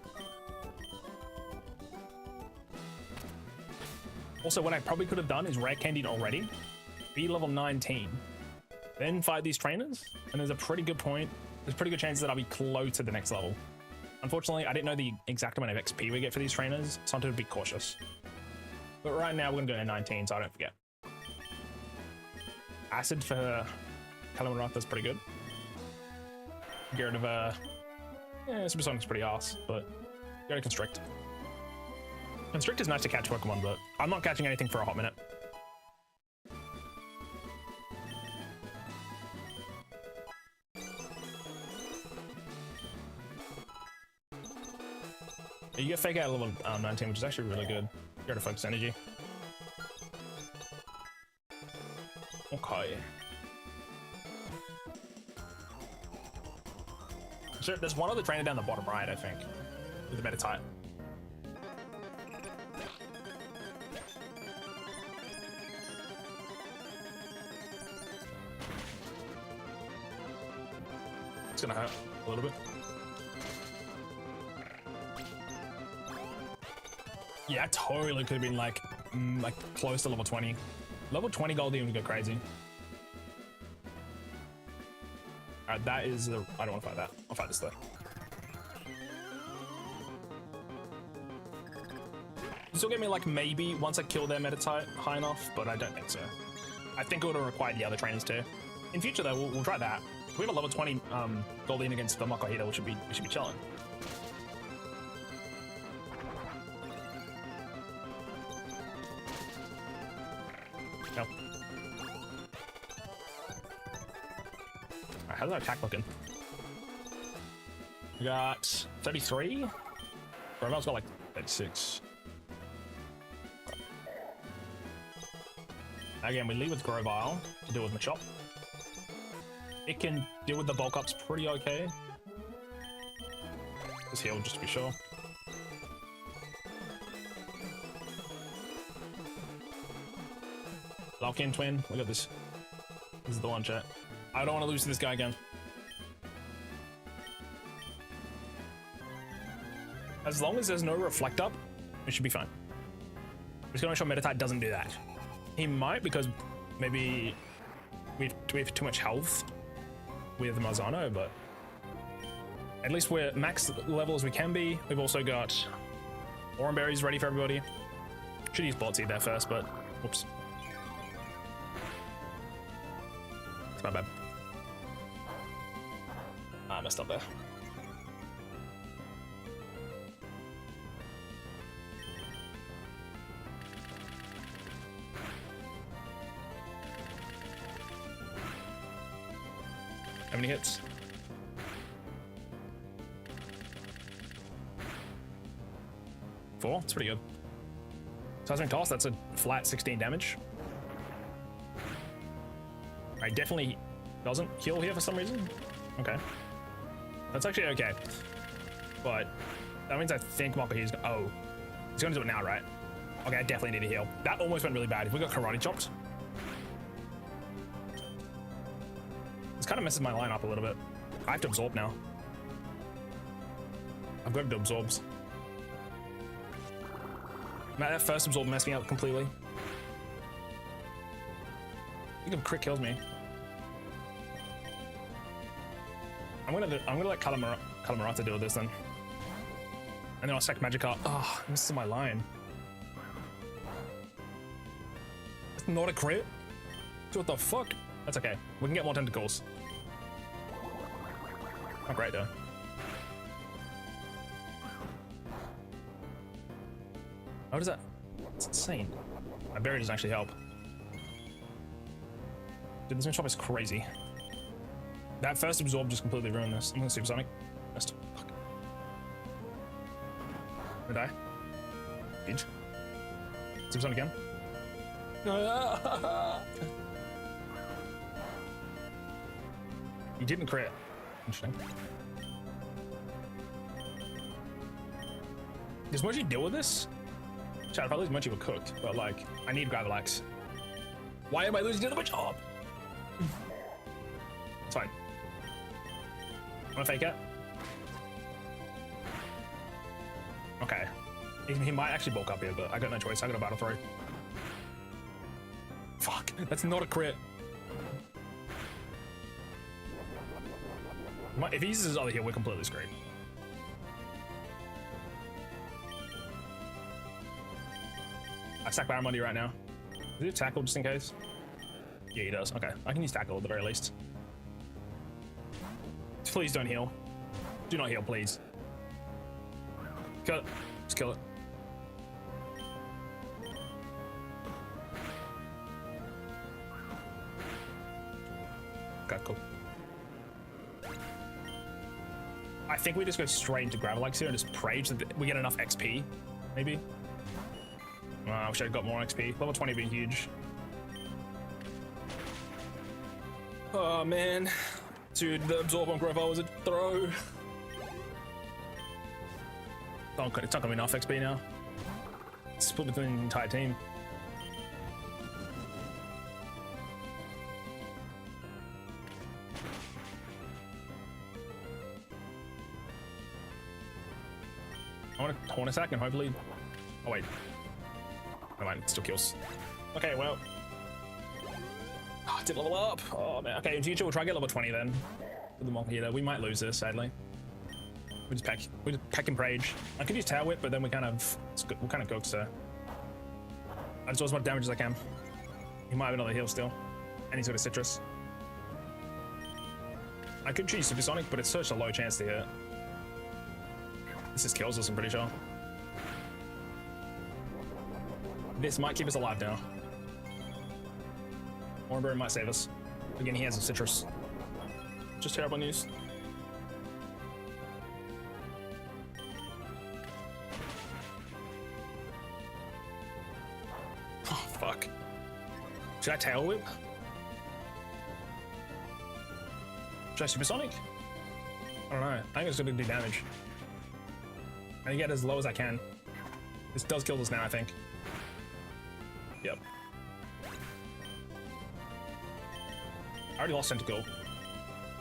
Also, what I probably could have done is Rare Candied already, be level 19, then fight these trainers, and there's a pretty good chance that I'll be close to the next level. Unfortunately, I didn't know the exact amount of XP we get for these trainers, so I wanted to be cautious. But right now, we're going to go to 19, so I don't forget. Acid for Calamarath, that's pretty good. Get rid of, yeah, Supersonic's pretty arse, but go to Constrict. Constrict is nice to catch Pokemon, but I'm not catching anything for a hot minute. You get Fake Out at level 19, which is actually really good. Go to Focus Energy. Okay. So there's one other trainer down the bottom right, I think, with a better type. It's gonna hurt a little bit. Yeah, totally could have been like close to level 20. Level 20 Goldie would go crazy. Alright, that is the... I don't want to fight that. I'll fight this though. This will get me like maybe once I kill their Meditite high enough, but I don't think so. I think it would have required the other trainers too. In future though, we'll try that. If we have a level 20 Goldeen against the Makohita, we should be chilling. No. Alright, how's our attack looking? We got 33. Romel's got like 36. Again, we lead with Grovile to deal with Machop. It can deal with the bulk ups pretty okay. Just heal just to be sure. Lock in twin. Look at this. This is the one, chat. I don't want to lose to this guy again. As long as there's no reflect up, it should be fine. I'm just gonna make sure Meditite doesn't do that. He might, because maybe we have too much health with Marzano, but at least we're max level as we can be. We've also got Oran Berries ready for everybody. Should use Bolt Seed there first, but whoops. It's my bad. I messed up there. How many hits? 4? That's pretty good. Seismic Toss, that's a flat 16 damage. I definitely doesn't heal here for some reason. Okay. That's actually okay. But that means I think Makohita's gonna, oh. He's gonna do it now, right? Okay, I definitely need to heal. That almost went really bad. If we got Karate Chopped. This kind of messes my line up a little bit. I have to absorb now. I've got to absorb. Man, that first absorb messed me up completely. I think if crit kills me. I'm gonna let Kalamurata deal with this then. And then I'll sack Magikarp. Oh, I missed my line. It's not a crit? What the fuck? That's okay. We can get more tentacles. Not great though. How does that? It's insane. My berry doesn't actually help. Dude, this Machop is crazy. That first absorb just completely ruined this. I'm gonna Supersonic. Missed. Fuck. Did I die? Bitch. Supersonic again. You didn't crit. Interesting. Does Mochi deal with this? Chad, if I lose Mochi, we're cooked. But like, I need Gravelax. Why am I losing to the Machop? It's fine. I'm gonna fake it. Okay. He might actually bulk up here, but I got no choice. I got a battle throw. Fuck, that's not a crit. If he uses his other heal, we're completely screwed. I stack Barramundi right now. Does he have tackle just in case? Yeah, he does. Okay, I can use tackle at the very least. Please don't heal. Do not heal, please. Kill it. Just kill it. Okay, cool. I think we just go straight into Gravelax here and just pray so that we get enough XP, maybe. I wish I'd got more XP. Level 20 would be huge. Oh man. Dude, the absorb on Grovile was a throw. It's not gonna be enough XP now. It's split between the entire team. I want to horn attack and hopefully. Oh wait. Never mind, it still kills. Okay, well. Oh, I didn't level up. Oh man. Okay, in future we'll try and get level 20 then. With the Makohita. We might lose this, sadly. We just pack and Rage. I could use Tower Whip, but then we're kind of cooked, so. I just do as much damage as I can. He might have another heal still. And he's got a Citrus. I could choose Supersonic, but it's such a low chance to hit. This just kills us, I'm pretty sure. This might keep us alive now. Oranberry might save us. Again, he has a citrus. Just terrible news. Oh, fuck. Should I tail whip? Should I supersonic? I don't know. I think it's gonna do damage. I can get as low as I can. This does kill us now, I think. Yep. I already lost Tentacle.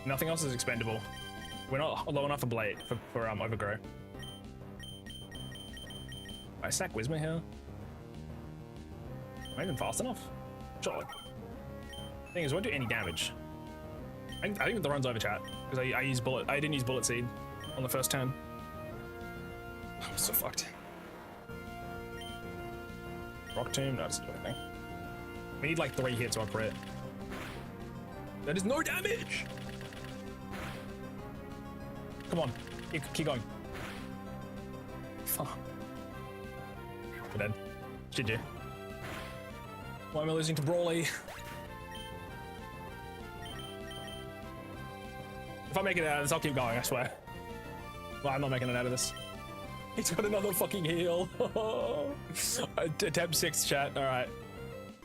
Nothing else is expendable. We're not low enough for Blade for Overgrow. I sack Whismer here. Am I even fast enough? Sure. Thing is, it won't do any damage. I think the run's over, chat, because I didn't use Bullet Seed on the first turn. I'm so fucked. Rock Tomb, no, doesn't do anything. We need like 3 hits or crit. That is no damage! Come on, keep going. Fuck. We're dead. GG. Why am I losing to Brawly? If I make it out of this, I'll keep going, I swear. Well, I'm not making it out of this. He's got another fucking heal. Attempt 6, chat. Alright.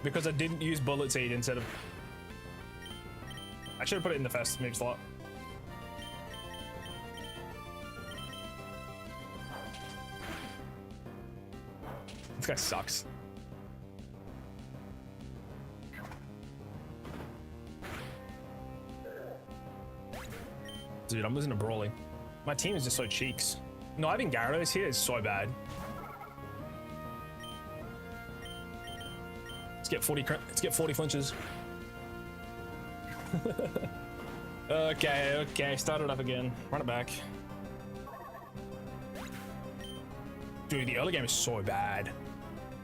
Because I didn't use Bullet Seed instead of... I should have put it in the first move slot. This guy sucks. Dude, I'm losing to Brawly. My team is just so cheeks. No, having Gyarados here is so bad. Let's get 40 flinches. Okay, start it up again. Run it back. Dude, the early game is so bad.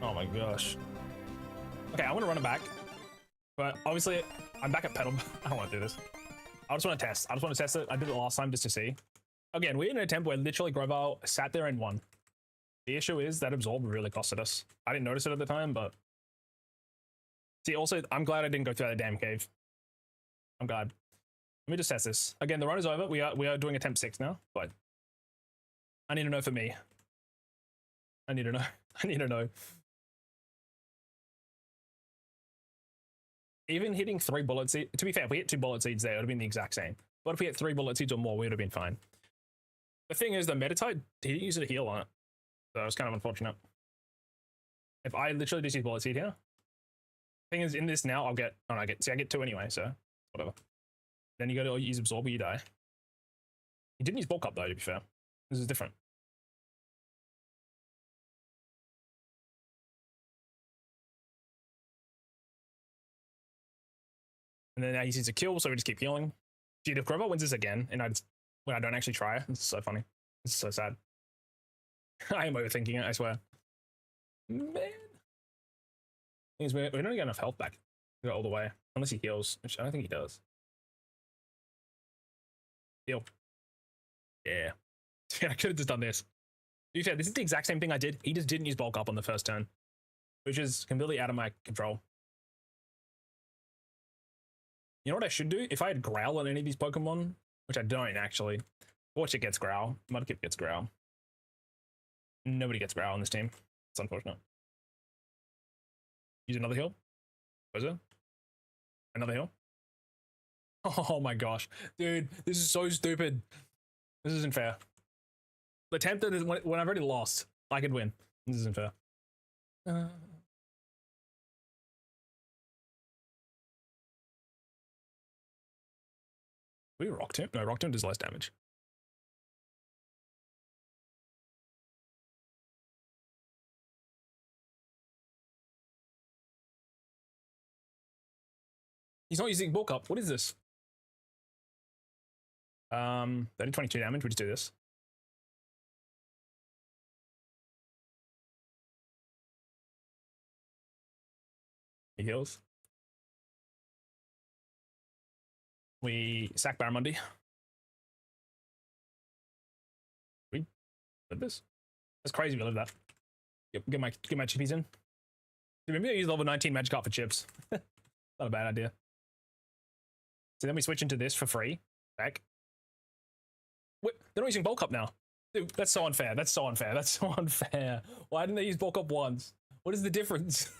Oh my gosh. Okay, I want to run it back. But obviously, I'm back at pedal. I don't want to do this. I just want to test. I just want to test it. I did it last time just to see. Again, we're in an attempt where literally Grovyle sat there and won. The issue is that Absorb really costed us. I didn't notice it at the time, but... See, also, I'm glad I didn't go through that damn cave. I'm glad. Let me just test this. Again, the run is over. We are doing attempt 6 now, but... I need to know for me. I need to know. I need to know. Even hitting 3 bullet seeds... To be fair, if we hit 2 bullet seeds there, it would have been the exact same. But if we hit 3 bullet seeds or more, we would have been fine. The thing is, the Metatide, he didn't use a heal on it. So it's kind of unfortunate. If I literally just use bullet seed here. Thing is, in this now, I'll get... Oh, no, I get 2 anyway, so... Whatever. Then you go to use Absorb or you die. He didn't use Bulk Up, though, to be fair. This is different. And then now he sees a kill, so we just keep healing. Dude, if Grover wins this again, and when I don't actually try it, it's so funny. It's so sad. I am overthinking it, I swear. Man. Thing is, we don't get enough health back to go all the way. Unless he heals, which I don't think he does. Heal. Yeah. I could have just done this. To be fair, this is the exact same thing I did. He just didn't use Bulk Up on the first turn. Which is completely out of my control. You know what I should do? If I had Growl on any of these Pokemon, which I don't actually. Watch it gets Growl. Mudkip gets Growl. Nobody gets Growl on this team. It's unfortunate. Use another heal. Was it? Another heal. Oh my gosh. Dude, this is so stupid. This isn't fair. The attempt that is when I've already lost, I could win. This isn't fair. We Rock Tomb? No, Rock Tomb does less damage. He's not using Bulk Up. What is this? 22 damage. We just do this. He heals. We sack Barramundi. Did this? That's crazy. We live that. Get my chippies in. Maybe I use level 19 Magikarp for chips. Not a bad idea. So then we switch into this for free. Back. Wait, they're not using Bulk Up now. Dude, that's so unfair. That's so unfair. That's so unfair. Why didn't they use Bulk Up once? What is the difference?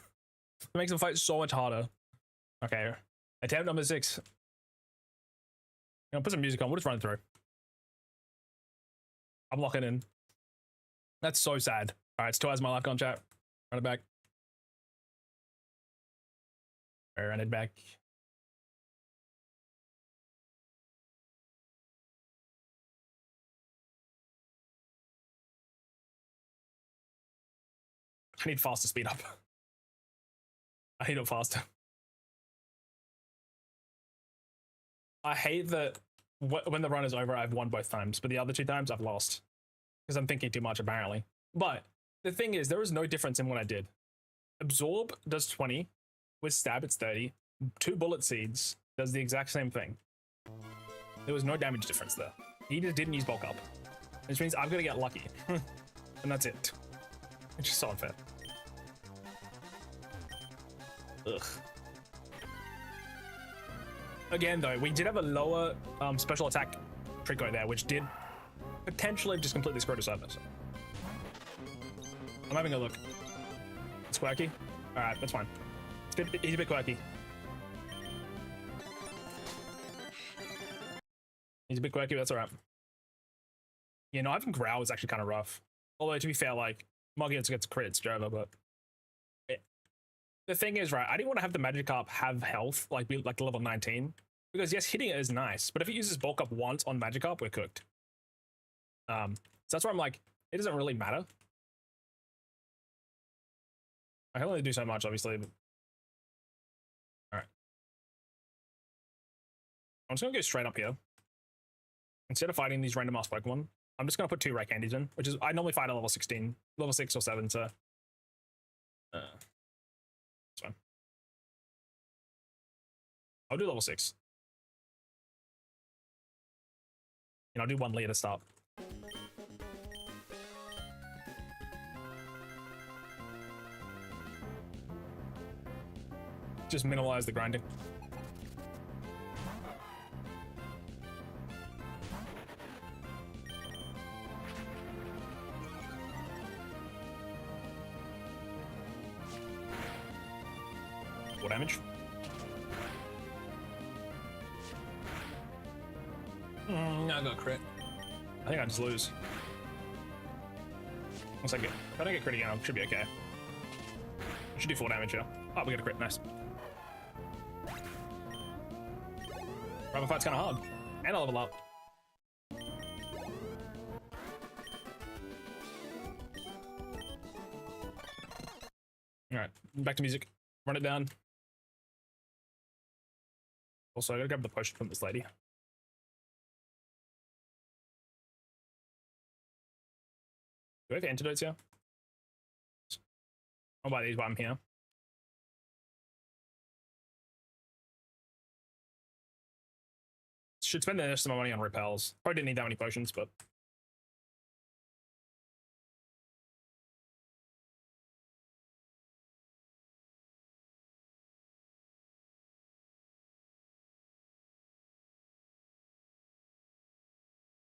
It makes them fight so much harder. Okay. Attempt number 6. Put some music on. We'll just run it through. I'm locking in. That's so sad. All right, still has my life gone, chat. Run it back. Run it back. I need faster speed up. I need it faster. I hate that when the run is over, I've won both times, but the other 2 times I've lost because I'm thinking too much, apparently. But the thing is, there is no difference in what I did. Absorb does 20, with stab it's 30. 2 bullet seeds does the exact same thing. There was no damage difference there. He just didn't use bulk up, which means I've got to get lucky, and that's it. It's just so unfair. Ugh. Again, though, we did have a lower special attack Trico there, which did potentially just completely screw us over. So. I'm having a look. It's quirky. All right, that's fine. He's a bit quirky. He's a bit quirky, but that's all right. You know, I think Growl is actually kind of rough. Although, to be fair, like, Moggy gets crits, Jova, but... The thing is, right, I didn't want to have the Magikarp have health, like be like level 19. Because yes, hitting it is nice, but if it uses bulk up once on Magikarp, we're cooked. So that's why I'm like, it doesn't really matter. I can only do so much, obviously, but... Alright. I'm just gonna go straight up here. Instead of fighting these random ass Pokemon, I'm just gonna put 2 rare candies in, which is, I normally fight at level 16, level 6 or 7, so... That's fine. I'll do level 6. And I'll do 1 later to start. Just minimize the grinding. Full damage. I got crit. I think I just lose. Once I get, if I don't get crit again, I should be okay. I should do 4 damage here. Oh, we got a crit, nice. Rival fight's kind of hard. And I level up. Alright, back to music. Run it down. Also, I gotta grab the potion from this lady. Do I have antidotes here? I'll buy these while I'm here. Should spend the rest of my money on repels. Probably didn't need that many potions, but...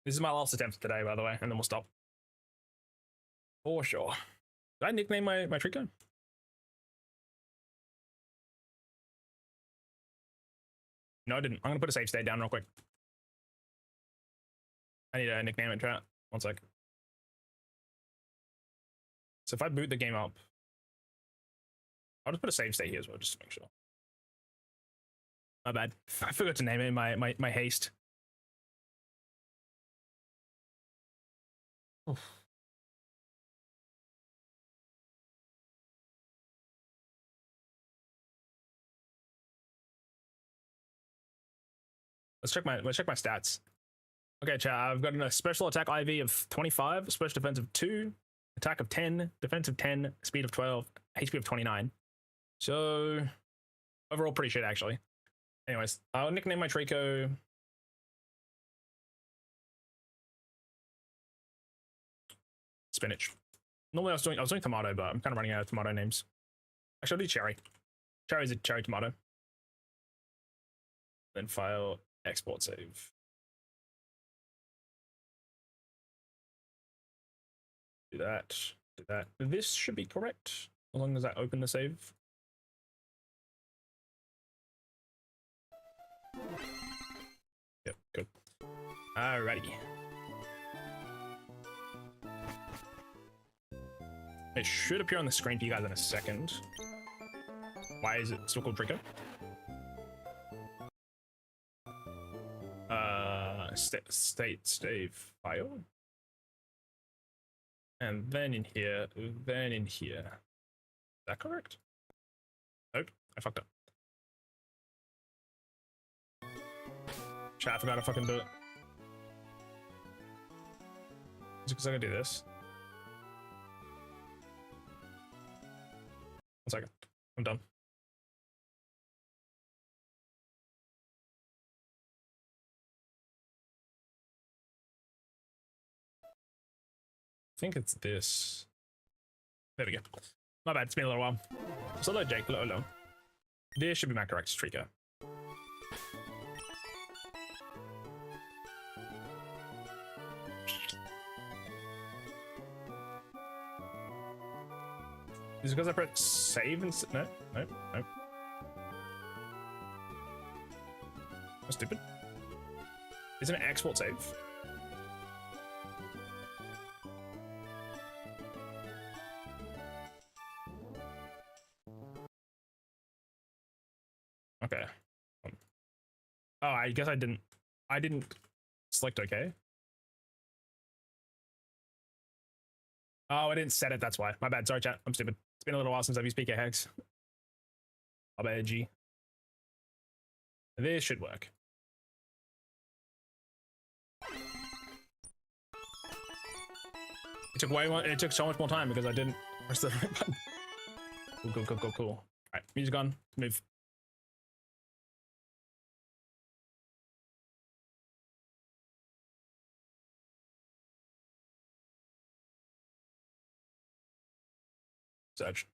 This is my last attempt today, by the way, and then we'll stop. For sure. Did I nickname my Trico? No, I didn't. I'm gonna put a save state down real quick. I need a nickname in chat. 1 sec. So if I boot the game up, I'll just put a save state here as well, just to make sure. My bad. I forgot to name it in my haste. Oof. Let's check my stats. Okay, chat, I've got a special attack IV of 25, special defense of 2, attack of 10, defense of 10, speed of 12, HP of 29. So overall pretty shit actually. Anyways, I'll nickname my Trico. spinach. Normally I was doing tomato, but I'm kind of running out of tomato names. Actually, I'll do cherry. Cherry is a cherry tomato. Then file, export, save. Do that. Do that. This should be correct as long as I open the save. Yep, good. Alrighty. It should appear on the screen for you guys in a second. Why is it still called Draco? State save file. And then in here, then in here. Is that correct? Nope, I fucked up. Chat, I forgot to fucking do it. Is it because I can do this? 1 second. I'm done. I think it's this. There we go. My bad, it's been a little while. So hello, Jake. Hello. This should be my correct streaker. Is it because I press save and no. That's stupid. Isn't it export save? Okay. Oh, I guess I didn't select okay. Oh, I didn't set it, that's why. My bad, sorry chat, I'm stupid. It's been a little while since I've used PK Hex. My bad, G. This should work. It took so much more time because I didn't press the right button. Cool. All right, music on, move. Search.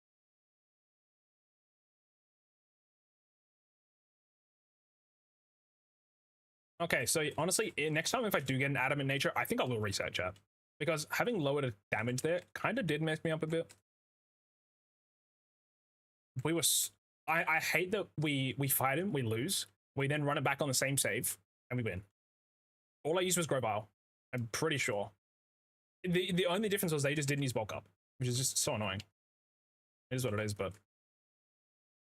Okay, so honestly, next time if I do get an adamant nature, I think I will reset chat. Because having lowered the damage there kind of did mess me up a bit. I hate that we fight him, we lose. We then run it back on the same save, and we win. All I used was Grovile. I'm pretty sure. The only difference was they just didn't use bulk up, which is just so annoying. It is what it is, but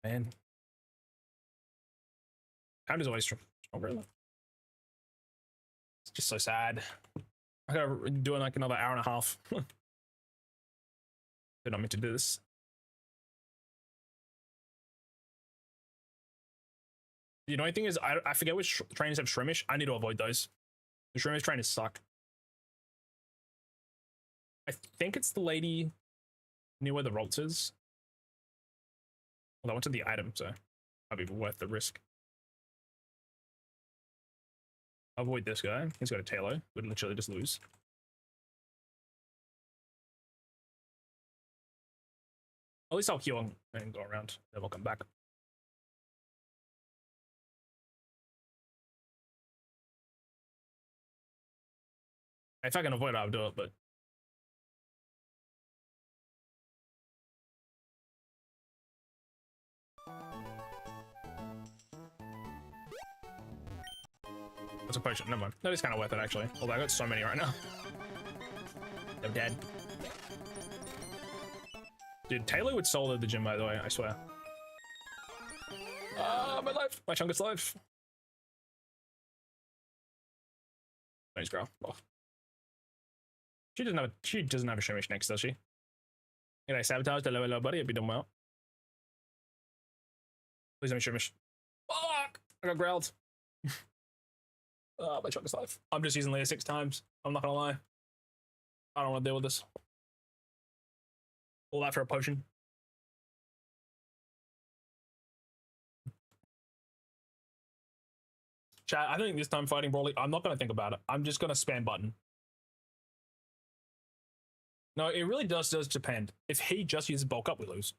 man, Pound is always stronger. It's just so sad. I gotta do it like another hour and a half. Did not mean to do this. The annoying thing is I forget which trainers have Shrimish. I need to avoid those. The Shrimish trainers suck. I think it's the lady near where the Roltz is. Well, I went to the item, so might be worth the risk. Avoid this guy. He's got a Tailo. Would literally just lose. At least I'll heal and go around. Then we'll come back. If I can avoid it, I'll do it, but what's a potion? Never mind. That is kind of worth it, actually. Although I got so many right now. I'm dead. Dude, Taylor would solo the gym, by the way, I swear. My life. My chungus life. Thanks, girl. Oh. She doesn't have a Shrimish next, does she? Can I sabotage the lower buddy? It'd be done well. Please don't Shrimish. Fuck! I got growled. My chungus life. I'm just using Leah 6 times. I'm not gonna lie. I don't want to deal with this. All that for a potion. Chat, I think this time fighting Brawly, I'm not gonna think about it. I'm just gonna spam button. No, it really does depend. If he just uses bulk up, we lose.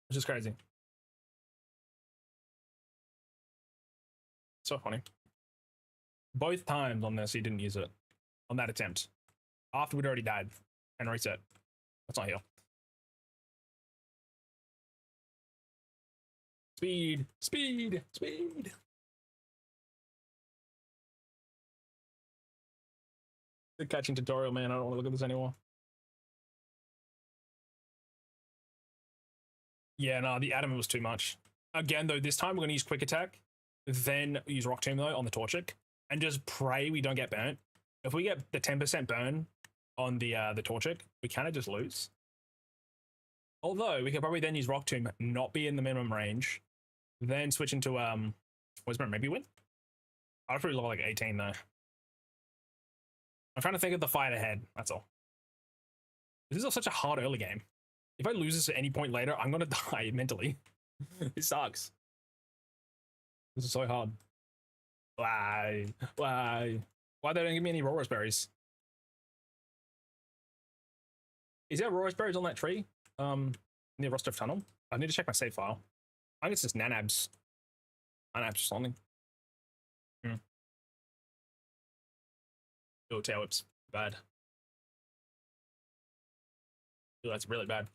Which is crazy. So funny. Both times on this, he didn't use it. On that attempt. After we'd already died. And reset. That's not heal. Speed. Speed. Speed. The catching tutorial, man. I don't want to look at this anymore. Yeah, no, the adamant was too much. Again, though, this time we're going to use quick attack, then use rock tomb, though, on the Torchic, and just pray we don't get burnt. If we get the 10% burn on the Torchic, we kind of just lose. Although, we could probably then use rock tomb, not be in the minimum range, then switch into, Whisper, maybe win? I'd probably level like 18, though. I'm trying to think of the fight ahead, that's all. This is such a hard early game. If I lose this at any point later, I'm gonna die mentally. It sucks. This is so hard. Why? Why? Why they don't give me any raw berries? Is there raw berries on that tree? Near Rostov Tunnel? I need to check my save file. I think it's just nanabs. Nanabs or something. Oh, tail whips. Bad. Oh, that's really bad.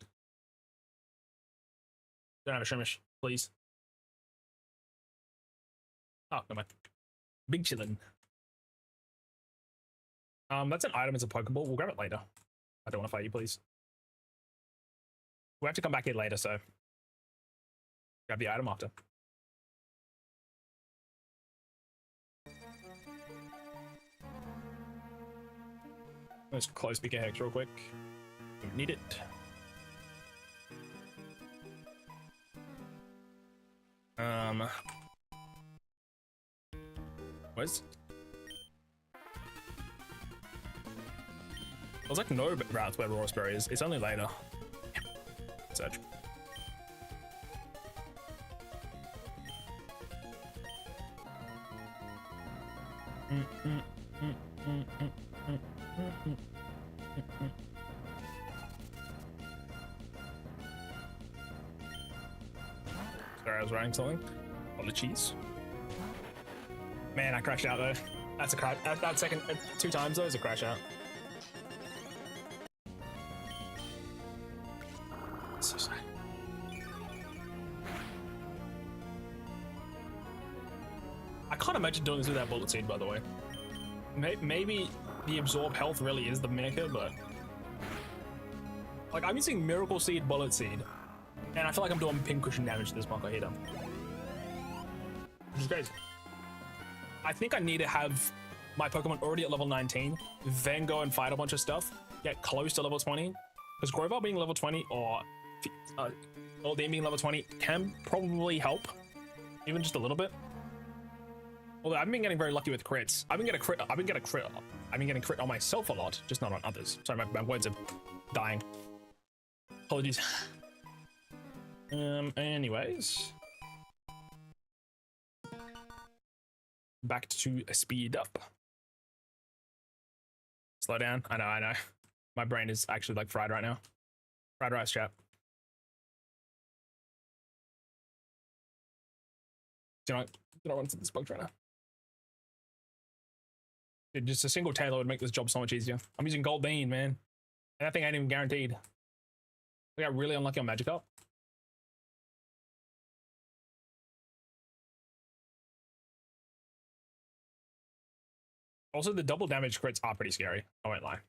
Don't have a Shrimish, please. Oh, no mind. Big chillin'. That's an item as a Pokeball. We'll grab it later. I don't want to fight you, please. We have to come back here later, so grab the item after. Let's close Big Hex real quick. Don't need it. Where's? There's like no routes where Raspberry is. It's only later. Search. Sorry, I was writing something. On the cheese. Man, I crashed out though. That's a crash. That second, 2 times though is a crash out. So sad. I can't imagine doing this without Bullet Seed, by the way. Maybe the absorb health really is the maker, but like I'm using Miracle Seed, Bullet Seed, and I feel like I'm doing pincushion damage to this Monko Hitter. Which is crazy. I think I need to have my Pokemon already at level 19, then go and fight a bunch of stuff, get close to level 20, because Grovyle being level 20 or them being level 20 can probably help, even just a little bit. Although I've been getting very lucky with crits. I've been getting crit on myself a lot, just not on others. Sorry, my words are dying. Apologies. Anyways. Back to speed up. Slow down. I know. My brain is actually like fried right now. Fried rice, chat. Do you want to this bug right now? Dude, just a single Tailor would make this job so much easier. I'm using Gold Bean, man. And that thing ain't even guaranteed. We got really unlucky on Magikarp. Also, the double damage crits are pretty scary. I won't lie.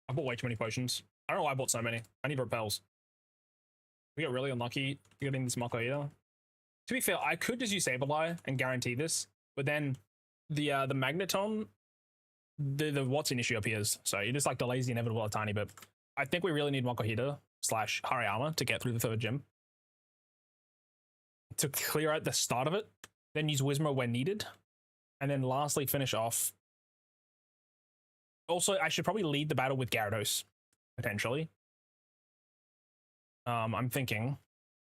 I bought way too many potions. I don't know why I bought so many. I need repels. We got really unlucky getting this Mako Eater. To be fair, I could just use Sableye and guarantee this, but then the Magneton, the what's an issue appears. So you just like delays the inevitable a tiny bit. I think we really need Mako Eater / Hariyama to get through the 3rd gym. To clear out the start of it, then use Whismur when needed, and then lastly finish off. Also, I should probably lead the battle with Gyarados, potentially. I'm thinking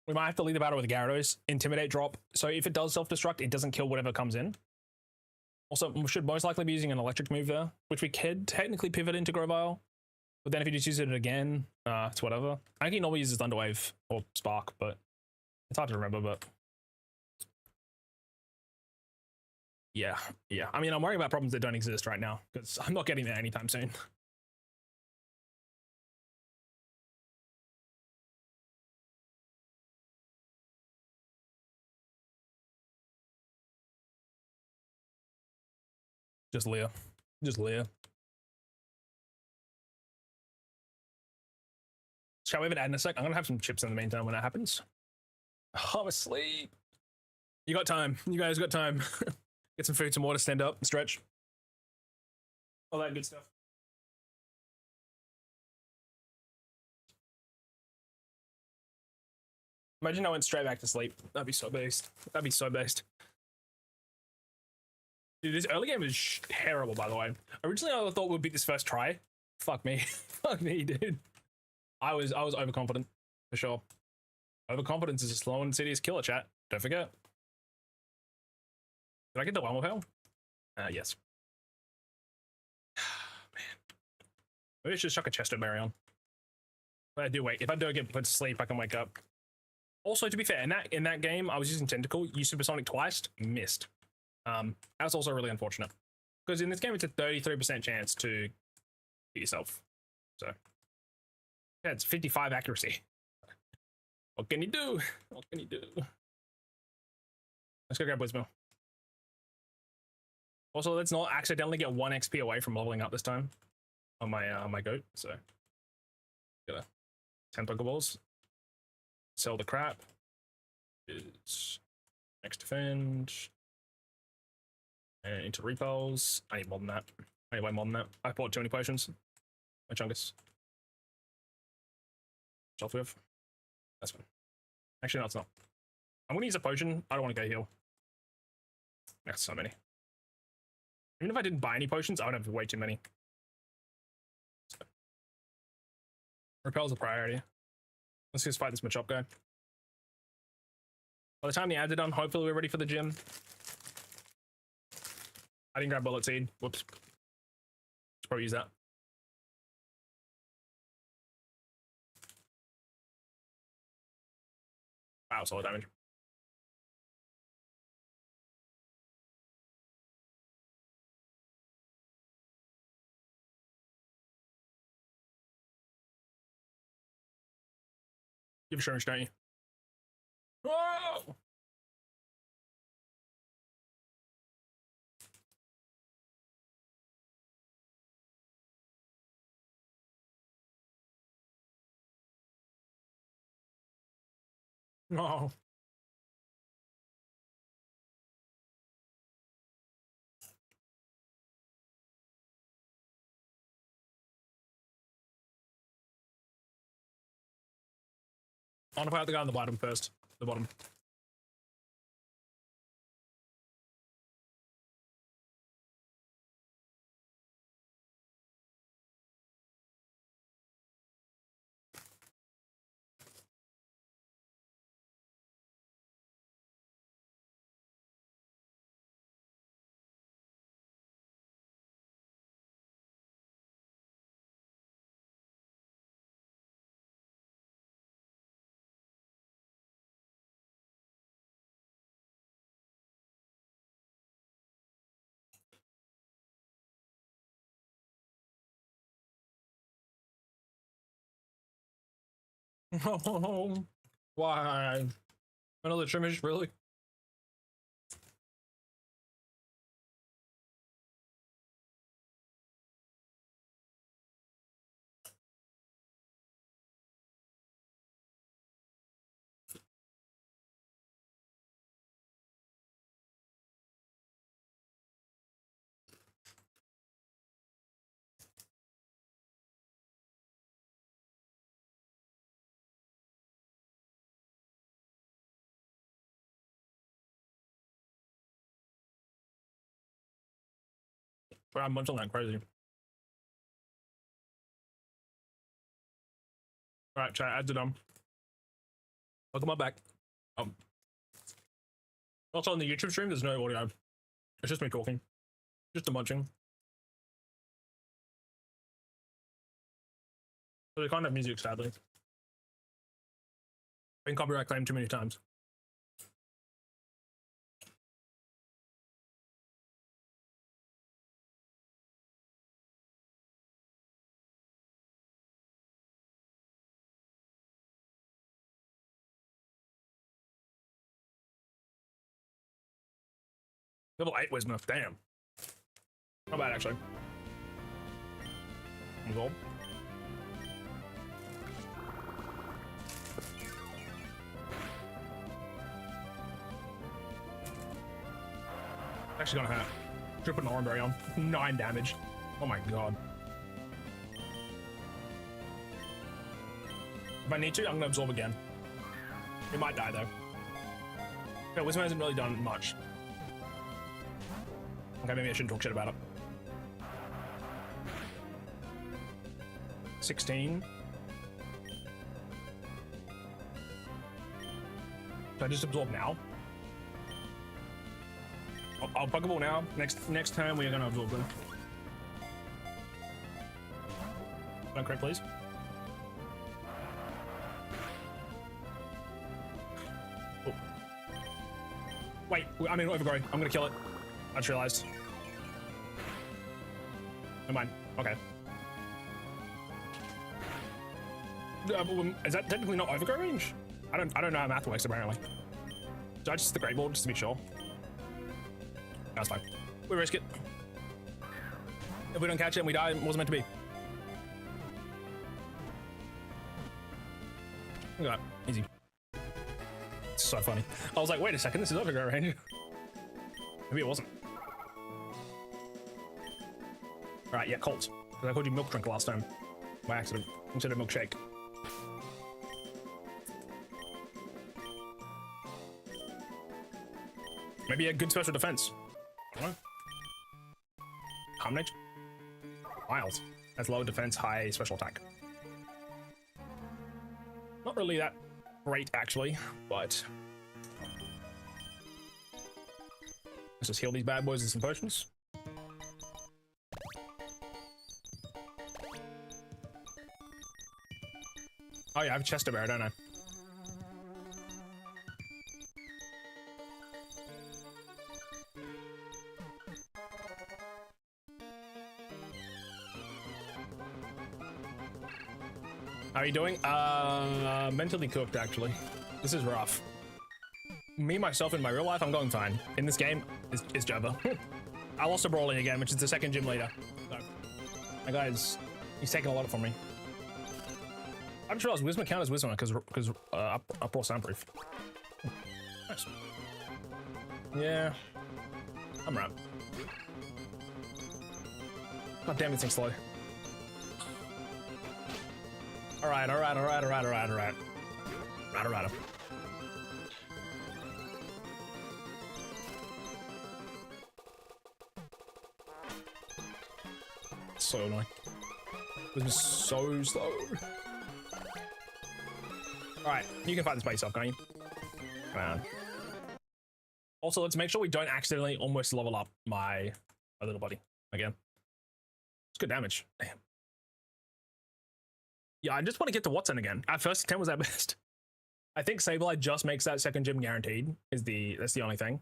we might have to lead the battle with Gyarados, Intimidate drop. So if it does self-destruct, it doesn't kill whatever comes in. Also, we should most likely be using an electric move there, which we could technically pivot into Grovyle. But then if you just use it again, it's whatever. I think he normally uses Thunder Wave or Spark, but it's hard to remember, but... Yeah. I mean, I'm worrying about problems that don't exist right now, because I'm not getting there anytime soon. Just Leah. Shall we have an ad in a sec? I'm gonna have some chips in the meantime when that happens. Oh, I'm asleep. You got time. You guys got time. Get some food, some water, stand up, stretch. All that good stuff. Imagine I went straight back to sleep. That'd be so based. Dude, this early game is terrible, by the way. Originally, I thought we'd beat this first try. Fuck me. Fuck me, dude. I was overconfident, for sure. Overconfidence is a slow and insidious killer, chat. Don't forget. Did I get the one with hell? Yes. Man. Maybe I should chuck a Chesto Berry on. But I do wait. If I do get put to sleep, I can wake up. Also, to be fair, in that game, I was using Tentacle, used Supersonic twice, missed. That's also really unfortunate. Because in this game, it's a 33% chance to hit yourself. So, yeah, it's 55 accuracy. What can you do? Let's go grab Blitzmill. Also, let's not accidentally get 1 XP away from leveling up this time on my goat. So, got a 10 Pokeballs. Sell the crap. Is next defend. And into repels. I need more than that. I need way more than that. I bought too many potions. My Chungus. Shelf with. That's fine. Actually, no, it's not. I'm gonna use a potion. I don't want to go heal. That's so many. Even if I didn't buy any potions, I would have way too many. So. Repel's a priority. Let's just fight this Machop guy. By the time the ads are done, hopefully we're ready for the gym. I didn't grab Bullet Seed. Whoops. Should probably use that. Wow, solid damage. You have assurance, don't you? Whoa! No. I want to fight the guy on the bottom first. The bottom. Oh, why? Another Trimish, really? Bro, I'm munching like crazy. All right, chat, add to them. Welcome on back. Also on the YouTube stream, there's no audio. It's just me talking. Just a munching. So they can't have music, sadly. Been copyright claimed too many times. Level 8 wisdom, damn. Not bad, actually. Gold. Actually gonna hurt. Should put an orange berry on. 9 damage. Oh my god. If I need to, I'm gonna absorb again. It might die though. Okay, wisdom hasn't really done much. Okay, maybe I shouldn't talk shit about it. 16. Should I just absorb now? I'll Pokeball now. Next time we are gonna absorb them. Don't crit, please. Oh. Wait, I'm in overgrowth. I'm gonna kill it. I just realized. Never mind. Okay. Is that technically not overgrow range? I don't know how math works apparently. So I just the great ball just to be sure. That's fine. We risk it. If we don't catch it and we die, it wasn't meant to be. Look at that. Easy. It's so funny. I was like, wait a second, this is overgrow range. Maybe it wasn't. Alright, yeah, Colt. Because I called you milk drink last time. By accident. Instead of milkshake. Maybe a good special defense. I don't know. Harmnage? Wild. Has low defense, high special attack. Not really that great, actually, but... Let's just heal these bad boys with some potions. Oh yeah, I have a chest bear, don't I? How are you doing? Mentally cooked, actually. This is rough. Me, myself, in my real life, I'm going fine. In this game, it's Java. I lost to Brawly again, which is the second gym leader. So, my guy's, he's taking a lot from me. I just realized Wisma count as Wisma because up raw soundproof. Nice. Yeah, I'm right. God damn, this thing's slow. Alright. So annoying. This is so slow. Alright, you can fight this by yourself, can't you? Come on. Also, let's make sure we don't accidentally almost level up my little buddy again. It's good damage. Damn. Yeah, I just want to get to Watson again. At first, 10 was our best. I think Sableye just makes that second gym guaranteed. That's the only thing.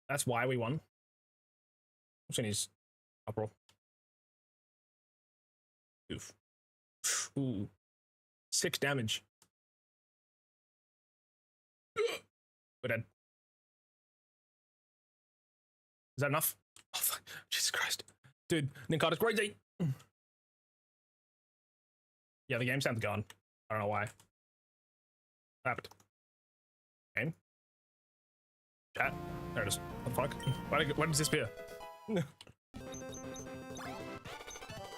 That's why we won. I'm seeing his uproar. Oof. Ooh. 6 damage. We're dead. Is that enough? Oh, fuck. Jesus Christ. Dude, Ninkata's crazy. Yeah, the game sounds gone. I don't know why. What happened? Game? Chat? There it is. What the fuck? Why did it disappear? Because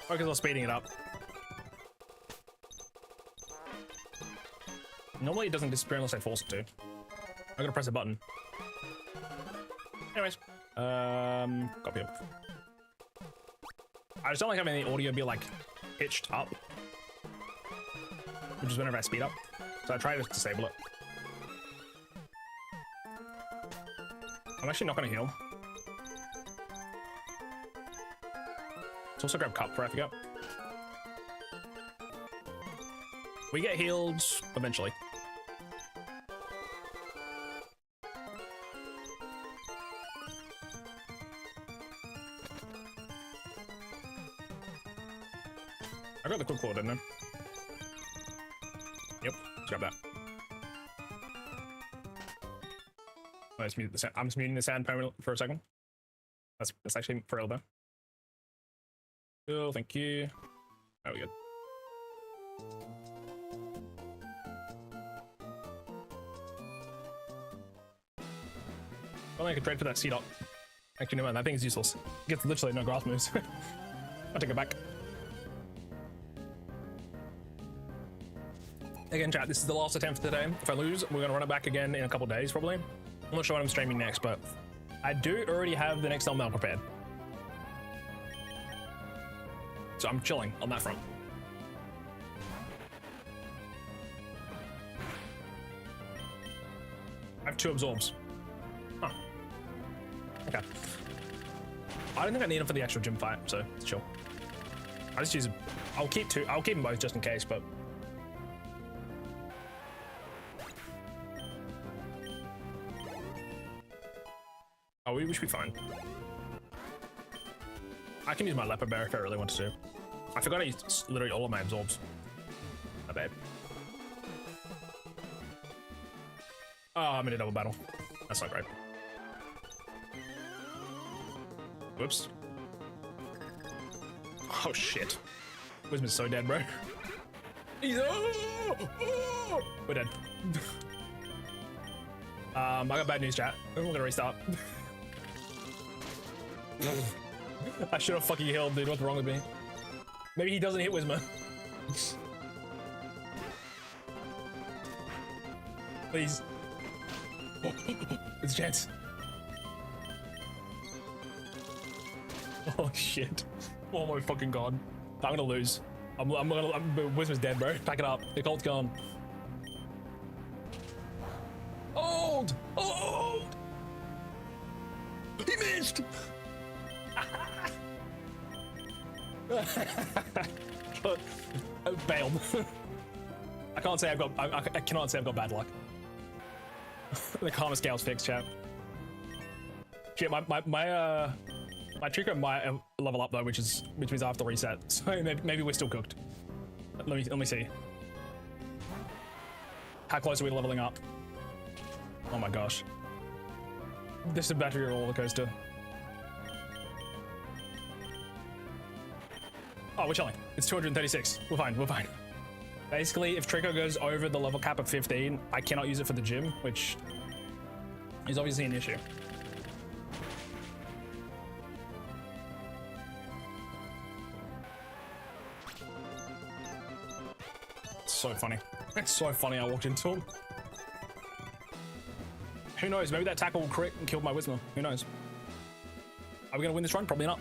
I was speeding it up. Normally it doesn't disappear unless I force it to. I gotta press a button. Anyways. Copy up. I just don't like having the audio be like pitched up. which is whenever I speed up. So I try to disable it. I'm actually not going to heal. Let's also grab cup before I forget. We get healed eventually. I got the quick claw, didn't I? Yep, let's grab that. Let's mute the sound. I'm just muting the sound permanently for a second. That's actually for real though. Cool, thank you. There we go. Only I could trade for that C-Dot. Actually, no man, that thing is useless. It gets literally no grass moves. I'll take it back. Again, chat, this is the last attempt for today. If I lose, we're gonna run it back again in a couple days, probably. I'm not sure what I'm streaming next, but I do already have the next thumbnail prepared. So I'm chilling on that front. I have 2 absorbs. Huh. Okay. I don't think I need them for the actual gym fight, so it's chill. I just use them. I'll keep them both just in case, but oh, we should be fine. I can use my leopard bear if I really want to. I forgot I used literally all of my absorbs. My bad. Oh, I'm in a double battle. That's not great. Whoops. Oh shit. Wisman's so dead, bro. He's we're dead. I got bad news, chat. We're gonna restart. I should have fucking healed, dude. What's wrong with me? Maybe he doesn't hit Wisma. Please. It's a chance. Oh shit. Oh my fucking god. I'm gonna lose. Wisma's dead, bro. Pack it up. The cult's gone. Old! Old! He missed! Bailed. I can't say I've got. I cannot say I've got bad luck. The karma scale's fixed, chat. Shit, my Trico might level up though, which means I have to reset. So maybe we're still cooked. Let me see. How close are we to leveling up? Oh my gosh. This is a battery roller coaster. Oh, we're chilling. It's 236. We're fine. We're fine. Basically, if Trico goes over the level cap of 15, I cannot use it for the gym, which is obviously an issue. It's so funny. It's so funny I walked into him. Who knows? Maybe that tackle will crit and kill my Wisma. Who knows? Are we going to win this run? Probably not.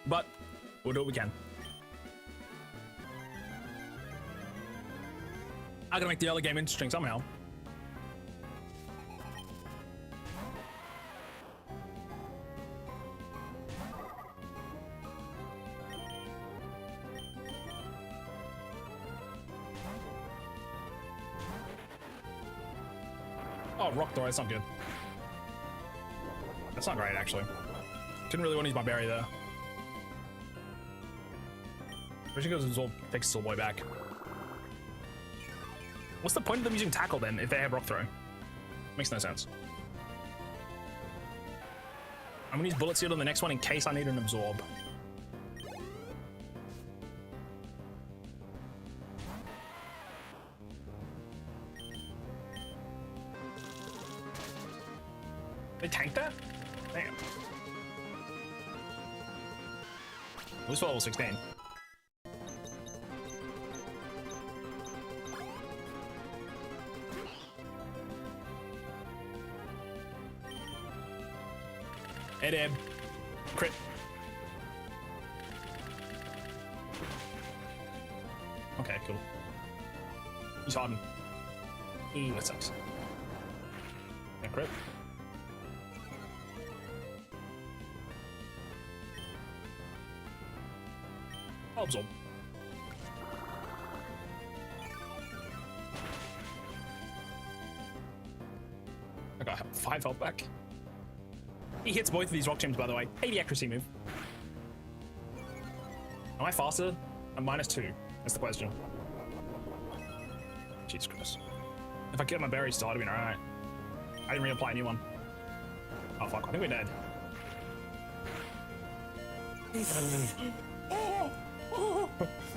But we'll do what we can. I gotta make the early game interesting somehow. Oh, rock throw, that's not good. That's not great, actually. Didn't really want to use my berry there. Especially because it's all fixed all the way back. What's the point of them using tackle then if they have rock throw? Makes no sense. I'm gonna use bullet seed on the next one in case I need an absorb. They tanked that? Damn. This was level 16. Ed. Crit. Okay, cool. He's hardened. Ooh, that sucks. Yeah, crit. I'll absorb. I got 5 health back. He hits both of these rock tombs, by the way. 80 accuracy move. Am I faster? I'm -2. That's the question. Jesus Christ. If I get my berries still, I'd have been alright. I didn't reapply a new one. Oh fuck, I think we're dead.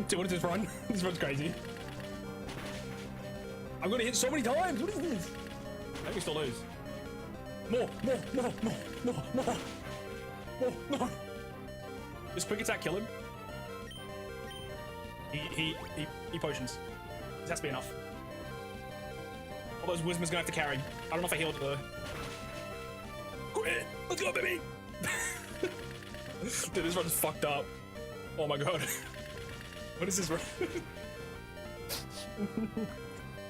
Dude, what is this run? This run's crazy. I'm gonna hit so many times! What is this? I think we still lose. More! Does quick attack kill him? He potions. This has to be enough. All those wisdom's gonna have to carry. I don't know if I healed though. Let's go, baby! Dude, this run's fucked up. Oh my god. What is this run?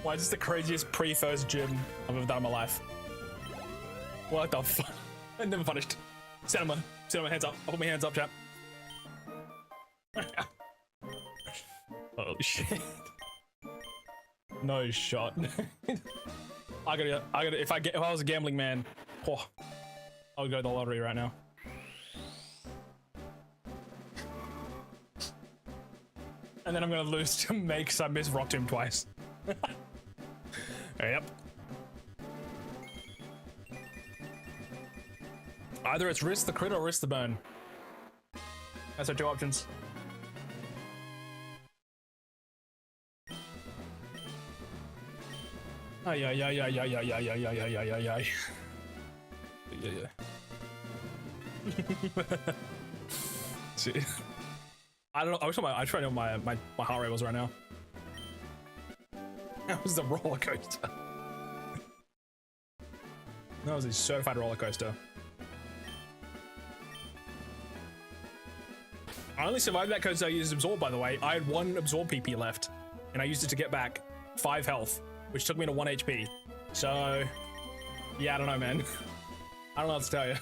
Why is this the craziest pre-first gym I've ever done in my life? What the fuck? I'm never punished. Set him hands up. I'll put my hands up, chap. Holy shit. No shot. I gotta, if I was a gambling man, oh, I would go to the lottery right now. And then I'm gonna lose to make because I missed Rock Tomb twice. Yep. Either it's risk the crit or risk the burn. That's our 2 options. Ay. Yeah. See, I don't know. I try to know my heart rate was right now. That was the roller coaster. That was a certified roller coaster. I only survived that because I used absorb, by the way. I had 1 absorb PP left, and I used it to get back 5 health, which took me to 1 HP. So, yeah, I don't know, man. I don't know what to tell you.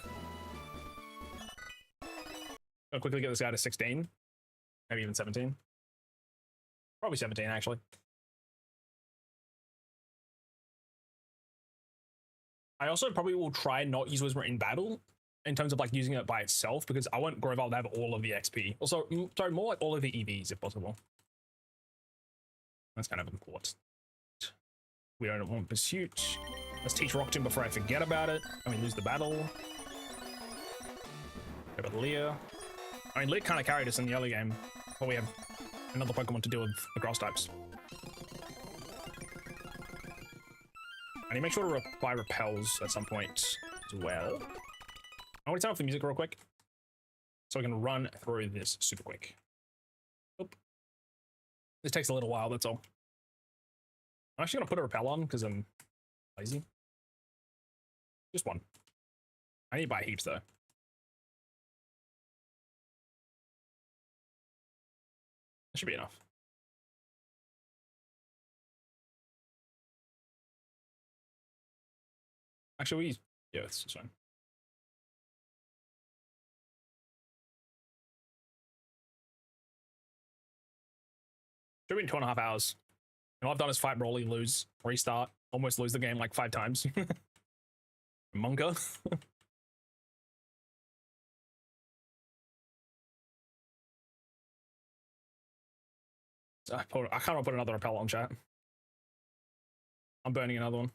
I'll quickly get this guy to 16. Maybe even 17. Probably 17, actually. I also probably will try not use Whisper in battle in terms of like using it by itself because I want Groval to have all of the XP. Also, sorry, more like all of the EVs if possible. That's kind of important. We don't want Pursuit. Let's teach Rock Tomb before I forget about it. I mean, lose the battle. Go with Leah. I mean, Leah kind of carried us in the early game, but we have another Pokemon to deal with the grass types. I need to make sure to apply repels at some point as well. I want to turn off the music real quick so I can run through this super quick. Oop. This takes a little while, that's all. I'm actually going to put a repel on because I'm lazy. Just 1. I need to buy heaps though. That should be enough. Actually, yeah, it's fine. Should be in 2.5 hours. And all I've done is fight Broly, lose, restart, almost lose the game like 5 times. Manga. I can't put another repel on chat. I'm burning another one.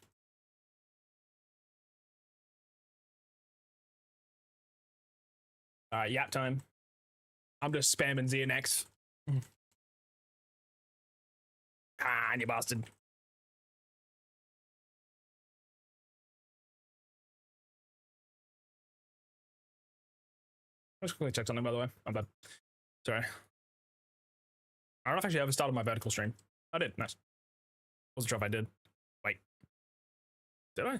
Alright, yap time. I'm just spamming Xeonex. Ah, you bastard. I just quickly check something, by the way. I'm bad. Sorry. I don't know if I actually ever started my vertical stream. I did. Nice. Wasn't sure if I did. Wait. Did I?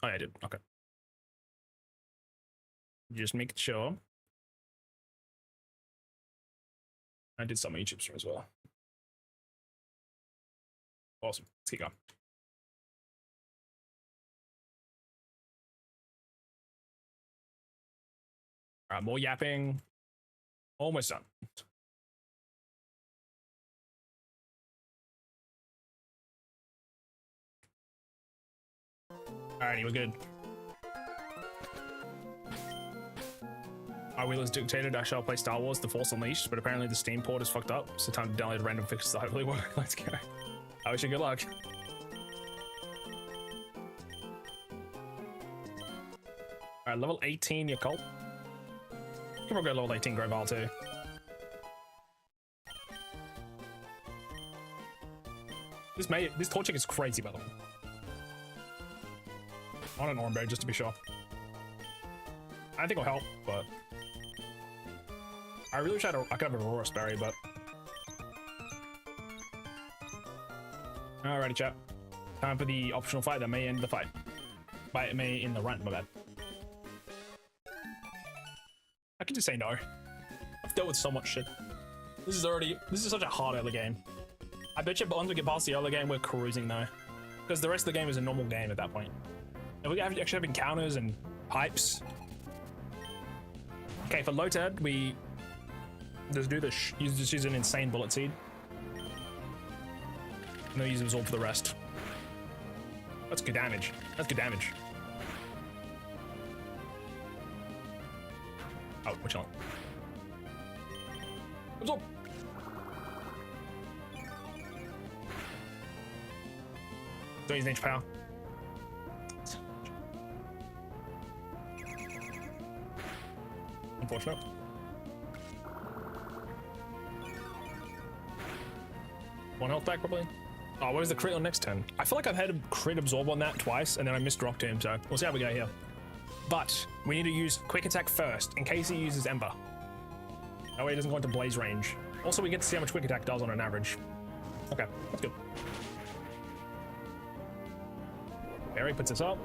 Oh, yeah, I did. Okay. Just make sure. I did some YouTube stream as well. Awesome. Let's keep going. All right, more yapping. Almost done. Alrighty, we're good. My wheelers dictated I shall play Star Wars The Force Unleashed, but apparently the Steam port is fucked up, so time to download random fixes that hopefully work. Let's go. I wish you good luck. Alright, level 18, your cult. You can probably go level 18 Grovile too. This torchic is crazy, by the way. On an Oranberry, just to be sure. I think it'll help, but I really wish I could have a Aurora Berry, but alrighty, chat. Time for the optional fight that may end the fight. It may end the run, my bad. I could just say no. I've dealt with so much shit. This is such a hard early game. I bet you once we get past the early game, we're cruising though. Because the rest of the game is a normal game at that point. And we actually have encounters and pipes. Okay, for Lotad, we just do this. Just use an insane bullet seed. And then use absorb for the rest. That's good damage. That's good damage. Oh, which one? Absorb. Don't use nature power. Unfortunate. One health back, probably. Oh, where's the crit on next turn? I feel like I've had a crit absorb on that twice, and then I missed Rock Tomb, so we'll see how we go here. But we need to use quick attack first, in case he uses Ember. That way he doesn't go into blaze range. Also, we get to see how much quick attack does on an average. Okay, that's good. Barry puts us up.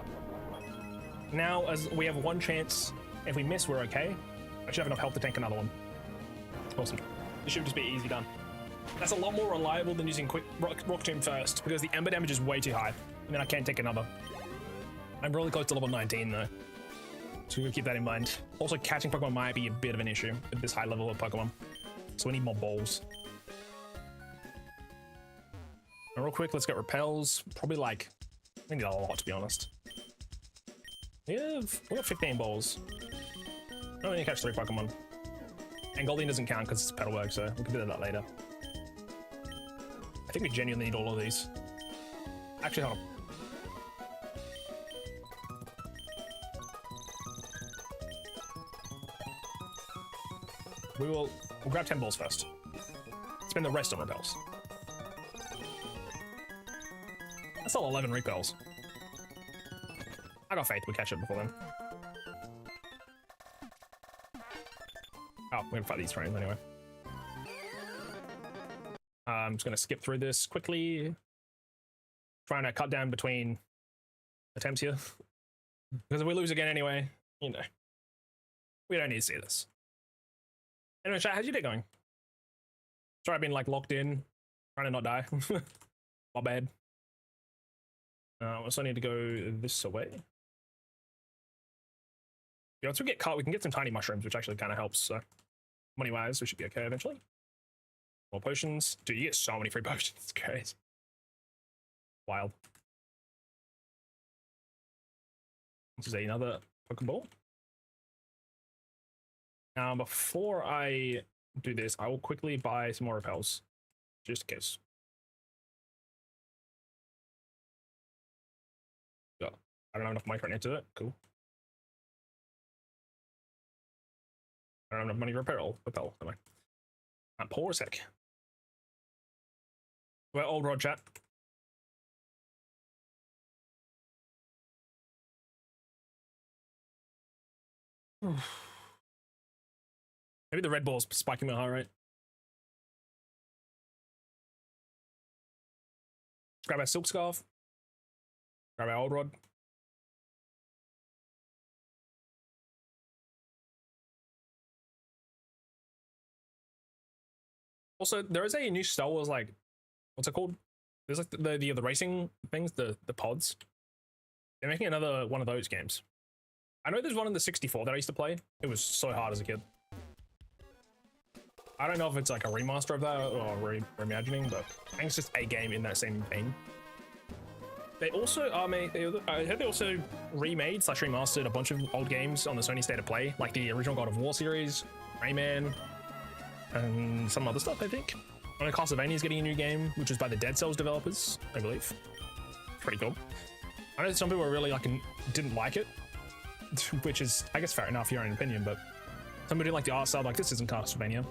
Now, as we have one chance, if we miss, we're okay. I should have enough health to tank another one. Awesome. This should just be easy done. That's a lot more reliable than using quick Rock Tomb first, because the Ember damage is way too high, and then I can't take another. I'm really close to level 19 though, so we'll keep that in mind. Also, catching Pokemon might be a bit of an issue at this high level of Pokemon, so we need more balls. And real quick, let's get repels. Probably like, we need a lot to be honest. We have 15 balls. I only need to catch 3 Pokemon. And Goldeen doesn't count because it's pedal work, so we can do that later. I think we genuinely need all of these. Actually, hold on. We'll grab 10 balls first. Spend the rest on repels. That's all 11 repels. I got faith we catch it before then. Oh, we're gonna fight these trains anyway. I'm just gonna skip through this quickly. Trying to cut down between attempts here. Because if we lose again anyway, you know, we don't need to see this. Anyway, chat, how's your day going? Sorry, I've been like locked in, trying to not die. My bad. I also need to go this way. Yeah, once we get caught, we can get some tiny mushrooms, which actually kind of helps. So, money-wise, we should be okay eventually. More potions. Dude, you get so many free potions. It's crazy. Wild. This is another Pokeball. Now, before I do this, I will quickly buy some more repels, just in case. Yeah, I don't have enough money right now to do it. Cool. I don't have enough money to repel. Anyway. I'm poor as heck. We're old rod chat. Maybe the red ball's spiking my heart rate. Grab our silk scarf. Grab our old rod. Also, there is a new Star Wars, like, what's it called? There's like the racing things, the pods. They're making another one of those games. I know there's one in the 64 that I used to play. It was so hard as a kid. I don't know if it's like a remaster of that or reimagining, but I think it's just a game in that same vein. They also I heard they also remade / remastered a bunch of old games on the Sony State of Play, like the original God of War series, Rayman, and some other stuff, I think. I know Castlevania is getting a new game, which is by the Dead Cells developers, I believe. Pretty cool. I know some people really didn't like it, which is, I guess, fair enough, your own opinion, but some people didn't like the art style, like this isn't Castlevania.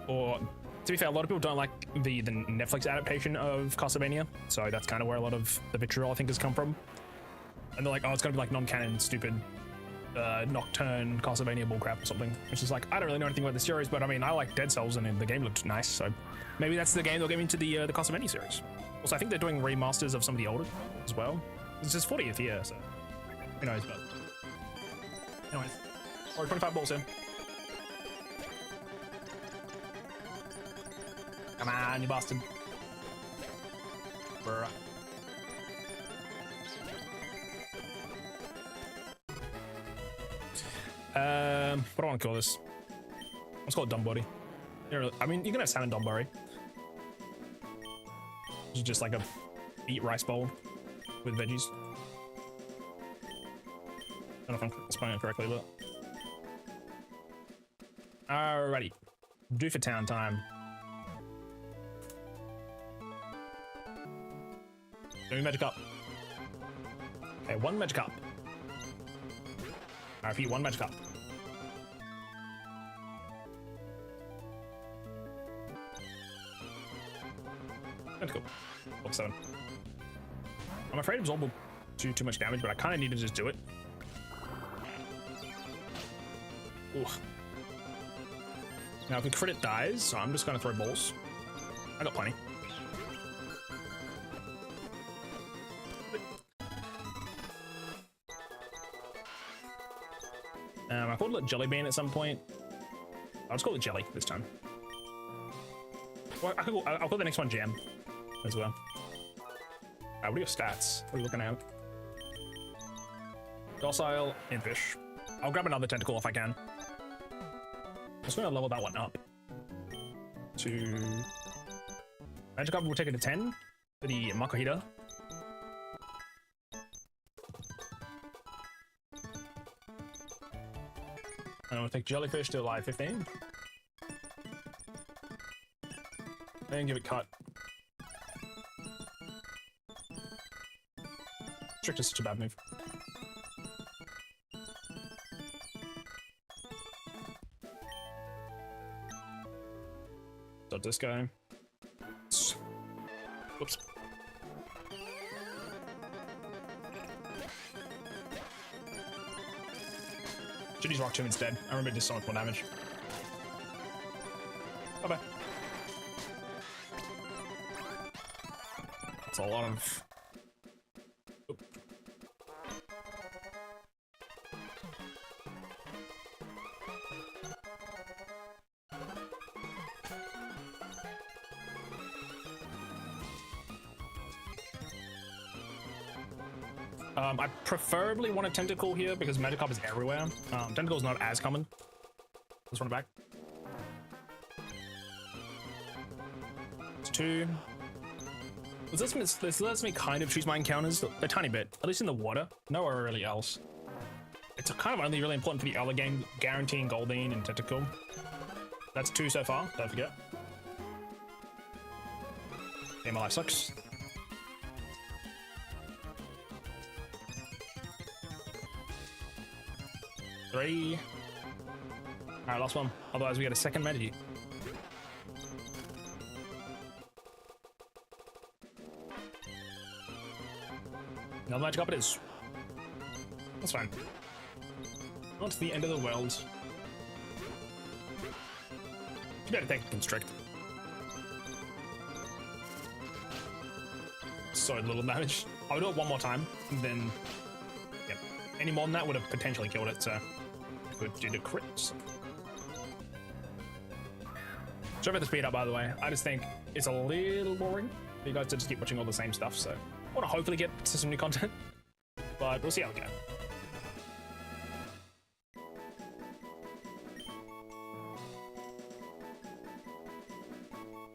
Or, to be fair, a lot of people don't like the Netflix adaptation of Castlevania, so that's kind of where a lot of the vitriol, I think, has come from. And they're like, oh, it's gonna be like non-canon, stupid, Nocturne Castlevania bullcrap or something. Which is like, I don't really know anything about the series, but I mean, I like Dead Cells and the game looked nice, so maybe that's the game they'll get into the Castlevania series. Also, I think they're doing remasters of some of the older as well. It's his 40th year, so who knows, but anyways. Or 25 balls in. Come on, you bastard. Bruh. What do I want to call this? Let's call it Dumbody. I mean, you can have salmon Dumbari. It's just like a beet rice bowl with veggies. I don't know if I'm spelling it correctly, but alrighty. Due for town time. Doing magic up. Okay, one magic up. I repeat, one magic up. That's cool. Book 7. I'm afraid Absorb will do too much damage, but I kind of need to just do it. Ooh. Now, if the crit it dies, so I'm just going to throw balls. I got plenty. I called it Jelly Bean at some point. I'll just call it Jelly this time. Well, I'll call the next one Jam as well. What are your stats? What are you looking at? Docile, Impish. I'll grab another tentacle if I can. I'm just going to level that one up to Magic Up. Will take it to 10 for the Makuhita. And I'm gonna take Jellyfish to live 15. And give it cut. Strict is such a bad move. Dot this guy. Whoops. Should use Rock Tomb instead. I remember it did so much more damage. Bye bye. That's a lot of. Oop. I preferably want a Tentacle here because Magikarp is everywhere. Tentacle is not as common. Let's run it back. It's 2. This lets me kind of choose my encounters a tiny bit, at least in the water. Nowhere really else. It's kind of only really important for the other game, guaranteeing Goldeen and Tentacle. That's 2 so far, don't forget. Yeah, my life sucks. Three. Alright, last one. Otherwise we get a second Medi. Another magic up it is. That's fine. Not to the end of the world. You better take a Constrict. So little damage. I'll do it one more time, and then... Yep. Any more than that would have potentially killed it, so... Good due to crits. Sorry about the speed up, by the way. I just think it's a little boring. you guys to just keep watching all the same stuff. So I want to hopefully get to some new content, but we'll see how we go.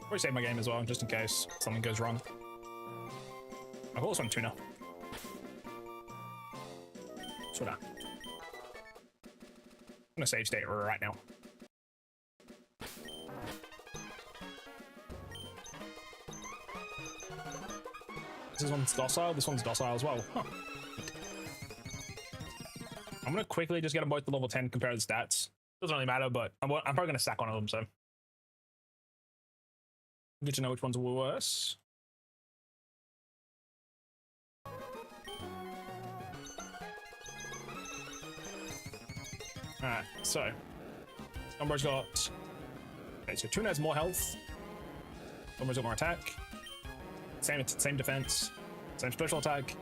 Probably save my game as well, just in case something goes wrong. I call this one tuna. Tuna. I'm gonna save state right now. This one's docile, this one's docile as well. Huh. I'm gonna quickly just get them both to level 10, compare the stats. Doesn't really matter, but I'm probably gonna stack one of them, so. Good to know which one's worse. Alright, so. Dumbo's got. Okay, so Tuna has more health. Dumbo's got more attack. Same defense, same special attack.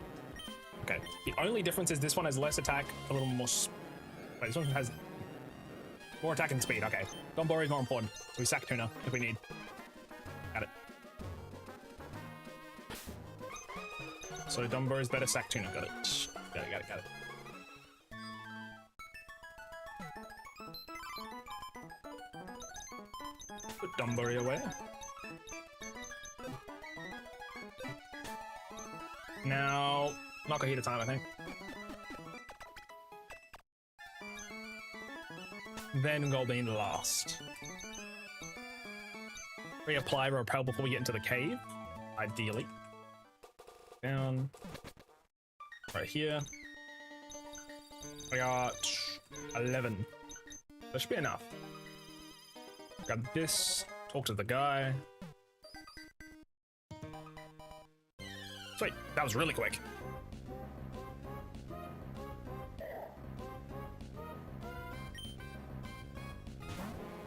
Okay, the only difference is this one has less attack, a little more. Wait, this one has more attack and speed. Okay, Dumbo is more important, so we sack Tuna if we need. Got it. So Dumbo is better, sack Tuna. Got it. Got it. Put Dumbo away. Now, not gonna heat a time, I think. Then Goldine last. Reapply repel before we get into the cave, ideally. Down. Right here. I got 11. That should be enough. Grab this, talk to the guy. Sweet, that was really quick.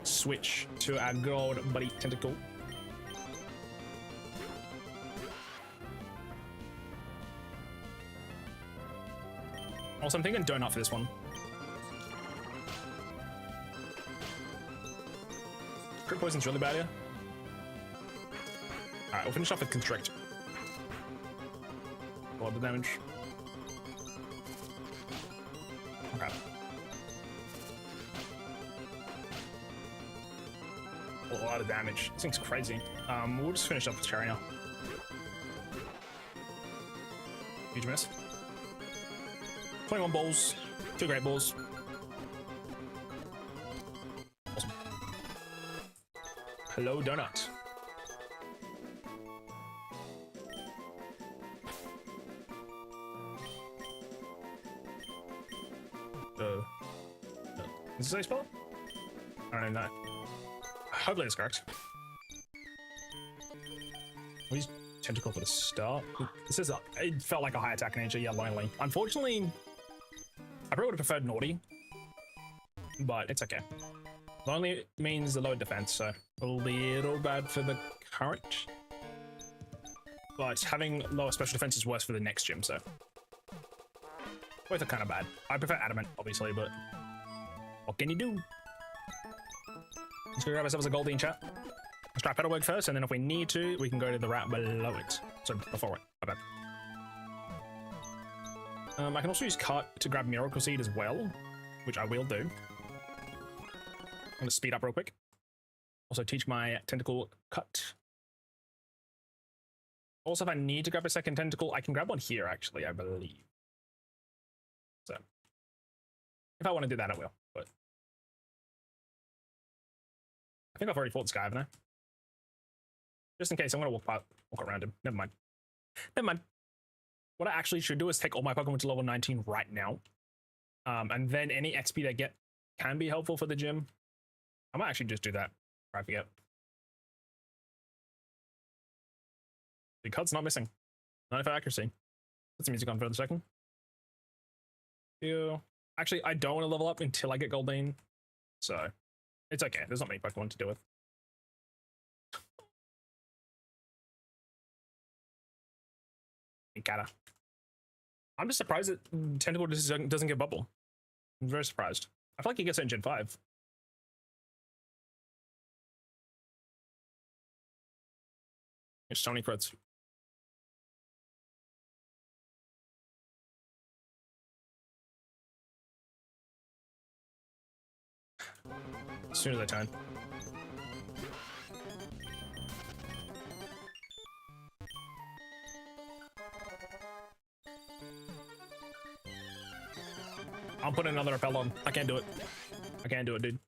Switch to our gold buddy tentacle. Also, I'm thinking donut for this one. Crit poison's really bad here. Alright, we'll finish off with constrict. A lot of damage. Okay. A lot of damage. This thing's crazy. We'll just finish up with Cherry now. Huge miss. 21 balls. 2 great balls. Awesome. Hello, Donut. Is this how you spell it? I don't know. Hopefully it's correct. We use tentacle for the start. This is it felt like a high attack nature, yeah, lonely. Unfortunately, I probably would have preferred naughty, but it's okay. Lonely means the lower defense, so a little bad for the current. But having lower special defense is worse for the next gym, so both are kind of bad. I prefer adamant, obviously, but what can you do? Let's go grab ourselves a Goldine chat. Let's try Petalburg first, and then if we need to, we can go to the route below it. So before it, my bad. I can also use Cut to grab Miracle Seed as well, which I will do. I'm gonna speed up real quick. Also teach my Tentacle Cut. Also, if I need to grab a second Tentacle, I can grab one here, actually, I believe. So, if I want to do that, I will, but I think I've already fought this guy, haven't I? Just in case, I'm going to walk around him. Never mind. What I actually should do is take all my Pokemon to level 19 right now. And then any XP they get can be helpful for the gym. I might actually just do that before I forget. The cut's not missing. 95 accuracy. Put some music on for a second. Ew. Actually, I don't want to level up until I get Goldine. So, it's okay. There's not many Pokemon to deal with. Gotta. I'm just surprised that Tentacle doesn't get Bubble. I'm very surprised. I feel like he gets it in Gen 5. It's Sony crits. as soon as I turn. I'm putting another rappel on. I can't do it. I can't do it, dude.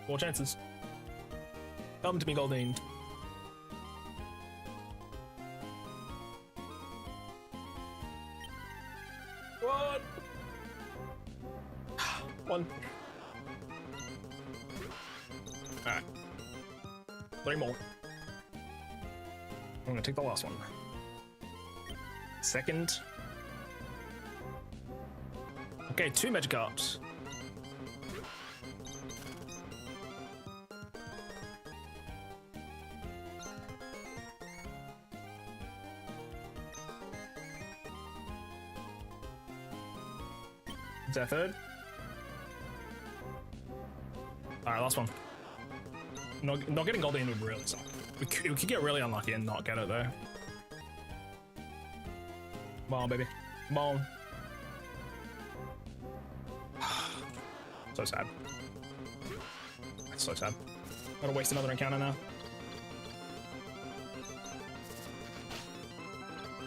Four chances. Come to me, Goldine. What? One. Alright. 3 more. I'm gonna take the last one. Second. Okay, 2 Magikarps. Is that third? Alright, last one. Not getting Goldine would really suck. We could get really unlucky and not get it though. Come on, baby. Come on. So sad. That's so sad. Gotta waste another encounter now.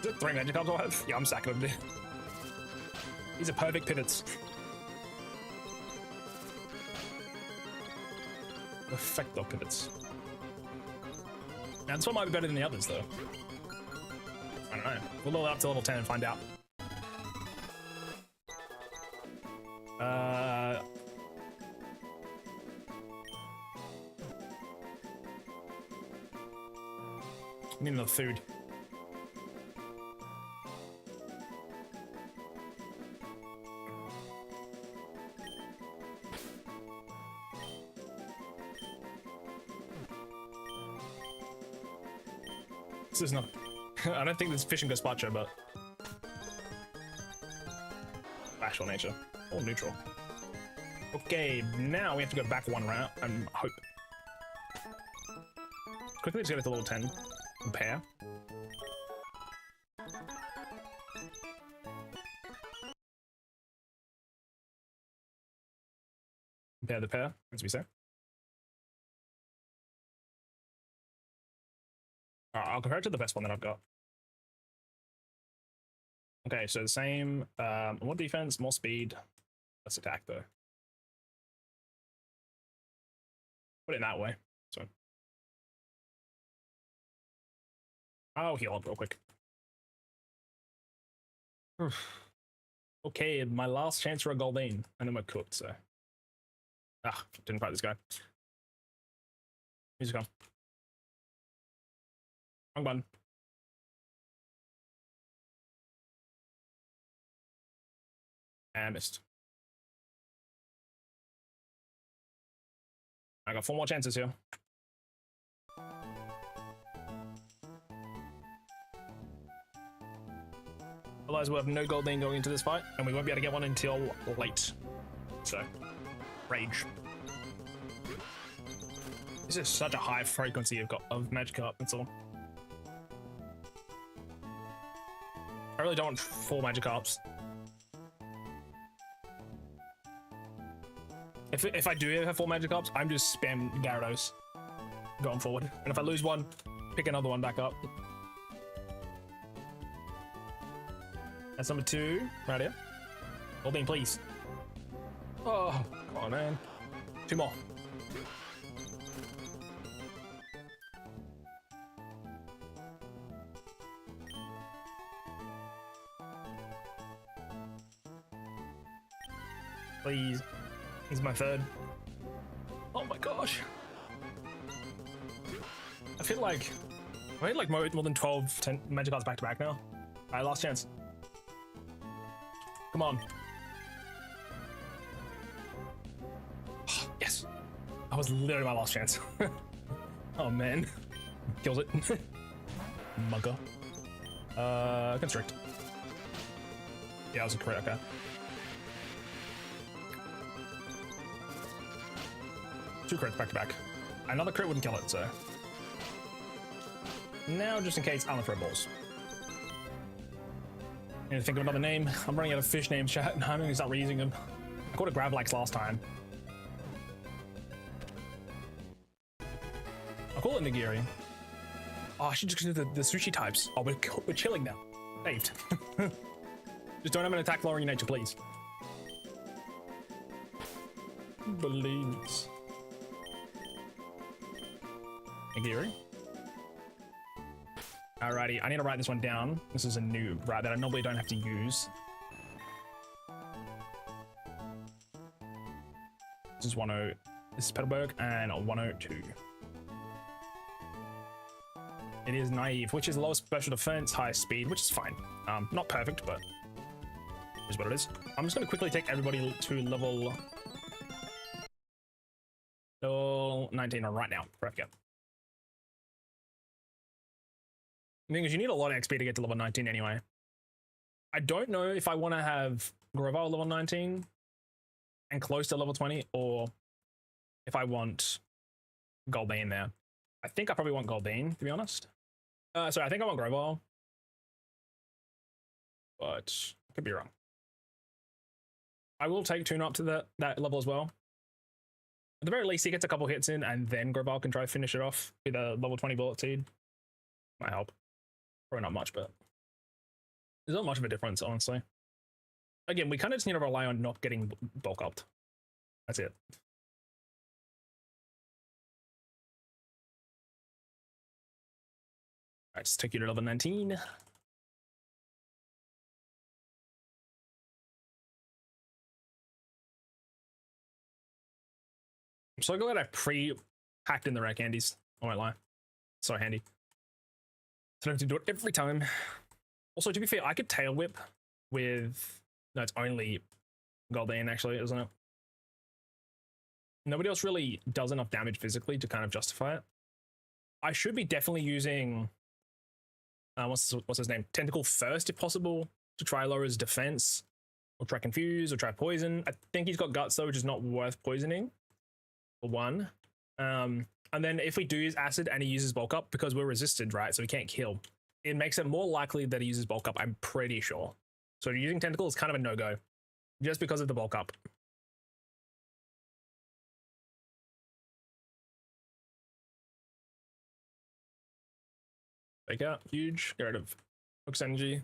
Is it 3 Magikarps I'll have? Yeah, I'm sacking them, dude. These are perfect pivots. Perfecto pivots. Now this one might be better than the others though. I don't know. We'll level up to level 10 and find out. Need another food. This is not. I don't think this is fishing gazpacho, but actual nature or neutral. Okay, now we have to go back 1 round and hope. Quickly, just get it to level 10. Compare. Compare the pair, as we say. I'll compare it to the best one that I've got. Okay, so the same, more defense, more speed, less attack though. Put it that way, so. I'll heal up real quick. Okay, my last chance for a Goldine, and then we're cooked, so. Ah, didn't fight this guy. Music on. Wrong button. And missed. I got 4 more chances here. Otherwise, we'll have no Goldine going into this fight, and we won't be able to get one until late. So, rage. This is such a high frequency of Magikarp and so on. I really don't want 4 Magikarps. If I do have 4 Magikarps, I'm just spam Gyarados going forward. And if I lose one, pick another one back up. That's number 2, right here. Goldine, please. Oh, come on, man. 2 more. Please. He's my 3rd. Oh my gosh. I feel like I made like more than 12 10 Magikarps back to back now. Alright, last chance. Come on. Yes. That was literally my last chance. Oh man. Kills it. Mugger. Constrict. Yeah, that was a crit, okay. Two crits back to back. Another crit wouldn't kill it, so. Now, just in case, I'm gonna throw balls. Need to think of another name. I'm running out of fish names, chat. I'm gonna start reusing them. I called it Gravlax last time. I'll call it Nigiri. Oh, I should just do the sushi types. Oh, we're chilling now. Saved. Just don't have an attack lowering nature, please. Balloons. Nigiri. Alrighty, I need to write this one down. This is a new route that I normally don't have to use. This is 10. This is Petalburg and 102. It is naive, which is lowest special defense, highest speed, which is fine. Not perfect, but is what it is. I'm just gonna quickly take everybody to level 19 right now. Right, yeah. The thing is, you need a lot of XP to get to level 19 anyway. I don't know if I want to have Grovyle level 19 and close to level 20, or if I want Goldbean there. I think I probably want Goldbean, to be honest. Sorry, I think I want Grovyle, but I could be wrong. I will take Tune up to that level as well. At the very least, he gets a couple hits in, and then Grovyle can try to finish it off with a level 20 bullet seed. Might help. Probably not much, but there's not much of a difference, honestly. Again, we kind of just need to rely on not getting bulk upped. That's it. Alright, let's take you to level 19. I'm so glad I pre-hacked in the rare candies. I won't lie. So handy. So I don't have to do it every time. Also, to be fair, I could tail whip with... No, it's only Goldbean, actually, isn't it? Nobody else really does enough damage physically to kind of justify it. I should be definitely using... what's his name? Tentacle first, if possible, to try lower his defense. Or try Confuse, or try Poison. I think he's got Guts, though, which is not worth poisoning. For one. And then if we do use Acid and he uses Bulk Up, because we're resisted, right, so he can't kill, it makes it more likely that he uses Bulk Up, I'm pretty sure. So using Tentacle is kind of a no-go, just because of the Bulk Up. Fake out, huge, get rid of Focus Energy.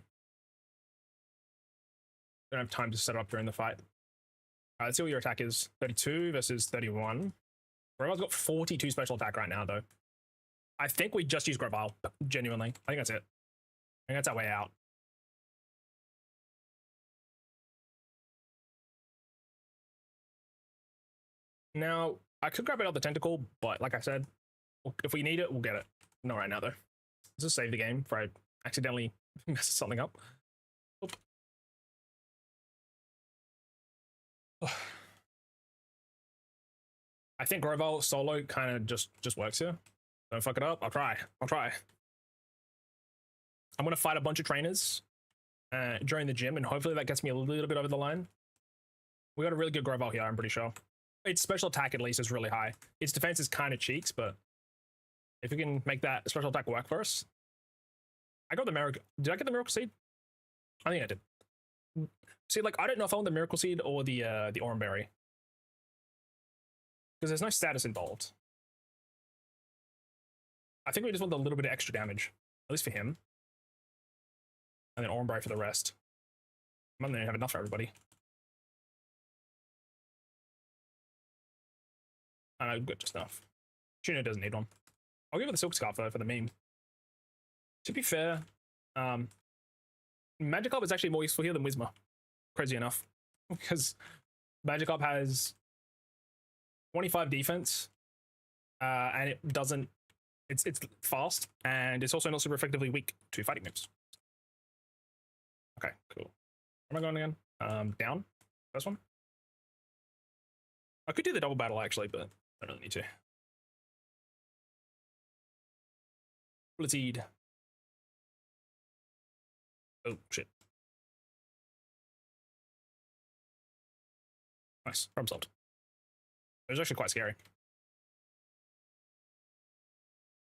Don't have time to set it up during the fight. Alright, let's see what your attack is. 32 versus 31. Grovyle's got 42 special attack right now, though. I think we just use Grovyle, genuinely. I think that's it. I think that's our way out. Now, I could grab another Tentacle, but like I said, if we need it, we'll get it. Not right now, though. Let's just save the game before I accidentally mess something up. Oop. I think Grovyle solo kind of just works here. Don't fuck it up. I'll try. I'm going to fight a bunch of trainers during the gym, and hopefully that gets me a little bit over the line. We got a really good Grovyle here, I'm pretty sure. Its special attack, at least, is really high. Its defense is kind of cheeks, but if we can make that special attack work for us. I got the Miracle... Did I get the Miracle Seed? I think I did. See, like, I don't know if I want the Miracle Seed or the Oran Berry. Because there's no status involved. I think we just want a little bit of extra damage. At least for him. And then Oran Berry for the rest. I'm going to have enough for everybody. I know, good, just enough. Tuna doesn't need one. I'll give it the Silk Scarf, though, for the meme. To be fair, Magikarp is actually more useful here than Whismur. Crazy enough. Because Magikarp has 25 defense, and it doesn't... It's fast, and it's also not super effectively weak to fighting moves. Okay, cool. Where am I going again? Down? First one? I could do the double battle, actually, but I don't really need to. Bullet seed. Oh, shit. Nice. Problem solved. It was actually quite scary.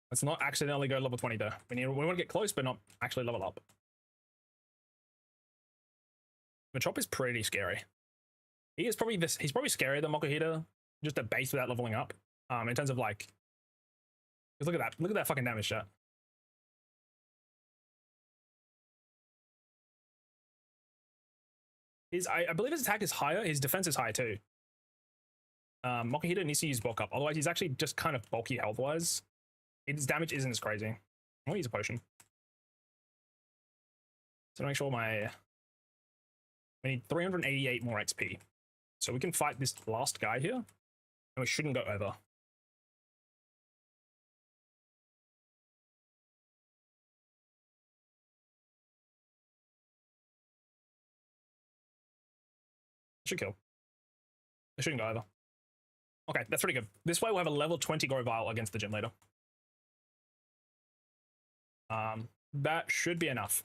Let's not accidentally go level 20 though. We want to get close, but not actually level up. Machop is pretty scary. He's probably scarier than Mokuhita, just at base without leveling up. In terms of like, look at that. Look at that fucking damage shot. I believe his attack is higher. His defense is higher too. Mokuhita needs to use bulk up. Otherwise, he's actually just kind of bulky health wise. His damage isn't as crazy. I'm gonna use a potion. So to make sure we need 388 more XP. So we can fight this last guy here. And we shouldn't go over. Should kill. It shouldn't go over. Okay, that's pretty good. This way we'll have a level 20 Grovyle against the gym leader. That should be enough.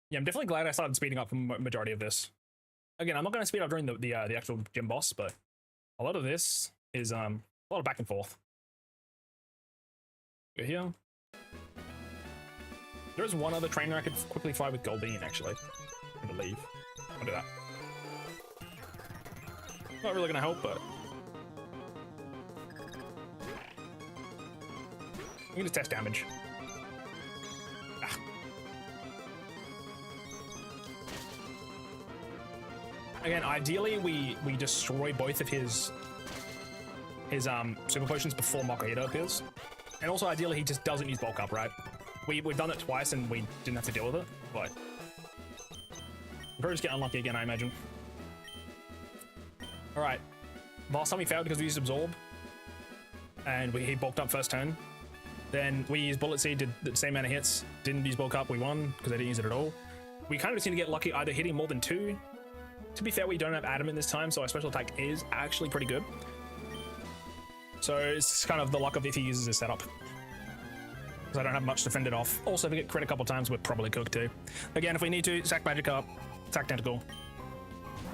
Yeah, I'm definitely glad I started speeding up for majority of this. Again, I'm not going to speed up during the actual gym boss, but a lot of this is a lot of back and forth. Go here. There is one other trainer I could quickly fight with Goldine, actually. I believe. I'll do that. Not really going to help, but I'm going to test damage. Ah. Again, ideally we destroy both of his super potions before Mokuhita appears. And also ideally he just doesn't use bulk up, right? We've done it twice and we didn't have to deal with it, but we'll probably just get unlucky again, I imagine. Alright. Last time we failed because we used Absorb. And he bulked up first turn. Then we used Bullet Seed, did the same amount of hits. Didn't use bulk up, we won because I didn't use it at all. We kind of just need to get lucky either hitting more than 2. To be fair, we don't have Adamant this time, so our special attack is actually pretty good. So it's kind of the luck of if he uses his setup. Because I don't have much to fend it off. Also, if we get crit a couple times, we're probably cooked too. Again, if we need to, sack Magic up, sack Tentacle.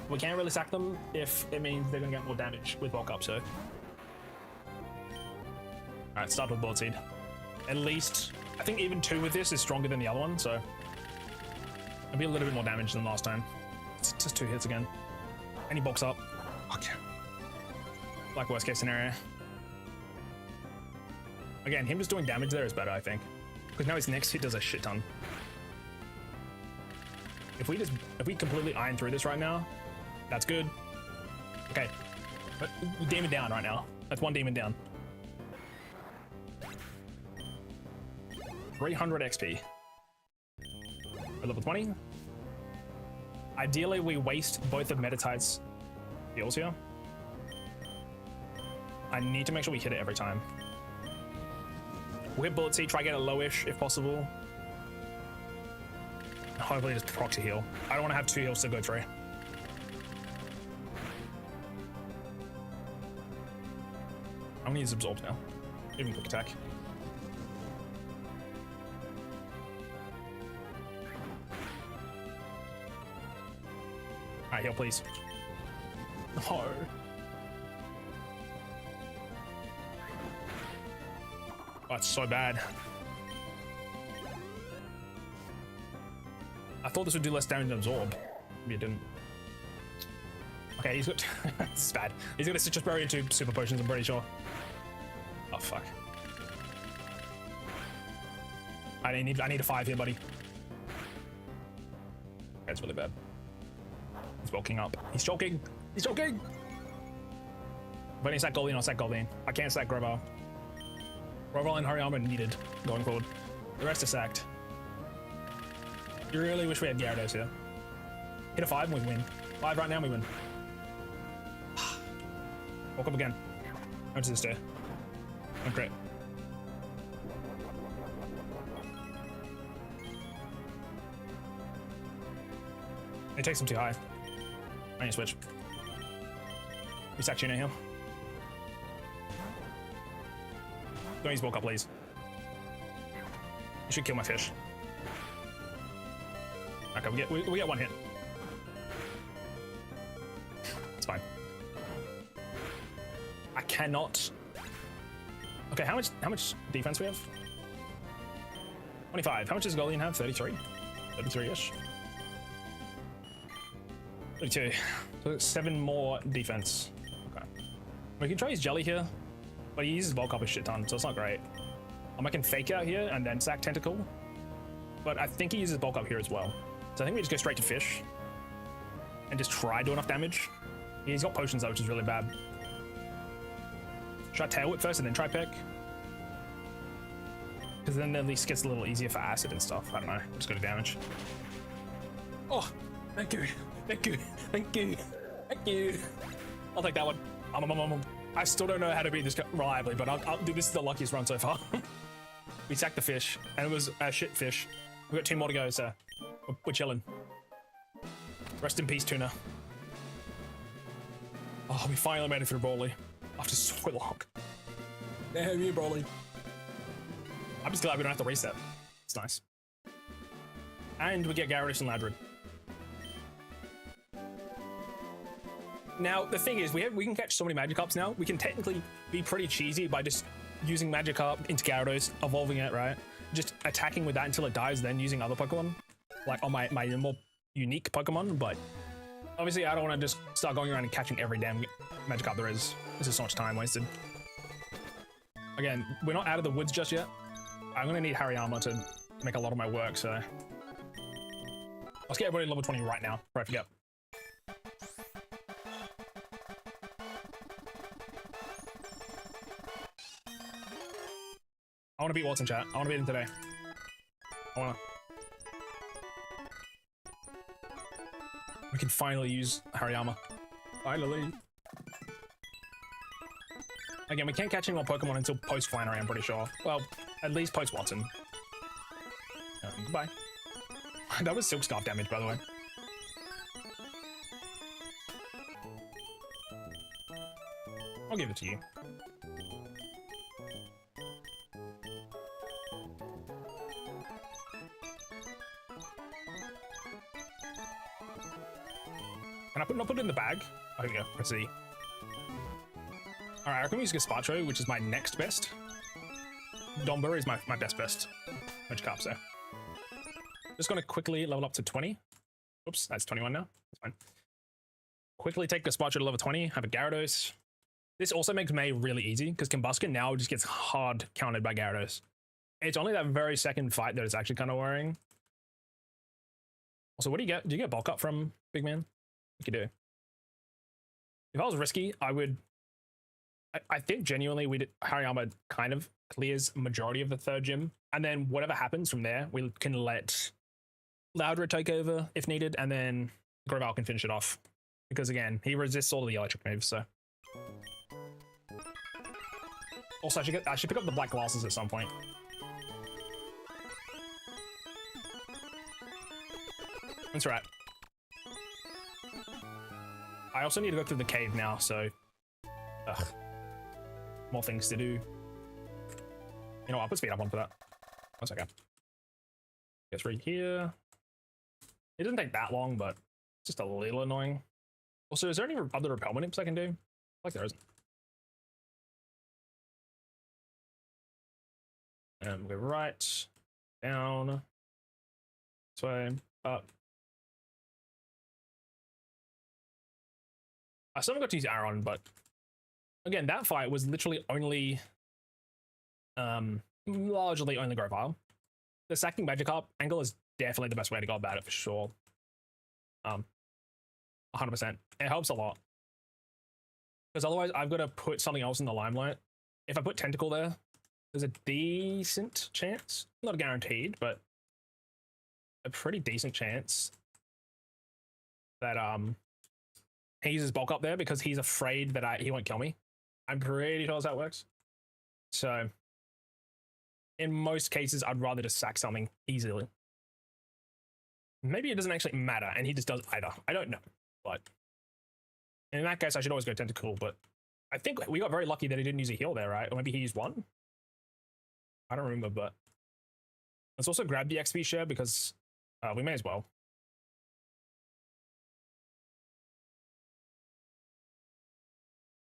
We can't really sack them if it means they're going to get more damage with bulk up, so. Alright, start with Bullet Seed. At least, I think even 2 with this is stronger than the other one, so. It'll be a little bit more damage than last time. It's just 2 hits again. And he bulks up. Okay. Like worst case scenario. Again, him just doing damage there is better, I think. Because now his next hit does a shit ton. If we completely iron through this right now, that's good. Okay. Demon down right now. That's 1 demon down. 300 XP. We're level 20. Ideally, we waste both of Metatite's heals here. I need to make sure we hit it every time. We'll hit Bullet Seed, try to get it lowish if possible. Hopefully just proxy heal. I don't want to have 2 heals to go through. I'm gonna use Absorb now. Even quick attack. Alright, heal please. No. Oh, it's so bad. I thought this would do less damage than Absorb. Maybe it didn't. Okay, he's got... This is bad. He's gonna Citrus Berry into Super Potions, I'm pretty sure. Oh, fuck. I need a 5 here, buddy. That's really bad. He's bulking up. He's choking! He's choking! If I need to sack Goldine, I'll sack Goldine. I can't sack Grovyle. Grovyle and Hariyama needed going forward. The rest is sacked. You really wish we had Gyarados here. Hit a 5 and we win. 5 right now and we win. Walk up again. Go to the stair. Oh, great. It takes him too high. I need to switch. We sack Tuna here. Don't use bulk up, please. You should kill my fish. Okay, we get one hit. It's fine. I cannot. Okay, how much defense we have? 25. How much does Golian have? 33. 33-ish. 32. So 7 more defense. Okay. We can try his jelly here, but he uses bulk up a shit ton, so it's not great. I can fake out here and then sack tentacle, but I think he uses bulk up here as well. So I think we just go straight to fish and just try do enough damage. He's got potions though, which is really bad. Should I tail whip first and then try peck? Because then at least gets a little easier for acid and stuff. I don't know. Just go to damage. Oh, thank you. Thank you. Thank you. Thank you. I'll take that one. I still don't know how to beat this reliably, but dude, this is the luckiest run so far. We sacked the fish, and it was a shit fish. We've got 2 more to go, so we're chilling. Rest in peace, tuna. Oh, we finally made it through Brawly after so long. Damn you, Brawly. I'm just glad we don't have to reset. It's nice. And we get Gyarados and Ladrid. Now, the thing is, we can catch so many Magikarps now. We can technically be pretty cheesy by just using Magikarp into Gyarados, evolving it, right? Just attacking with that until it dies, then using other Pokemon. Like on my more unique Pokemon, but obviously I don't want to just start going around and catching every damn Magikarp there is. This is so much time wasted. Again, we're not out of the woods just yet. I'm gonna need Hariyama to make a lot of my work, so let's get everybody level 20 right now, before I forget. I want to beat Watson, chat. I want to beat him today. I want to. We can finally use Hariyama. Finally. Again, we can't catch any more Pokemon until post-Flannery, I'm pretty sure. Well, at least post-Watson. Goodbye. That was Silk Scarf damage, by the way. I'll give it to you. Can I not put it in the bag? Oh, here we go. Let's see. Alright, I reckon we use Gazpacho, which is my next best. Domber is my best Magikarp, so. Just gonna quickly level up to 20. Oops, that's 21 now. That's fine. Quickly take Gazpacho to level 20, have a Gyarados. This also makes May really easy, because Combusken now just gets hard countered by Gyarados. It's only that very second fight that is actually kind of worrying. Also, what do you get? Do you get bulk up from Big Man? You could do. If I was risky, I would. I think genuinely Hariyama kind of clears majority of the third gym, and then whatever happens from there, we can let Loudred take over if needed, and then Grovyle can finish it off. Because again, he resists all of the electric moves, so. Also, I should pick up the black glasses at some point. That's right. I also need to go through the cave now, so more things to do. You know what, I'll put speed up on for that. 1 second. Gets right here. It doesn't take that long, but it's just a little annoying. Also, is there any other repellment imps I can do? Like there isn't. And we're right, down, this way, up. I still haven't got to use Aron, but again, that fight was literally only, largely only Grovyle. The sacking Magikarp angle is definitely the best way to go about it for sure. 100%. It helps a lot. Because otherwise, I've got to put something else in the limelight. If I put Tentacle there, there's a decent chance, not guaranteed, but a pretty decent chance that, he uses bulk up there because he's afraid that he won't kill me. I'm pretty sure that's how it works. So, in most cases, I'd rather just sack something easily. Maybe it doesn't actually matter, and he just does either. I don't know, but in that case, I should always go Tentacle, but I think we got very lucky that he didn't use a heal there, right? Or maybe he used one? I don't remember, but let's also grab the XP share because we may as well.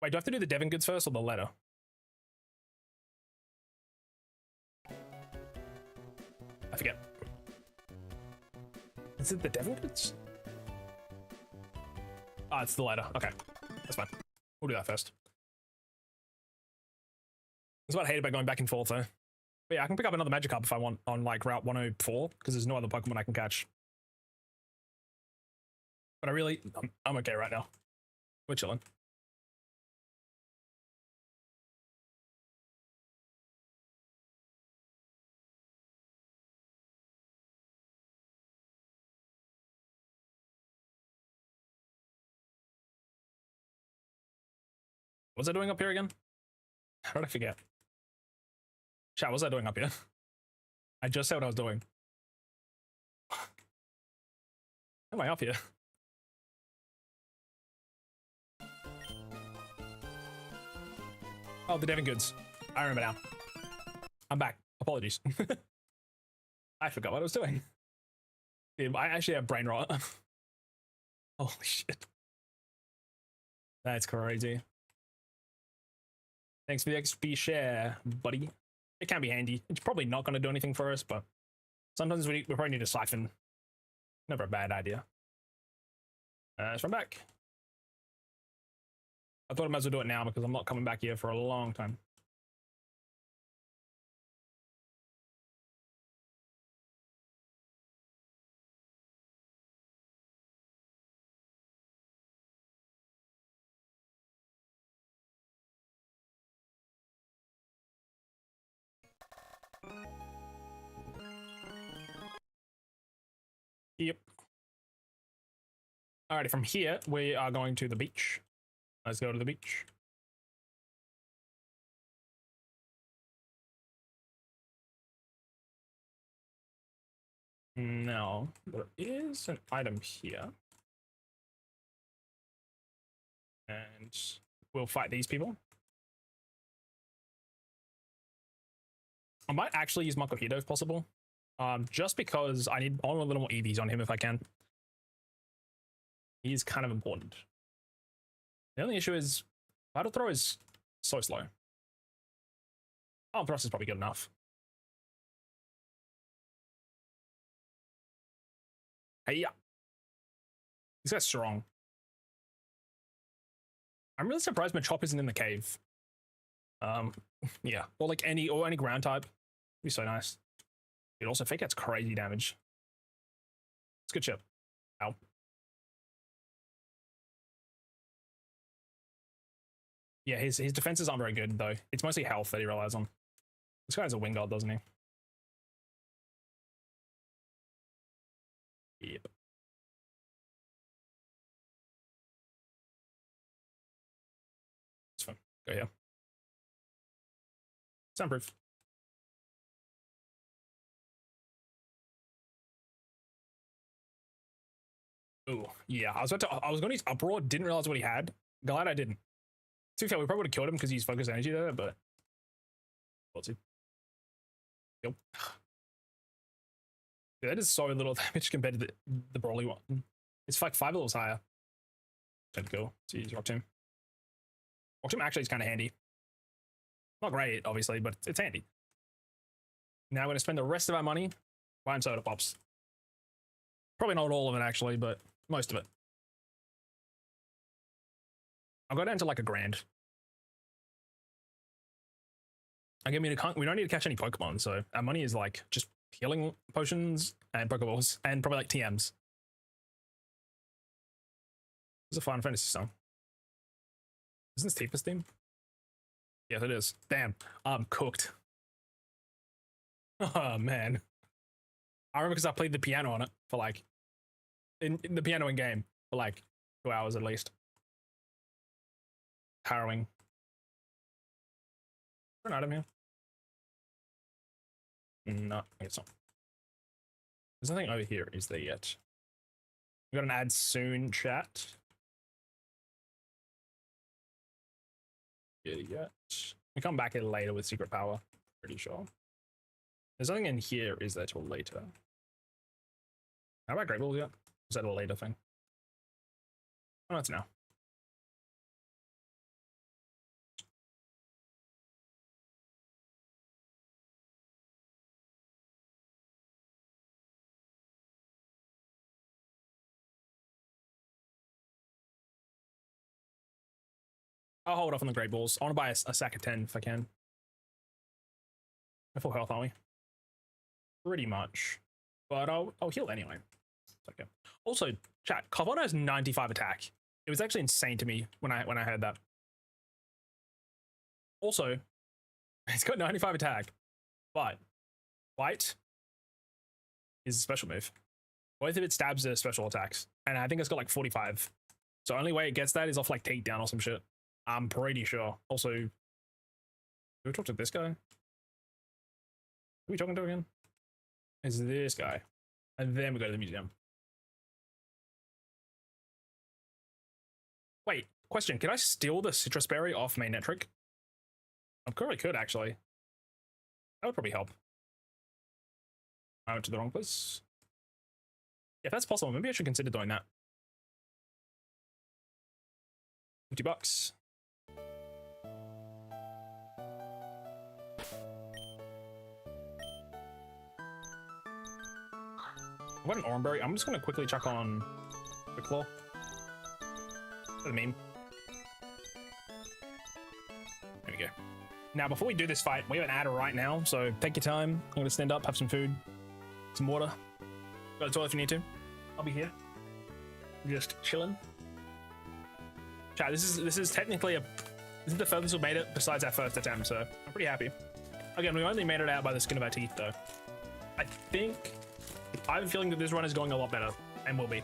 Wait, do I have to do the Devon goods first or the letter? I forget. Is it the Devon goods? Oh, it's the letter. Okay, that's fine. We'll do that first. That's what I hate about going back and forth, though. But yeah, I can pick up another Magikarp if I want on like Route 104 because there's no other Pokemon I can catch. But I'm okay right now. We're chilling. What was I doing up here again? How did I forget? Chat, what was I doing up here? I just said what I was doing. How am I up here? Oh, the Devon goods. I remember now. I'm back. Apologies. I forgot what I was doing. Dude, I actually have brain rot. Holy shit. That's crazy. Thanks for the XP share, buddy. It can be handy. It's probably not going to do anything for us, but sometimes we probably need a siphon. Never a bad idea. So I'm back. I thought I might as well do it now because I'm not coming back here for a long time. Yep. Alrighty, from here, we are going to the beach. Let's go to the beach. Now, there is an item here. And we'll fight these people. I might actually use Makuhito if possible. Just because I want a little more EVs on him if I can. He is kind of important. The only issue is Battle Throw is so slow. Arm Thrust is probably good enough. Hey, yeah. This guy's strong. I'm really surprised Machop isn't in the cave. Yeah, or like any ground type. It'd be so nice. It also Fake Out's crazy damage. It's good chip. Ow. Yeah, his defenses aren't very good though. It's mostly health that he relies on. This guy has a Wing Guard, doesn't he? Yep. It's fine. Go here. Soundproof. Ooh, yeah. I was going to use Uproar, didn't realize what he had. Glad I didn't. To be fair, we probably would have killed him because he's focused energy there, but what's it? Yep. Yeah, that is so little damage compared to the Broly one. It's like 5 levels higher. That's cool. So use Rock Tomb. Rock Tomb actually is kind of handy. Not great, obviously, but it's handy. Now we're going to spend the rest of our money buying soda pops. Probably not all of it, actually, but most of it. I'll go down to like $1,000. I mean, we don't need to catch any Pokemon, so our money is like just healing potions and Pokeballs and probably like TMs. It's a Final Fantasy song. Isn't this Tifa's theme? Yes, it is. Damn, I'm cooked. Oh man, I remember because I played the piano on it for like in the piano in game for like 2 hours at least. Harrowing. An item here? No, it's not. There's nothing over here, is there yet? We got an ad soon, chat. Yet. We come back here later with secret power, pretty sure. There's nothing in here, is there, till later? How about Great Balls yet? Is that a later thing? Oh, that's now. I'll hold off on the Great Balls. I want to buy a sack of 10 if I can. We're full health, aren't we? Pretty much. But I'll heal anyway. Okay. Also, chat, Carvana has 95 attack. It was actually insane to me when I heard that. Also, it's got 95 attack, but Light is a special move. Both of its stabs are special attacks, and I think it's got like 45. So only way it gets that is off like takedown or some shit. I'm pretty sure. Also, do we talk to this guy? Who are we talking to again? Is this guy. And then we go to the museum. Wait, question. Can I steal the citrus berry off main Netric? I probably could, actually. That would probably help. I went to the wrong place. Yeah, if that's possible, maybe I should consider doing that. $50. I've got an Oranberry. I'm just going to quickly chuck on Quick Claw. What a meme. There we go. Now, before we do this fight, we have an adder right now, so take your time. I'm going to stand up, have some food, some water. Go to the toilet if you need to. I'll be here. Just chilling. Chat, this is technically this is the furthest we've made it besides our first attempt, so I'm pretty happy. Again, we only made it out by the skin of our teeth, though. I have a feeling that this run is going a lot better, and will be.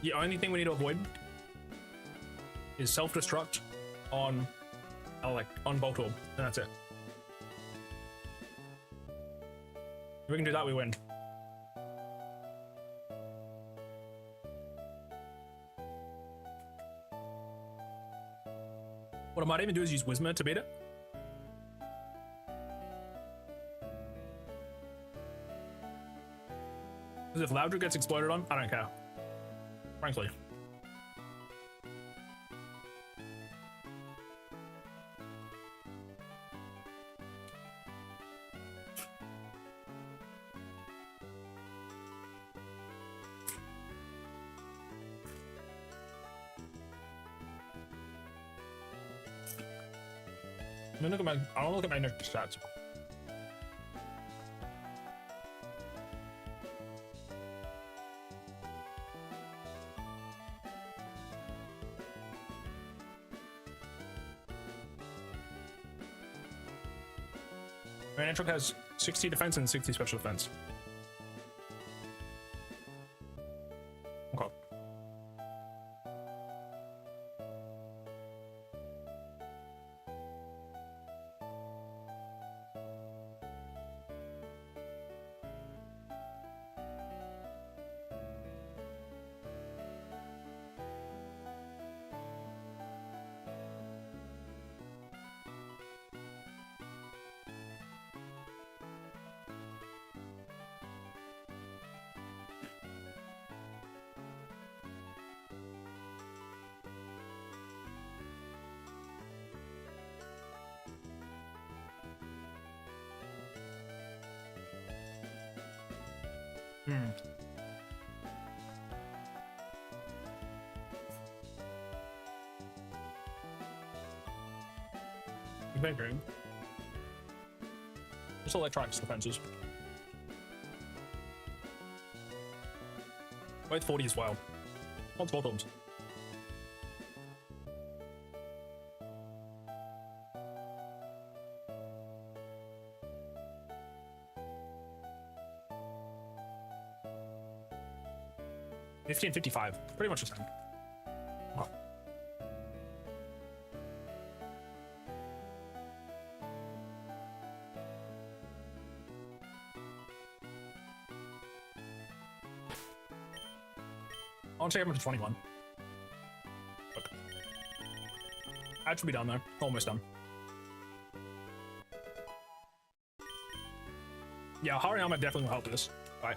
The only thing we need to avoid is self-destruct on Bolt Orb, and that's it. If we can do that, we win. What I might even do is use Whismer to beat it. Because if Loudra gets exploded on, I don't care. Frankly. I want to look at my next stats. Netric has 60 defense and 60 special defense. Okay. Bedroom. Just electronics defenses. Both 40 as well. What's both arms? $50 and $55. Pretty much the same. Oh. I'll take him to 21. Okay. That should be done though. Almost done. Yeah, Hariyama definitely will help with this. Right.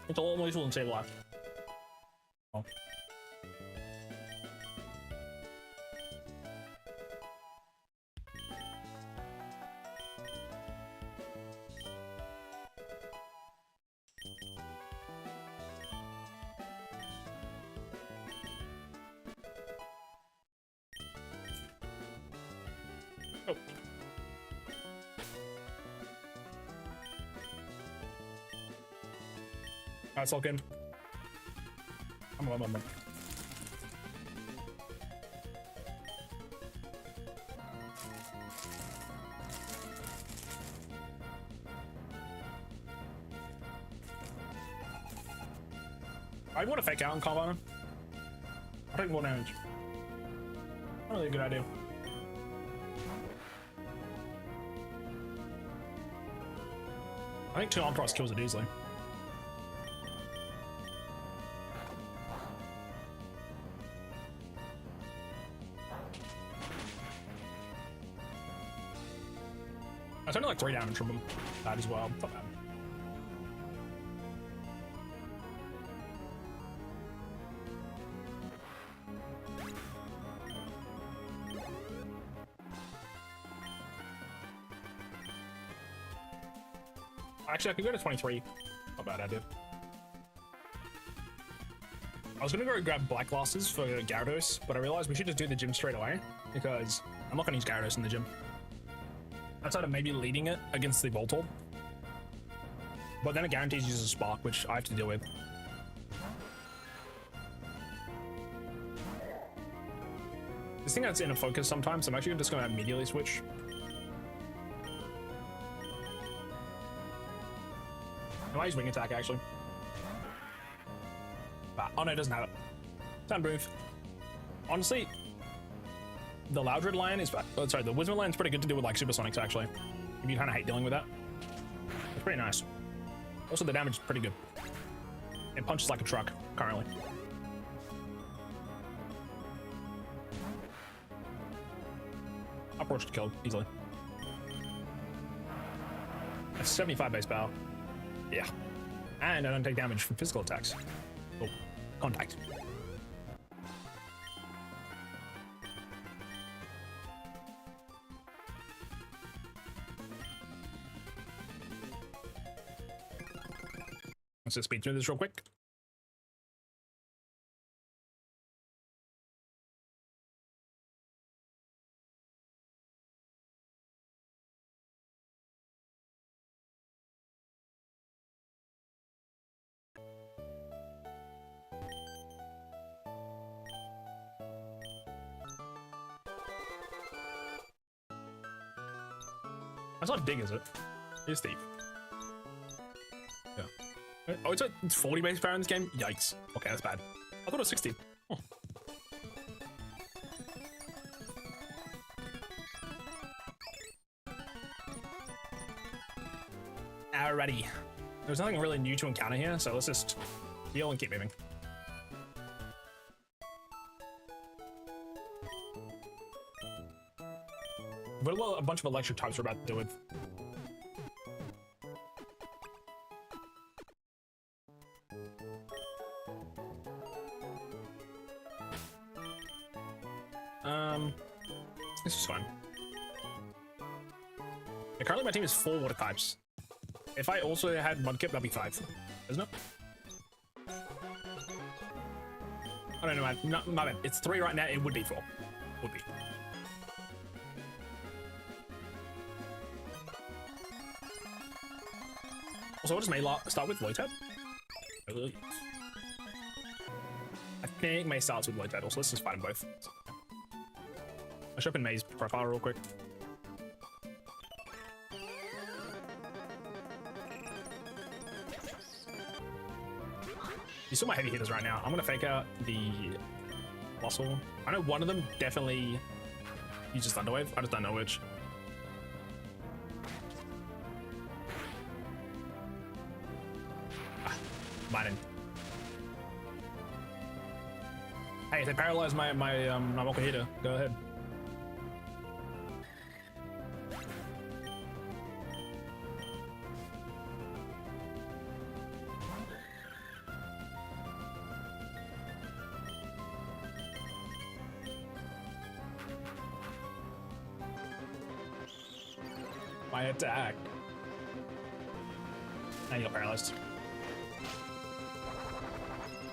It's all lethal and save a life. Oh. Oh. That's all good. I'm on. I want to fake out and call on him. I think more damage. Not really a good idea. I think 2 arm thrust kills it easily. It's only like 3 damage from him. That as well. Not bad. Actually, I could go to 23. Not a bad idea. I was gonna go grab black glasses for Gyarados, but I realized we should just do the gym straight away because I'm not gonna use Gyarados in the gym. Outside of maybe leading it against the Voltorb. But then it guarantees uses a Spark, which I have to deal with. This thing that's in a focus sometimes, so I'm actually just gonna immediately switch. I might use Wing Attack actually. Oh no, it doesn't have it. Sound move. Honestly, the Loudred line is, oh, sorry, the Wizard line is pretty good to do with like Supersonics actually. If you kind of hate dealing with that, it's pretty nice. Also, the damage is pretty good. It punches like a truck currently. Approach to kill easily. That's 75 base power. Yeah. And I don't take damage from physical attacks. Oh, contact. Let's just speed through this real quick. That's not Dig, is it? It's Thief. Yeah. Oh, it's 40 base power in this game? Yikes. Okay, that's bad. I thought it was 60. Oh. Alrighty. There's nothing really new to encounter here, so let's just heal and keep moving. But a bunch of electric types we're about to deal with. This is fine. Yeah, currently my team is 4 water types. If I also had Mudkip, that'd be 5, isn't it? I don't know, man. No, my bad. It's 3 right now. It would be 4. Would be. Also, what does May start with? Lotad? I think May starts with Lotad. Also, let's just fight them both. I should open May's profile real quick. You saw my heavy hitters right now. I'm gonna fake out the muscle. I know one of them definitely uses Thunder Wave. I just don't know which. Biden. Hey, if they paralyze my Mocha hitter, go ahead. my attack. And you got paralyzed.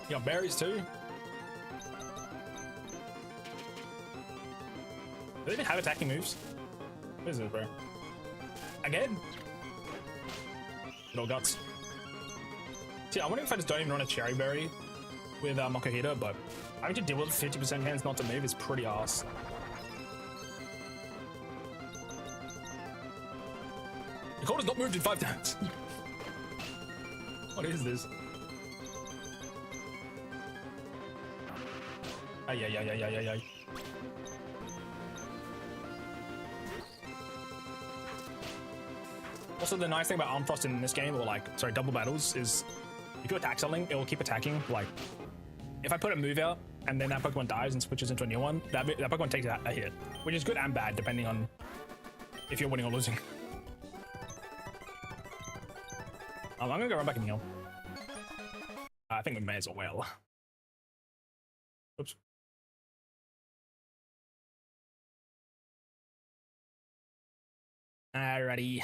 You got berries too. Do they even have attacking moves? What is this, bro? Again? Good old guts. See, I wonder if I just don't even run a cherry berry with Mokuhito, but having to deal with 50% chance not to move is pretty ass. The code has not moved in 5 times. What is this? Ay, ay, ay, ay, ay, ay, ay. Also, the nice thing about Arm Frost in this game, or like, sorry, double battles, is if you attack something, it will keep attacking. Like, if I put a move out and then that Pokemon dies and switches into a new one, that Pokemon takes a hit, which is good and bad depending on if you're winning or losing. I'm gonna go run back in heal. I think we may as well. Oops. Alrighty.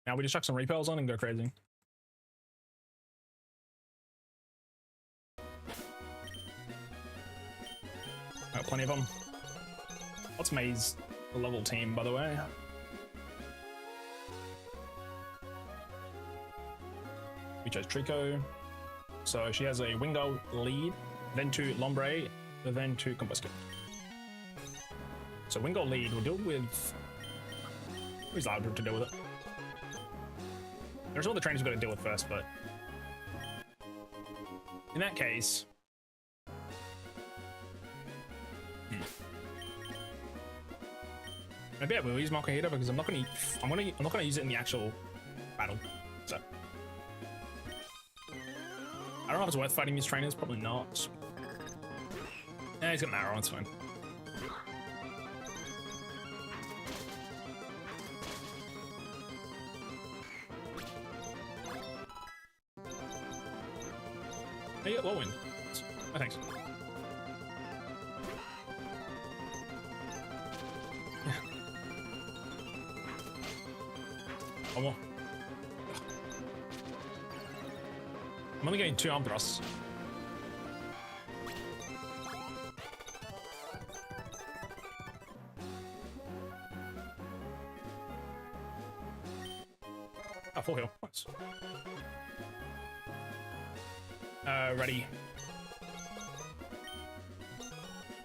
Now we just chuck some repels on and go crazy. Got plenty of them. What's May's level team, by the way? We chose Trico. So she has a Wingo lead, then to Lombre, then to Combusken. So Wingo lead will deal with... Who's allowed to deal with it? There's all the trainers we've got to deal with first, but... In that case... Maybe I will use Mokuhito because I'm not gonna use it in the actual battle. So I don't know if it's worth fighting these trainers, probably not. Yeah, he's got an arrow, it's fine. Hey, you got low wind. Oh, thanks. One more. I'm only getting 2 arm thrusts. Oh, full heal. Nice. Ready.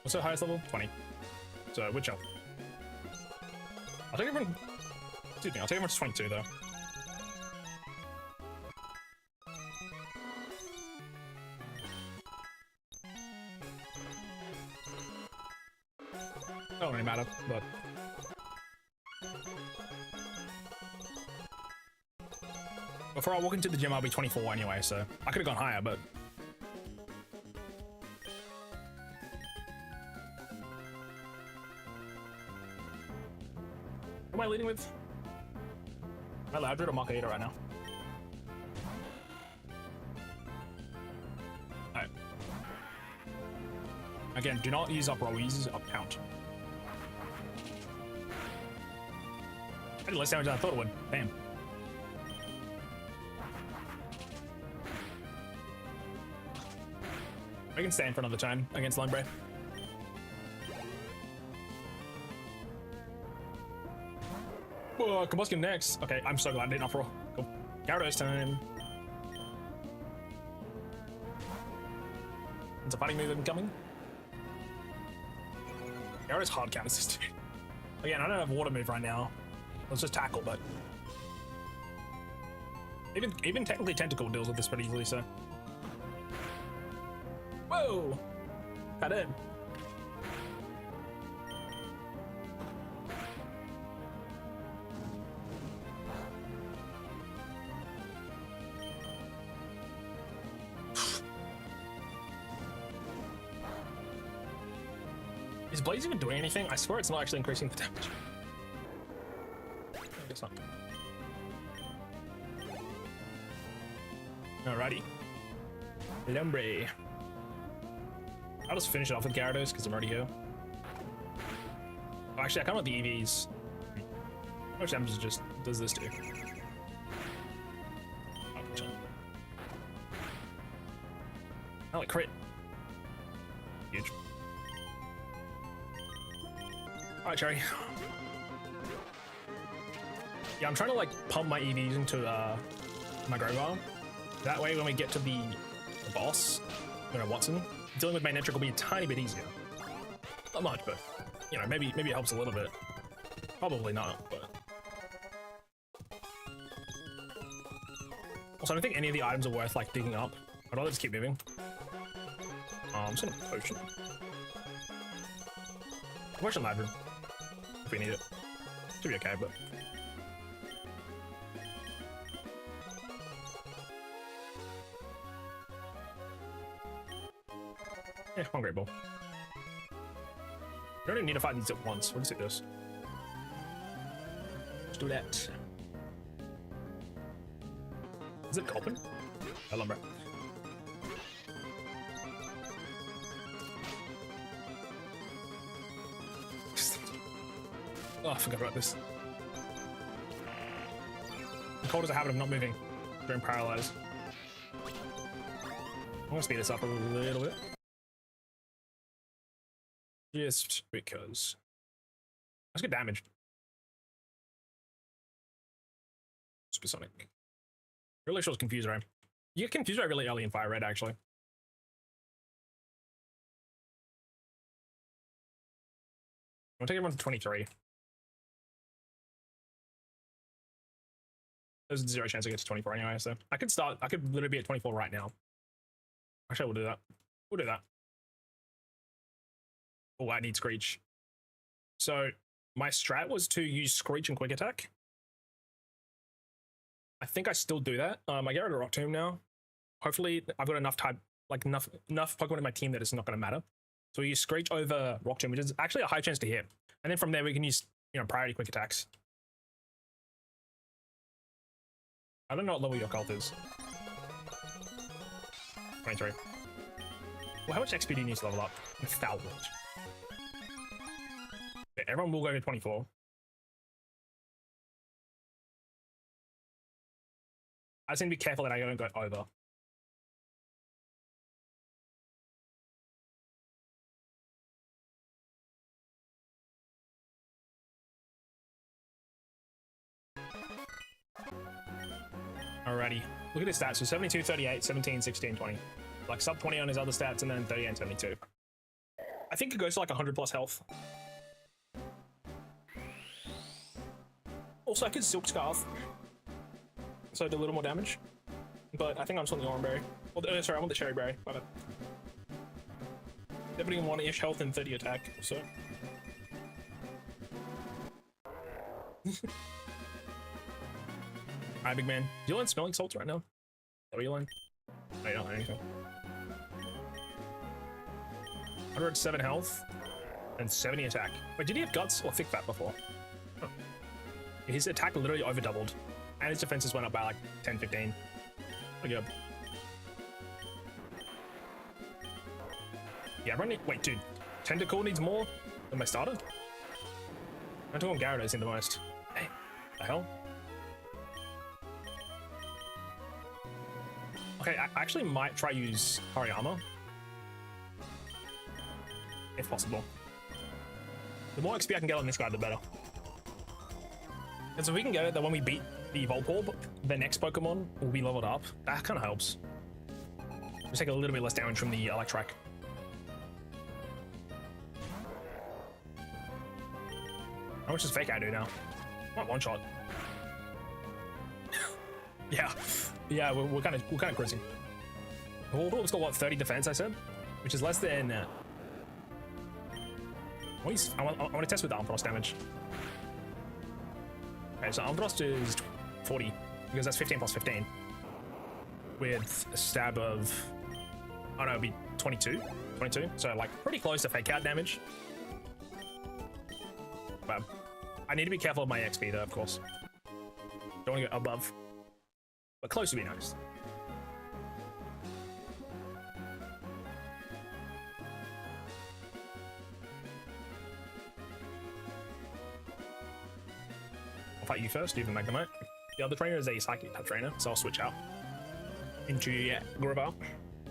What's the highest level? 20. So, which health? I'll take everyone. Excuse me, I'll take everyone to 22 though. Don't really matter, but. Before I walk into the gym, I'll be 24 anyway, so I could have gone higher, but. Who am I leading with? Am I Loudred or Mokuhito right now? Alright. Again, do not use up roll, use up count. I did less damage than I thought it would. Damn. I can stand for another time against Lombre. Whoa, Combusken next. Okay, I'm so glad I didn't offer. Cool. Gyarados time. It's a fighting move incoming. Gyarados hard counter system. Again, I don't have water move right now. Let's just tackle, but even technically Tentacle deals with this pretty easily, so. Whoa! Got in. Is Blaze even doing anything? I swear it's not actually increasing the damage. I guess not. Alrighty. Lombre. I'll just finish it off with Gyarados because I'm already here. Oh, actually, I kind of want the EVs. How much damage does this do? Oh, like crit. Huge. Alright, Cherry. Yeah, I'm trying to like pump my EVs into my Grovar. That way when we get to the boss, Watson, dealing with Magnetric will be a tiny bit easier. Not much, but you know, maybe it helps a little bit. Probably not, but also I don't think any of the items are worth like digging up. I'd rather just keep moving. I'm just gonna potion. Potion Ladron. If we need it. Should be okay, but yeah, one Great Ball. We don't even need to fight these at once. We'll just do this. Let's do that. Is it Gulpin? I lumber. Oh, I forgot about this. The cold has a habit of not moving during paralyze. I'm gonna speed this up a little bit. Just because. That's good damage. Supersonic. Really shows Confuse Ray. You get Confuse Ray really early in Fire Red, actually. I'm gonna take everyone to 23. There's a 0 chance I get to 24 anyway, so I could literally be at 24 right now. Actually, we'll do that. We'll do that. Oh, I need Screech. So my strat was to use Screech and Quick Attack. I think I still do that. I get rid of Rock Tomb now. Hopefully, I've got enough Pokemon in my team that it's not going to matter. So we use Screech over Rock Tomb, which is actually a high chance to hit. And then from there, we can use priority Quick Attacks. I don't know what level your cult is. 23. Well, how much XP do you need to level up? 1,000. Yeah, everyone will go to 24. I just need to be careful that I don't go over. Alrighty. Look at his stats. So 72, 38, 17, 16, 20. Like sub 20 on his other stats and then 38 and 72. I think it goes to like 100 plus health. Also, I could Silk Scarf. So I do a little more damage. But I think I'm just on the Orange Berry. Well, sorry, I want the Cherry Berry. My bad. 71-ish health and 30 attack, so. Alright, big man. Do you learn Smelling Salts right now? Is that what you learn? No, you don't learn anything. 107 health and 70 attack. Wait, did he have Guts or Thick Fat before? Oh. His attack literally over doubled. And his defenses went up by like 10, 15. Pretty good. Yeah, wait, dude. Tentacle needs more than my starter? I'm talking Gyarados in the most. Hey, the hell? Okay, I actually might try use Hariyama. If possible. The more XP I can get on this guy, the better. And so if we can get it that when we beat the Voltorb, the next Pokemon will be leveled up. That kind of helps. Just take a little bit less damage from the Electric. How much does Fake Out do now? Not one shot. yeah, we're kind of cruising. Voltorb's got what, 30 defense? I said, which is less than. I want to test with the Ampharos damage. Okay, so Ampharos is 40 because that's 15 plus 15 with a stab of, oh no, it'd be 22, so like pretty close to Fake Out damage. But I need to be careful of my XP though, of course. Don't want to go above, but close would be nice. fight you first, even Magnemite. The other trainer is a Psychic type trainer, so I'll switch out into Grovyle.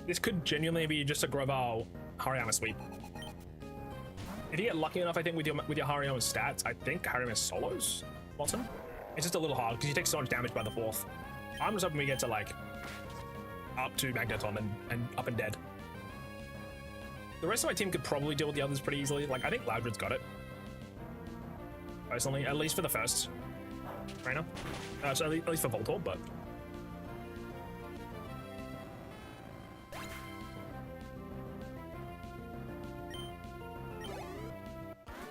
This could genuinely be just a Grovyle Hariyama sweep. If you get lucky enough, I think with your Hariyama stats, I think Hariyama solos bottom. It's just a little hard because you take so much damage by the fourth. I'm just hoping we get to like up to Magneton and up and dead. The rest of my team could probably deal with the others pretty easily. Like I think Loudred's got it. Personally, at least for the first trainer. So at least for Voltorb, but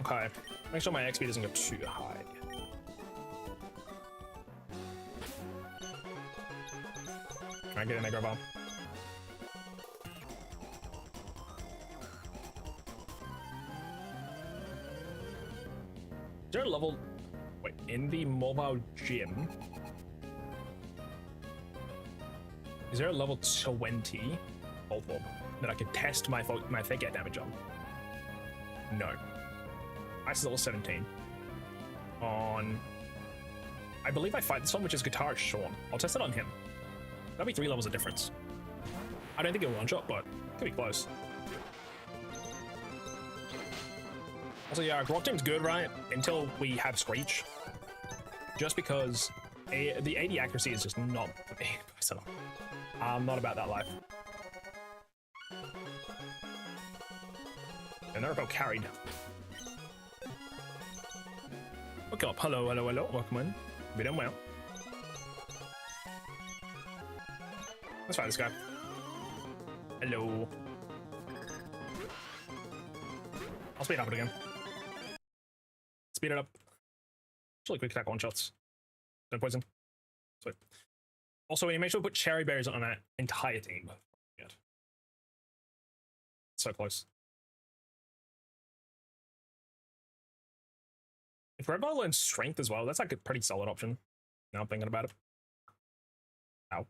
okay. Make sure my XP doesn't go too high. Can I get in there, Grovyle? Is there a level... Wait, in the mobile gym? Is there a level 20 Voltorb that I could test my fake get damage on? No. Ice is level 17. On... I believe I fight this one, which is Guitarist Sean. I'll test it on him. That'll be 3 levels of difference. I don't think it'll one-shot, but it could be close. Also, yeah, Rock Team's good, right? Until we have Screech. Just because the 80 accuracy is just not for me, personally. I'm not about that life. And they're about carried. Look up. Hello, hello, hello. Welcome in. We done well. Let's fight this guy. Hello. I'll speed up it again. Speed it up. Actually, quick attack one shots. Don't poison. Sweet. Also, you make sure to put cherry berries on that entire team. Good. So close. If Grovyle learns strength as well, that's like a pretty solid option. Now I'm thinking about it. Ow.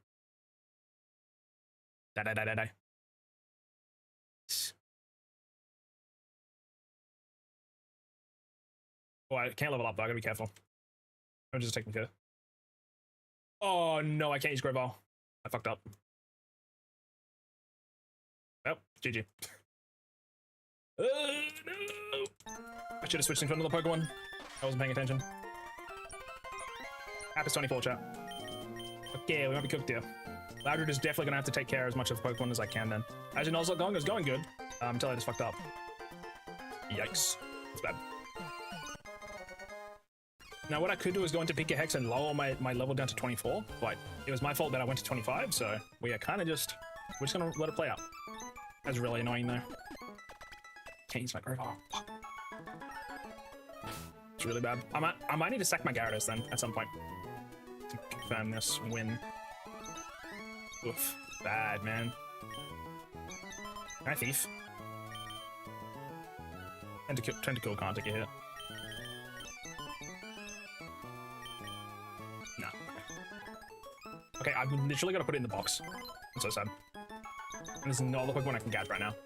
Die. Oh, I can't level up though, I gotta be careful. I'm just taking care. Oh no, I can't use Grovyle. I fucked up. Oh, GG. No! I should have switched into another Pokemon. I wasn't paying attention. App is 24, chat. Okay, we might be cooked here. Loudred is definitely gonna have to take care of as much of Pokemon as I can then. As your Nuzlocke going, it's going good. Until I just fucked up. Yikes. That's bad. Now what I could do is go into Pika Hex and lower my level down to 24, but it was my fault that I went to 25, so we are kind of just, we're just gonna let it play out. That's really annoying though. Can't use my Grovyle. Oh, fuck. It's really bad. I might need to sack my Gyarados then at some point to confirm this win. Oof, bad man. Can I thief? Tentacle can't take a hit. No. Okay, I've literally got to put it in the box. I'm so sad. And there's no other Pokemon I can catch right now.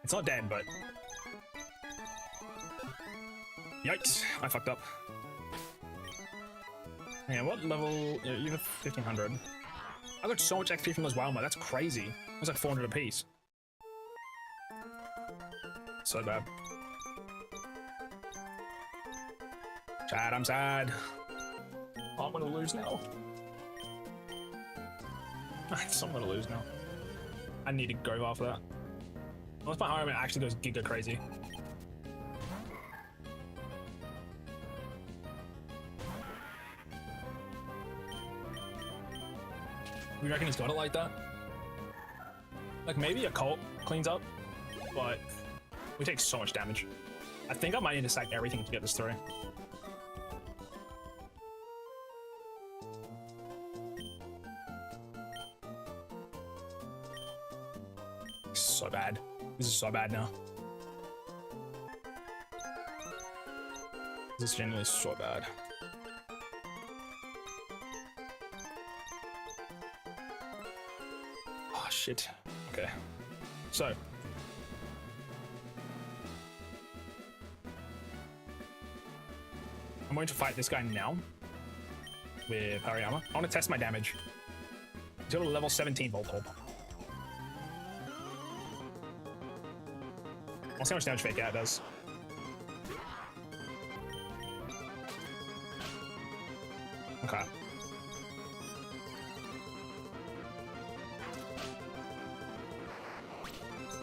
It's not dead, but... Yikes, I fucked up. Yeah, what level? Yeah, you have 1500. I got so much XP from those wild mode, that's crazy. It was like 400 apiece. So bad. Chad, I'm sad. Oh, I'm gonna lose now. I'm gonna lose now. I need to go after that. Unless my Hariyama actually goes giga crazy. We reckon he's got it like that? Like maybe a Colt cleans up, but we take so much damage. I think I might need to sack everything to get this through. So bad. This is so bad now. This is genuinely so bad. Oh shit. Okay. So. I'm going to fight this guy now with Hariyama. I want to test my damage. He's got a level 17 Volt Orb. I'll see how much damage Fake Out does. Okay.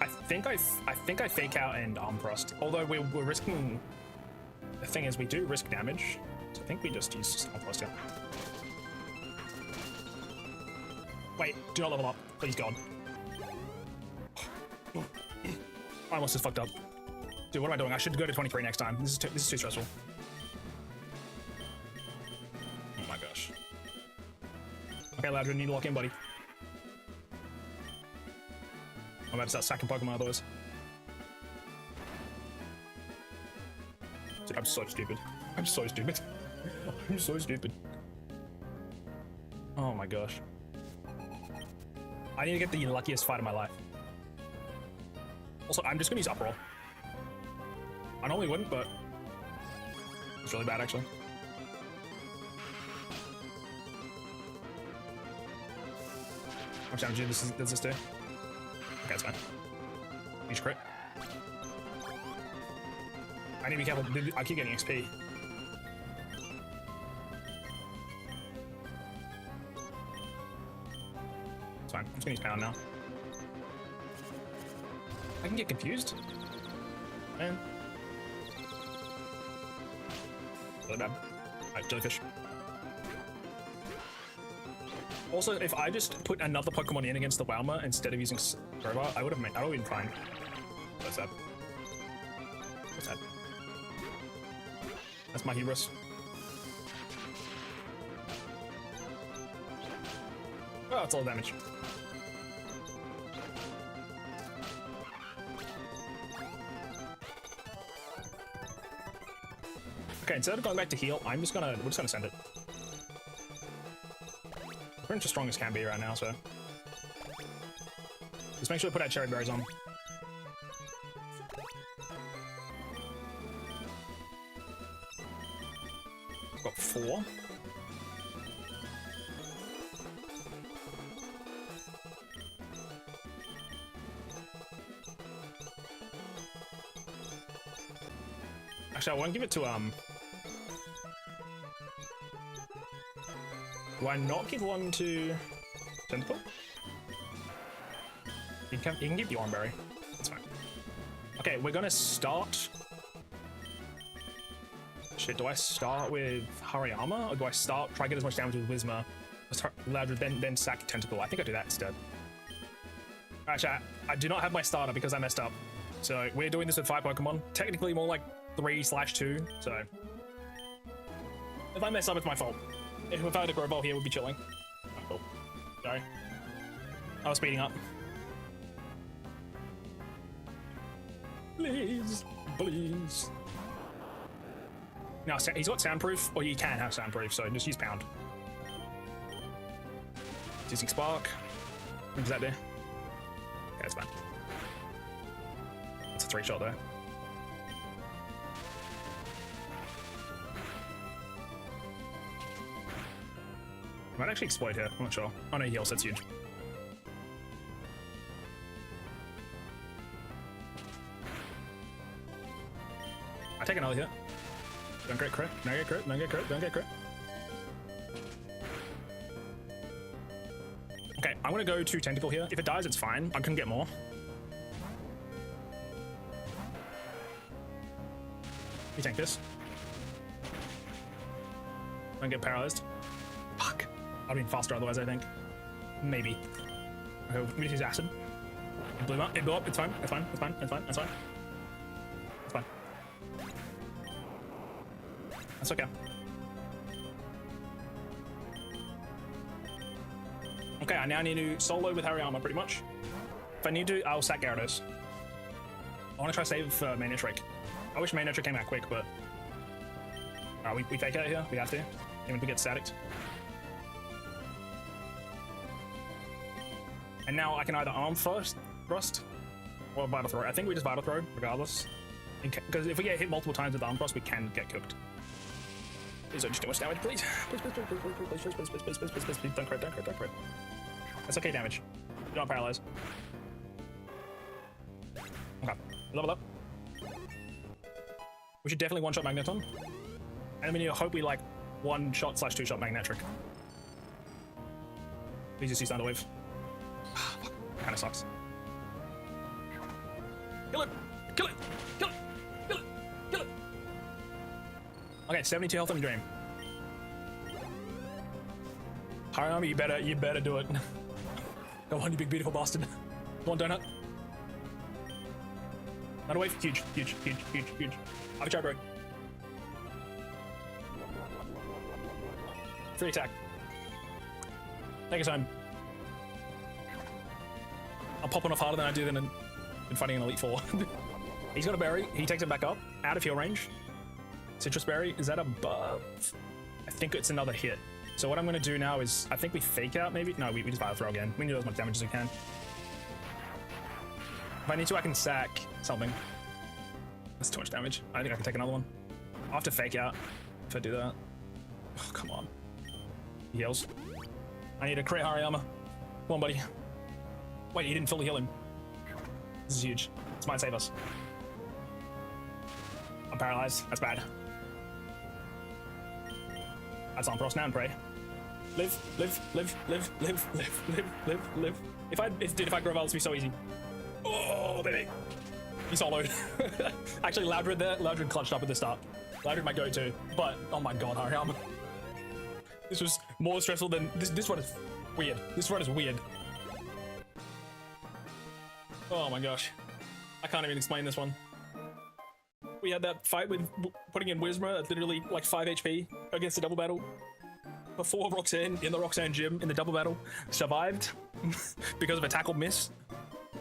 I think I Fake Out and Arm Thrust. Although we're risking. The thing is, we do risk damage. So I think we just use Arm Thrust here. Wait, do not level up, please God. I almost just fucked up. Dude, what am I doing? I should go to 23 next time. This is too stressful. Oh my gosh. Okay, Loudred, need to lock in, buddy. I'm about to start sacking Pokemon otherwise. Dude, I'm so stupid. I'm so stupid. I'm so stupid. Oh my gosh. I need to get the luckiest fight of my life. Also, I'm just gonna use Uproar. I normally wouldn't, but it's really bad actually. How much damage does this do? Okay, it's fine. Each crit. I need to be careful. I keep getting XP. It's fine. I'm just gonna use Pound now. I can get confused. Man. Really bad. Alright, Jellyfish. Also, if I just put another Pokemon in against the Wailmer instead of using Grovar, I would have been fine. That's sad. That's sad. That's my hubris. Oh, it's all damage. Okay, instead of going back to heal, we're just gonna send it. We're as strong as can be right now, so just make sure to put our cherry berries on. I've got 4. Actually, I won't give it to Do I not give one to Tentacle? You can give the Oranberry. That's fine. Okay, we're gonna start. Shit, do I start with Hariyama or do I try to get as much damage with Whismur, then sack Tentacle? I think I do that instead. Actually, I do not have my starter because I messed up. So we're doing this with 5 Pokemon. Technically more like 3/2. So if I mess up, it's my fault. If I had a Grow Ball here, we'd be chilling. Oh, cool. Sorry. I was speeding up. Please. Please. Now, he's got Soundproof, or you can have Soundproof, so just use Pound. Using Spark. What does that do? Okay, that's fine. It's a 3-shot though. Might actually explode here, I'm not sure. Oh no, heals, that's huge. I take another hit. Don't get crit, don't get crit, don't get crit, don't get crit. Okay, I'm gonna go to Tentacle here. If it dies, it's fine. I can get more. You tank this. Don't get paralyzed. Fuck. I'd been faster otherwise, I think. Maybe. Okay, we just use acid. It blew up. It blew up. It's fine. It's fine. It's fine. It's fine. It's fine. It's fine. That's okay. Okay, I now need to solo with Hariyama, pretty much. If I need to, I'll sack Gyarados. I want to try to save Main Trick. I wish Main Trick came out quick, but... we fake out here. We have to. Even if we get staticked. And now I can either Arm Thrust or Vital Throw. I think we just Vital Throw, regardless. Because if we get hit multiple times with Arm Thrust, we can get cooked. Please don't do too much damage, please. Please, please, please, please, please, please, please, please, please, please, please, please, please, don't crit, don't crit, don't crit. That's okay damage. Do not paralyze. Okay, level up. We should definitely one-shot Magneton. And we need to hope we like one-shot / two-shot Magnetric. Please just use Thunder Wave. Kinda sucks. Kill it! Kill it! Kill it! Kill it! Kill it! Okay, 72 health on your dream. Hariyama, you better do it. Come on, you big beautiful bastard. Come on, donut. Thunder Wave, huge, huge, huge, huge, huge. Have a try, bro. Free attack. Take us home. I'm popping off harder than I did in fighting an Elite Four. He's got a berry. He takes it back up, out of heal range. Citrus berry, is that above? I think it's another hit. So what I'm going to do now is, I think we fake out maybe? No, we just fire throw again. We need as much damage as we can. If I need to, I can sack something. That's too much damage. I think I can take another one. I'll have to fake out if I do that. Oh, come on. He heals. I need a crit Hariyama. Come on, buddy. Wait, he didn't fully heal him. This is huge. This might save us. I'm paralyzed. That's bad. That's on Frost now and pray. Live, live, live, live, live, live, live, live, live. If I grow Val, this would be so easy. Oh, baby. He soloed. Actually, Loudred there. Loudred clutched up at the start. Loudred might go too. But, oh my god, Hariyama. This was more stressful than... This run is weird. This run is weird. Oh my gosh. I can't even explain this one. We had that fight with putting in Whismur at literally like 5 HP against the double battle. Before Roxanne, in the Roxanne gym, in the double battle. Survived because of a tackle miss.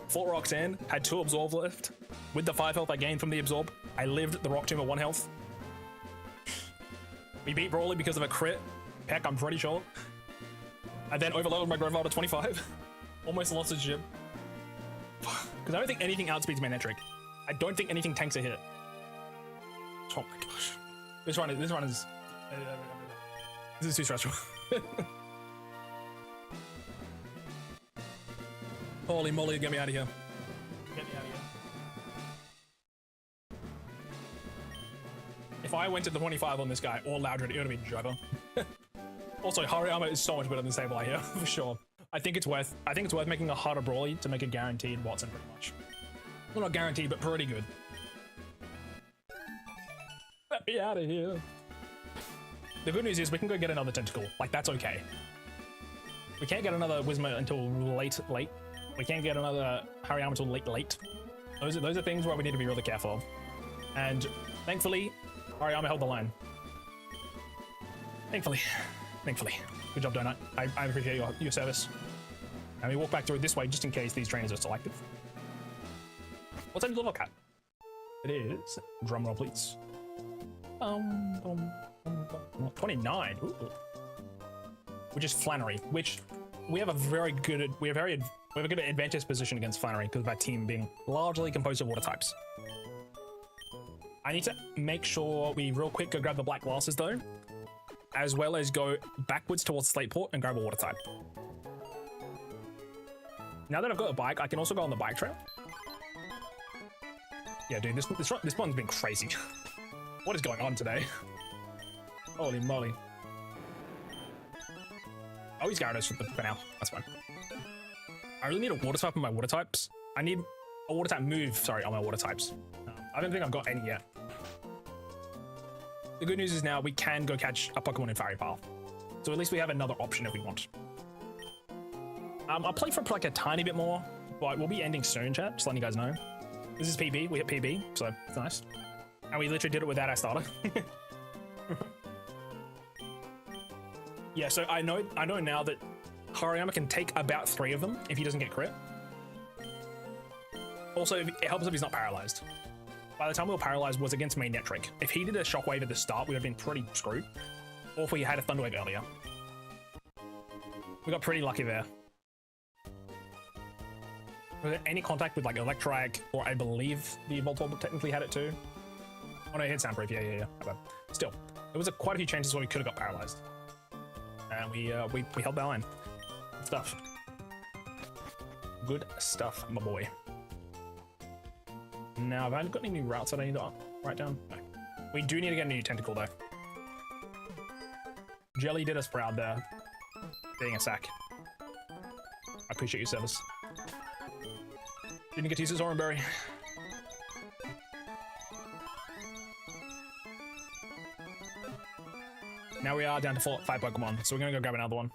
Fought Roxanne, had 2 absorb left. With the 5 health I gained from the absorb, I lived the Rock Tomb at 1 health. We beat Brawly because of a crit. Heck, I'm pretty sure. I then overloaded my Grovyle to 25. Almost lost his gym. Because I don't think anything outspeeds Magnetric. I don't think anything tanks a hit. Oh my gosh. This run is this is too stressful. Holy moly, get me out of here. Get me out of here. If I went to the 25 on this guy or Loudred, it would have been Java. Also, Hariyama is so much better than Sableye here, for sure. I think it's worth making a harder Brawly to make a guaranteed Watson, pretty much. Well, not guaranteed, but pretty good. Let me out of here. The good news is we can go get another Tentacle. Like, that's okay. We can't get another Whismur until late. We can't get another Hariyama until late. Those are things where we need to be really careful. And thankfully, Hariyama held the line. Thankfully. Good job, Donut. I appreciate your service. And we walk back through this way just in case these trainers are selective. What's that level at? It is, drumroll please. 29. Ooh. Which is Flannery, which we have a very good advantage position against Flannery because of our team being largely composed of water types. I need to make sure we real quick go grab the black glasses though, as well as go backwards towards Slateport and grab a water type. Now that I've got a bike, I can also go on the bike trail. Yeah, dude, this one's been crazy. What is going on today? Holy moly. Oh, he's Gyarados for now. That's fine. I really need a water type on my water types. I need a water type move, sorry, on my water types. I don't think I've got any yet. The good news is now we can go catch a Pokemon in Fairy Path. So at least we have another option if we want. I'll play for like a tiny bit more, but we'll be ending soon, chat. Just letting you guys know. This is PB. We hit PB, so it's nice. And we literally did it without our starter. Yeah, so I know now that Hariyama can take about 3 of them if he doesn't get crit. Also, it helps if he's not paralyzed. By the time we were paralyzed was against Magnetric. If he did a Shockwave at the start, we would have been pretty screwed. Or if we had a Thunder Wave earlier. We got pretty lucky there. Was there any contact with like Electrike, or I believe the Voltorb technically had it too? Oh no, it hit Soundproof, yeah. Okay. Still, There was quite a few chances where we could have got paralyzed. And we held that line. Good stuff. Good stuff, my boy. Now, have I got any new routes that I need to write down? No. We do need to get a new tentacle, though. Jelly did us proud there. Being a sack. I appreciate your service. Didn't get to use his Oranberry. Now we are down to 5 Pokemon, so we're gonna go grab another one.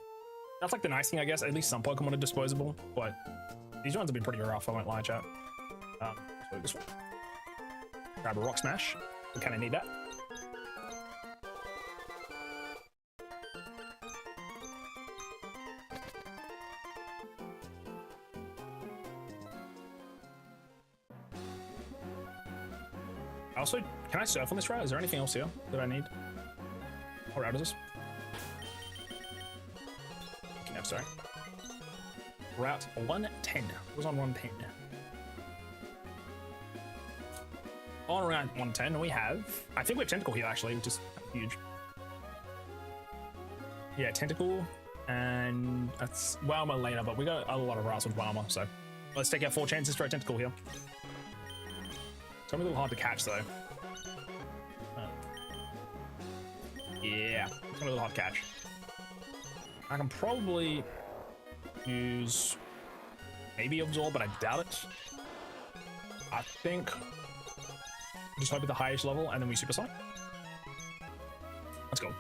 That's like the nice thing, I guess. At least some Pokemon are disposable, but these ones have been pretty rough, I won't lie, chat. So this one. Grab a Rock Smash. We kind of need that. Also, can I surf on this route? Is there anything else here that I need? What route is this? No, sorry. Route 110. What was on 110? On route 110, we have... I think we have Tentacle here, actually, which is huge. Yeah, Tentacle, and that's Walma later, but we got a lot of routes with Walma, so let's take our 4 chances for a Tentacle here. It's gonna be a little hard to catch, though. Yeah, it's gonna be a little hard to catch. I can probably use maybe Absorb, but I doubt it. I think just hope at the highest level, and then we Supersonic. Let's go.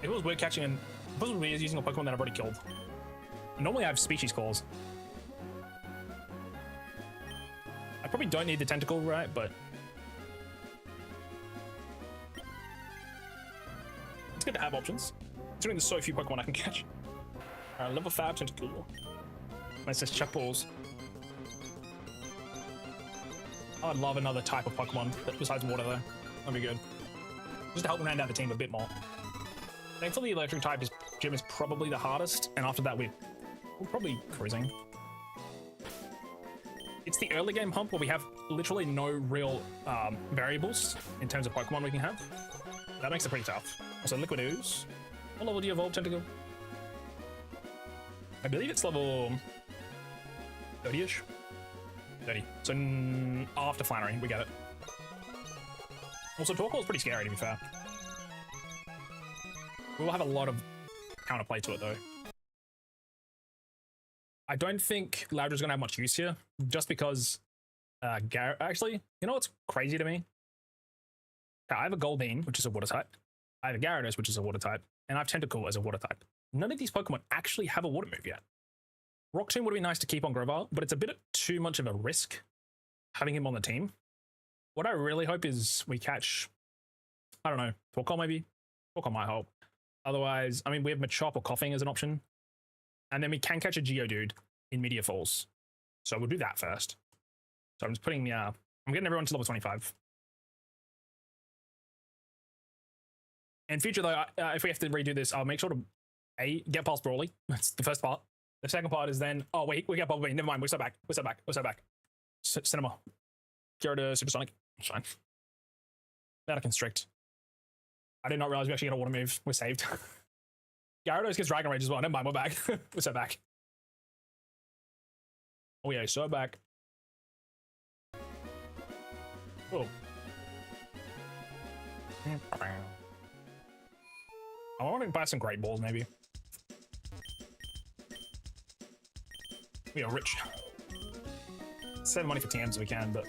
It was weird catching and it was weird using a Pokemon that I've already killed. Normally I have species calls. I probably don't need the tentacle, right? But it's good to have options. Considering there's so few Pokemon I can catch. Level 5 tentacle. Let's just chuck balls. I'd love another type of Pokemon besides water though. That'd be good. Just to help round out the team a bit more. Thankfully, electric type gym is probably the hardest, and after that we're probably cruising. It's the early game hump where we have literally no real variables in terms of Pokemon we can have. That makes it pretty tough. Also, Liquid Ooze. What level do you evolve, Tentacle? I believe it's level 30-ish. 30. So after Flannery, we get it. Also, Torkoal is pretty scary, to be fair. We will have a lot of counterplay to it, though. I don't think Loudre's going to have much use here, just because actually, you know what's crazy to me? I have a Goldeen, which is a water type. I have a Gyarados, which is a water type, and I have Tentacle as a water type. None of these Pokemon actually have a water move yet. Rock Tomb would be nice to keep on Grovyle, but it's a bit too much of a risk having him on the team. What I really hope is we catch, I don't know, Torkoal maybe? Torkoal might help. Otherwise, I mean, we have Machop or Coughing as an option. And then we can catch a Geodude in Meteor Falls. So we'll do that first. So I'm just putting, I'm getting everyone to level 25. In future, though, if we have to redo this, I'll make sure to, get past Brawly. That's the first part. The second part is then, oh, wait, we got Bumblebee. Never mind, we're so back. We're so back. We're so back. Cinema. Gyarados, Supersonic. It's fine. That I constrict. I did not realize we actually got a water move. We're saved. Gyarados gets Dragon Rage as well. Never mind, we're back. We're so back. Oh yeah, so back. Oh. I want to buy some Great Balls, maybe. We are rich. Save money for TMs if we can, but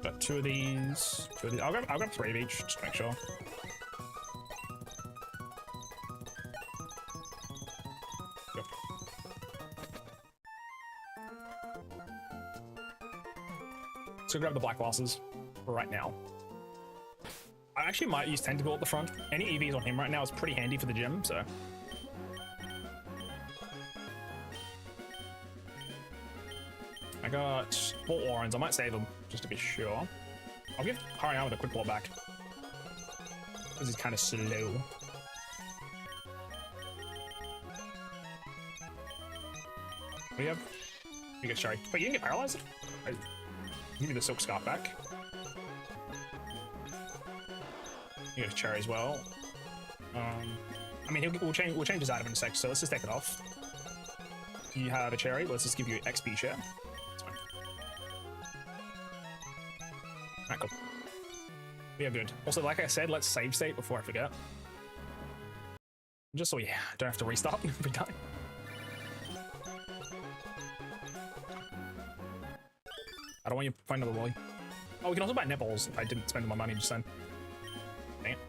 got two of these. I'll grab 3 of each, just to make sure. Yep. So grab the black glasses right now. I actually might use Tentacle at the front. Any EVs on him right now is pretty handy for the gym, so. I got 4 Orans. I might save them just to be sure. I'll give Hariyama the quick ball back because he's kind of slow. We have You get Cherry. Wait, you didn't get paralyzed? Give me the Silk Scarf back. You get Cherry as well. I mean, we'll change his item in a sec, so let's just take it off. You have a Cherry. Let's just give you XP share. That's fine. Alright, cool. We are good. Also, like I said, let's save state before I forget. Just so we don't have to restart every time. I don't want you to find another lolly. Oh, we can also buy netballs if I didn't spend my money just then. Dang it.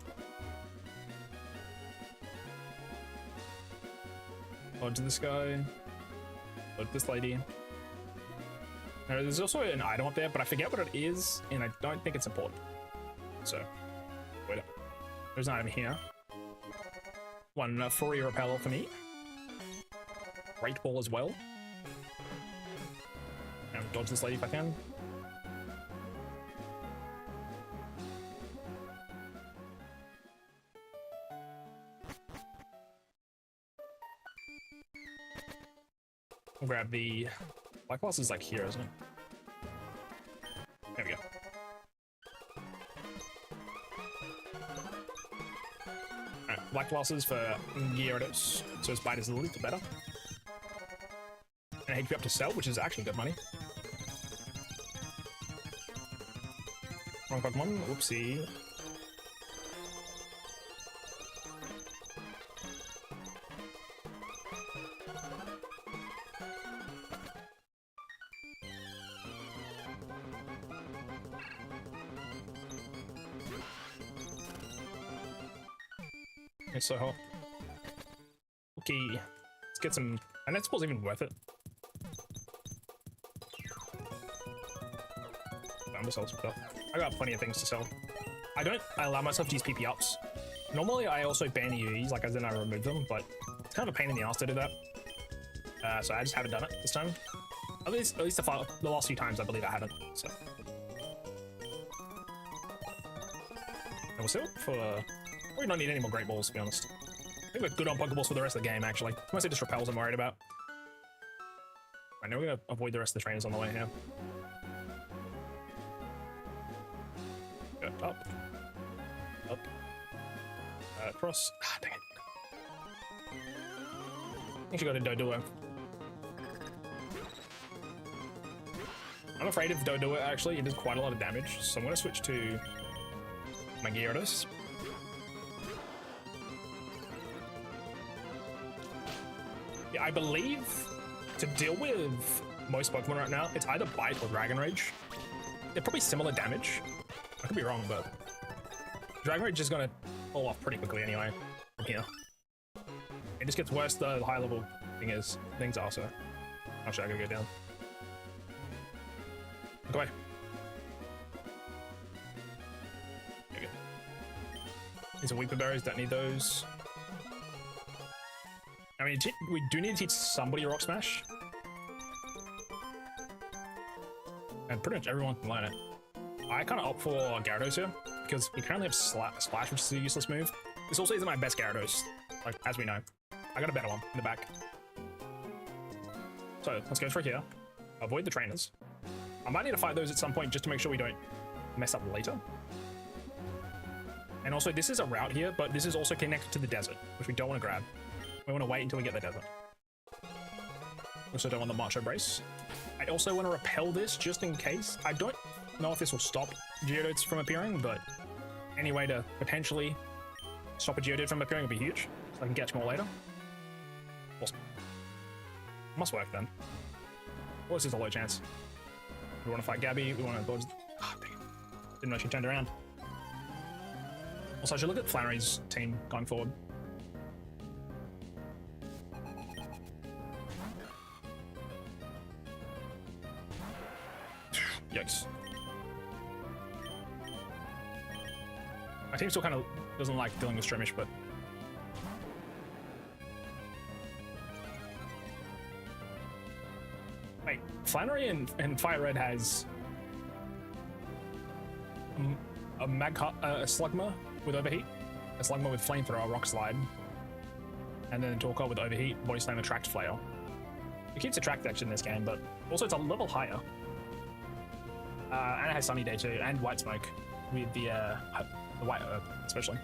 Dodge this guy. Dodge this lady. Now, there's also an item up there, but I forget what it is, and I don't think it's important. So, wait up. There's an item here. One Fury Repel for me. Great Ball as well. And dodge this lady if I can. We'll grab the Black Boss is like here, isn't it? There we go. Alright, Black Blosses for Gyarados, so his bite is a little better. And HP up to sell, which is actually good money. Wrong Pokemon, whoopsie. It's so hot. Okay, let's get some. And that spell's even worth it. I got plenty of things to sell. I don't allow myself to use PP ups. Normally, I also ban UEs, like as in I remove them, but it's kind of a pain in the ass to do that. So I just haven't done it this time. At least the last few times, I believe I haven't. So. And we'll sell for. We don't need any more Great Balls, to be honest. I think we're good on Pokeballs for the rest of the game, actually. Mostly just Repels I'm worried about. I know we're gonna avoid the rest of the trainers on the way here. Go up. Up. Cross. Ah, dang it. I think you got a Doduo. I'm afraid of Doduo, actually. It does quite a lot of damage, so I'm gonna switch to my Gyarados. Yeah, I believe to deal with most Pokemon right now, it's either Bite or Dragon Rage. They're probably similar damage. I could be wrong, but Dragon Rage is gonna fall off pretty quickly anyway from here. It just gets worse the higher level things are, so actually I gotta go down. Look away. There you go. These are Weeper Berries, don't need those. I mean, we do need to teach somebody Rock Smash. And pretty much everyone can learn it. I kind of opt for Gyarados here, because we currently have Splash, which is a useless move. This also isn't my best Gyarados, like, as we know. I got a better one in the back. So, let's go for here. Avoid the trainers. I might need to fight those at some point just to make sure we don't mess up later. And also, this is a route here, but this is also connected to the desert, which we don't want to grab. We want to wait until we get the desert. Also don't want the Macho Brace. I also want to repel this just in case. I don't know if this will stop Geodudes from appearing, but any way to potentially stop a Geodude from appearing would be huge. So I can catch more later. Awesome. Must work then. Or this is a low chance. We want to fight Gabby. We want to dodge. Oh, dang it. Didn't know she turned around. Also, I should look at Flannery's team going forward. Yikes. My team still kind of doesn't like dealing with Skirmish, but... Wait, Flannery and Fire Red has... a Slugma with Overheat, a Slugma with Flamethrower, Rock Slide, and then a Torkoal with Overheat, Body Slam, Attract Flail. It keeps attract action in this game, but also it's a level higher. And it has Sunny Day too, and White Smoke with the White Herb, especially.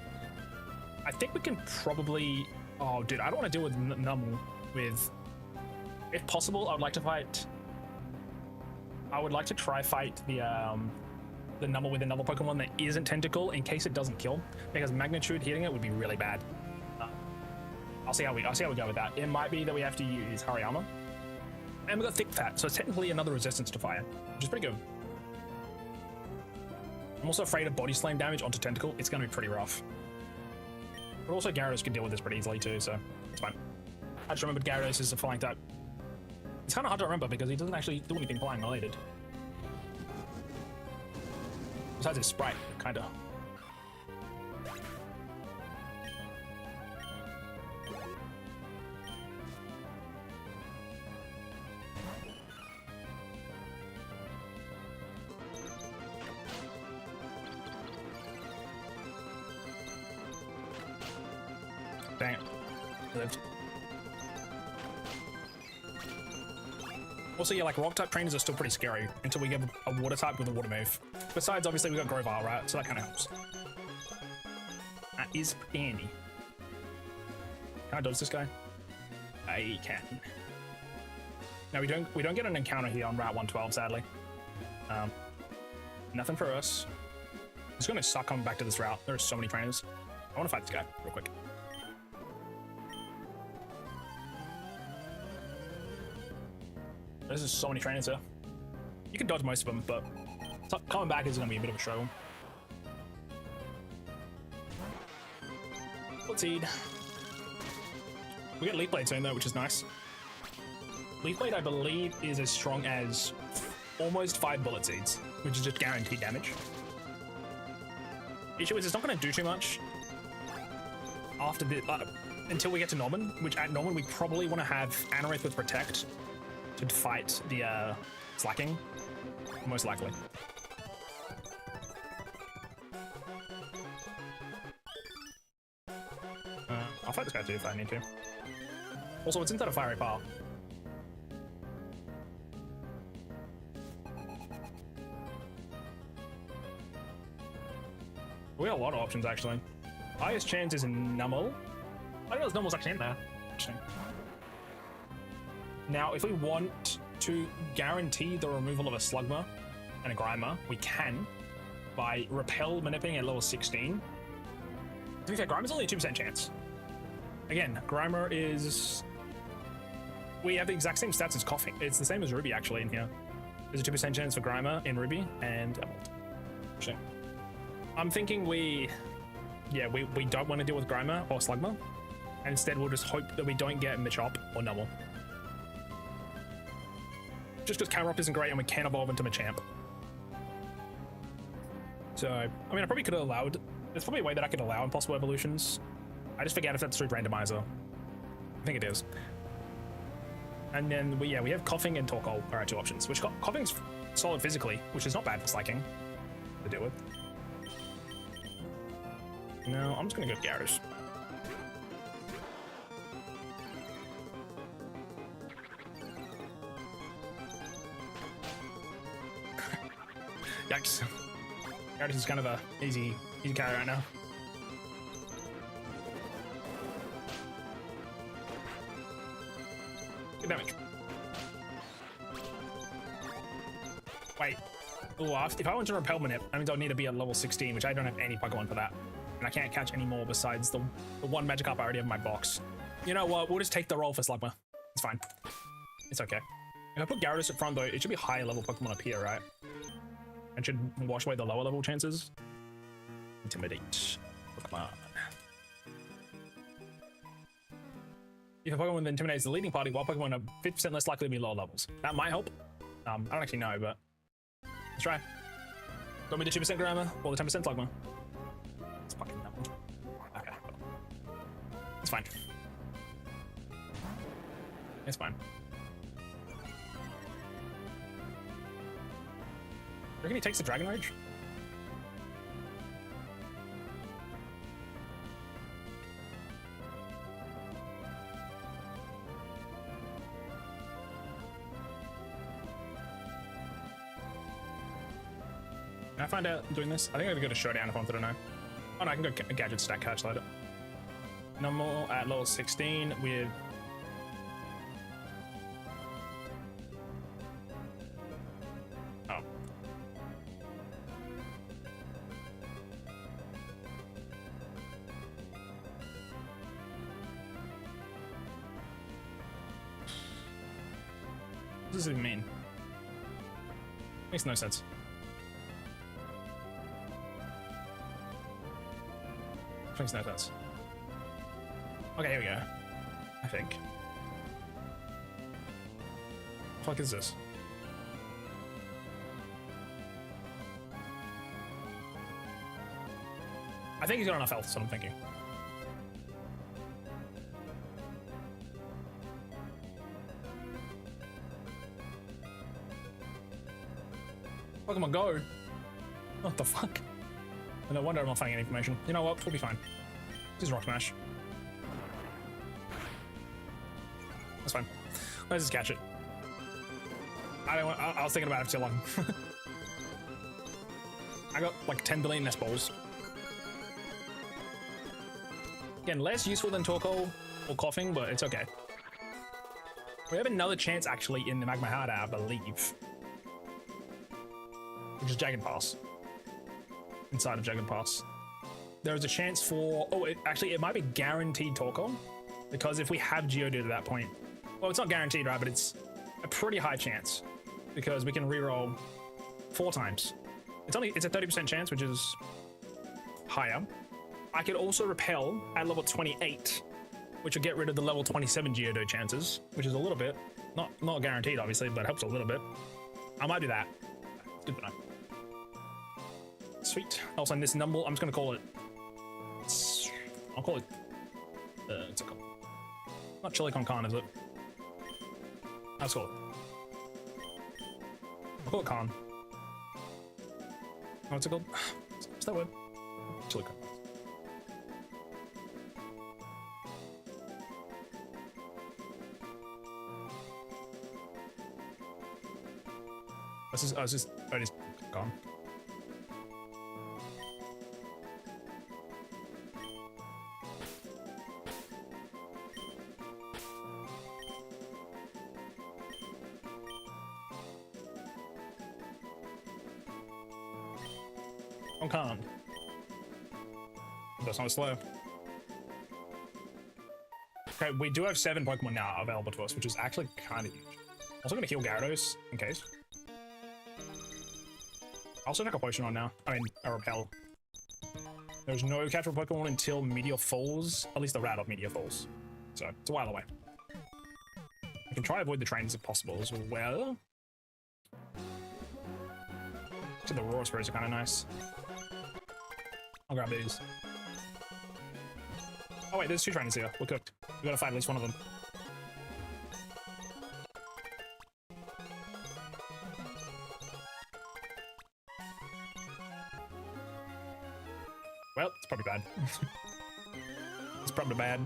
I think we can probably... Oh, dude, I don't want to deal with Numel with... If possible, I would like to fight... I would like to try fight the Numel with another Pokemon that isn't Tentacle in case it doesn't kill, because Magnitude hitting it would be really bad. I'll see how we go with that. It might be that we have to use Hariyama. And we've got Thick Fat, so it's technically another resistance to fire, which is pretty good. I'm also afraid of Body Slam damage onto Tentacle. It's going to be pretty rough. But also Gyarados can deal with this pretty easily too, so it's fine. I just remembered Gyarados is a flying type. It's kind of hard to remember because he doesn't actually do anything flying related. Besides his sprite, kind of. Dang it. Lived. Also, yeah, like rock type trainers are still pretty scary until we get a water type with a water move. Besides, obviously, we got Grovyle, right? So that kind of helps. That is pretty handy. Can I dodge this guy? I can. No, we don't get an encounter here on Route 112, sadly. Nothing for us. It's gonna suck coming back to this route. There are so many trainers. I want to fight this guy real quick. There's just so many trainers here. You can dodge most of them, but coming back is going to be a bit of a struggle. Let's see. We get Leaf Blade soon though, which is nice. Leaf Blade, I believe, is as strong as almost 5 Bullet Seeds, which is just guaranteed damage. The issue is it's not going to do too much after the until we get to Norman, which at Norman we probably want to have Anorith with Protect to fight the Slacking, most likely. I'll fight this guy too if I need to. Also, it's inside a Fiery Power. We got a lot of options actually. Highest chance is in Numel. I didn't know Numel's actually in there. Actually. Now, if we want to guarantee the removal of a Slugma and a Grimer, we can by Repel Manipulating at level 16. To be fair, Grimer's only a 2% chance. Again, Grimer is... We have the exact same stats as Coughing. It's the same as Ruby, actually, in here. There's a 2% chance for Grimer in Ruby and Emerald. Actually, I'm thinking we don't want to deal with Grimer or Slugma, and instead we'll just hope that we don't get Machop or Numel. Just because Camerupt isn't great and we can't evolve into Machamp. So, I mean, I probably could have allowed... There's probably a way that I could allow impossible evolutions. I just forget if that's through Randomizer. I think it is. And then, we have Coughing and Torkoal are our 2 options, which Coughing's solid physically, which is not bad for Slaking to deal with. No, I'm just going to go Gyarados. Yikes. Gyarados is kind of a easy carry right now. Good damage. Wait. Ooh, if I want to Repel Manip, that means I'll need to be at level 16, which I don't have any Pokemon for that. And I can't catch any more besides the one Magikarp I already have in my box. You know what? We'll just take the roll for Slugma. It's fine. It's okay. If I put Gyarados at front, though, it should be higher level Pokemon up here, right? And should wash away the lower level chances. Intimidate. Pokemon. If a Pokemon intimidates the leading party, while Pokemon are 50% less likely to be lower levels. That might help. I don't actually know, but let's try. Got me the 2% Grimer or the 10% Slugma. It's fucking dumb. Okay. It's fine. It's fine. You reckon he takes the Dragon Rage? I find out doing this? I think I gotta go to Showdown if I wanted to know. Oh no, I can go Gadget Stack Catch later. Number at level 16 with... Oh. What does it mean? Makes no sense. Makes no sense. Okay, here we go. I think. What the fuck is this? I think he's got enough health, that's what I'm thinking. Pokemon Go! What the fuck? No wonder I'm not finding any information. You know what? We'll be fine. This is Rock Smash. That's fine. Let's just catch it. I don't want. I was thinking about it for too long. I got like 10 billion nest balls. Again, less useful than Torkoal or Coughing, but it's okay. We have another chance actually in the Magma Harder, I believe. Which is Jagged Pass. Inside of Jagged Pass. There is a chance for... Oh, it might be guaranteed Torkoal. Because if we have Geodude at that point... Well, it's not guaranteed, right? But it's a pretty high chance. Because we can reroll 4 times. It's a 30% chance, which is higher. I could also repel at level 28, which will get rid of the level 27 Geodude chances, which is a little bit. Not guaranteed, obviously, but helps a little bit. I might do that. It's good to know. Sweet. Also, in this number, I'm just going to call it... I'll call it... What's it called? Not Chili Con Con, is it? Let's call it. I'll call it Con. What's it called? What's that word? Chili Con. This is gone. Con. That's not slow. Okay, we do have 7 Pokemon now available to us, which is actually kind of huge. Also gonna heal Gyarados in case. I'll also take a potion on now. I mean, a repel. There's no catchable Pokemon until Meteor Falls. At least the route of Meteor Falls. So, it's a while away. I can try to avoid the trains if possible as well. Actually, the Raw Sprays are kind of nice. I'll grab these. Oh wait, there's 2 trainers here. We're cooked. We gotta fight at least one of them. Well, it's probably bad. It's probably bad.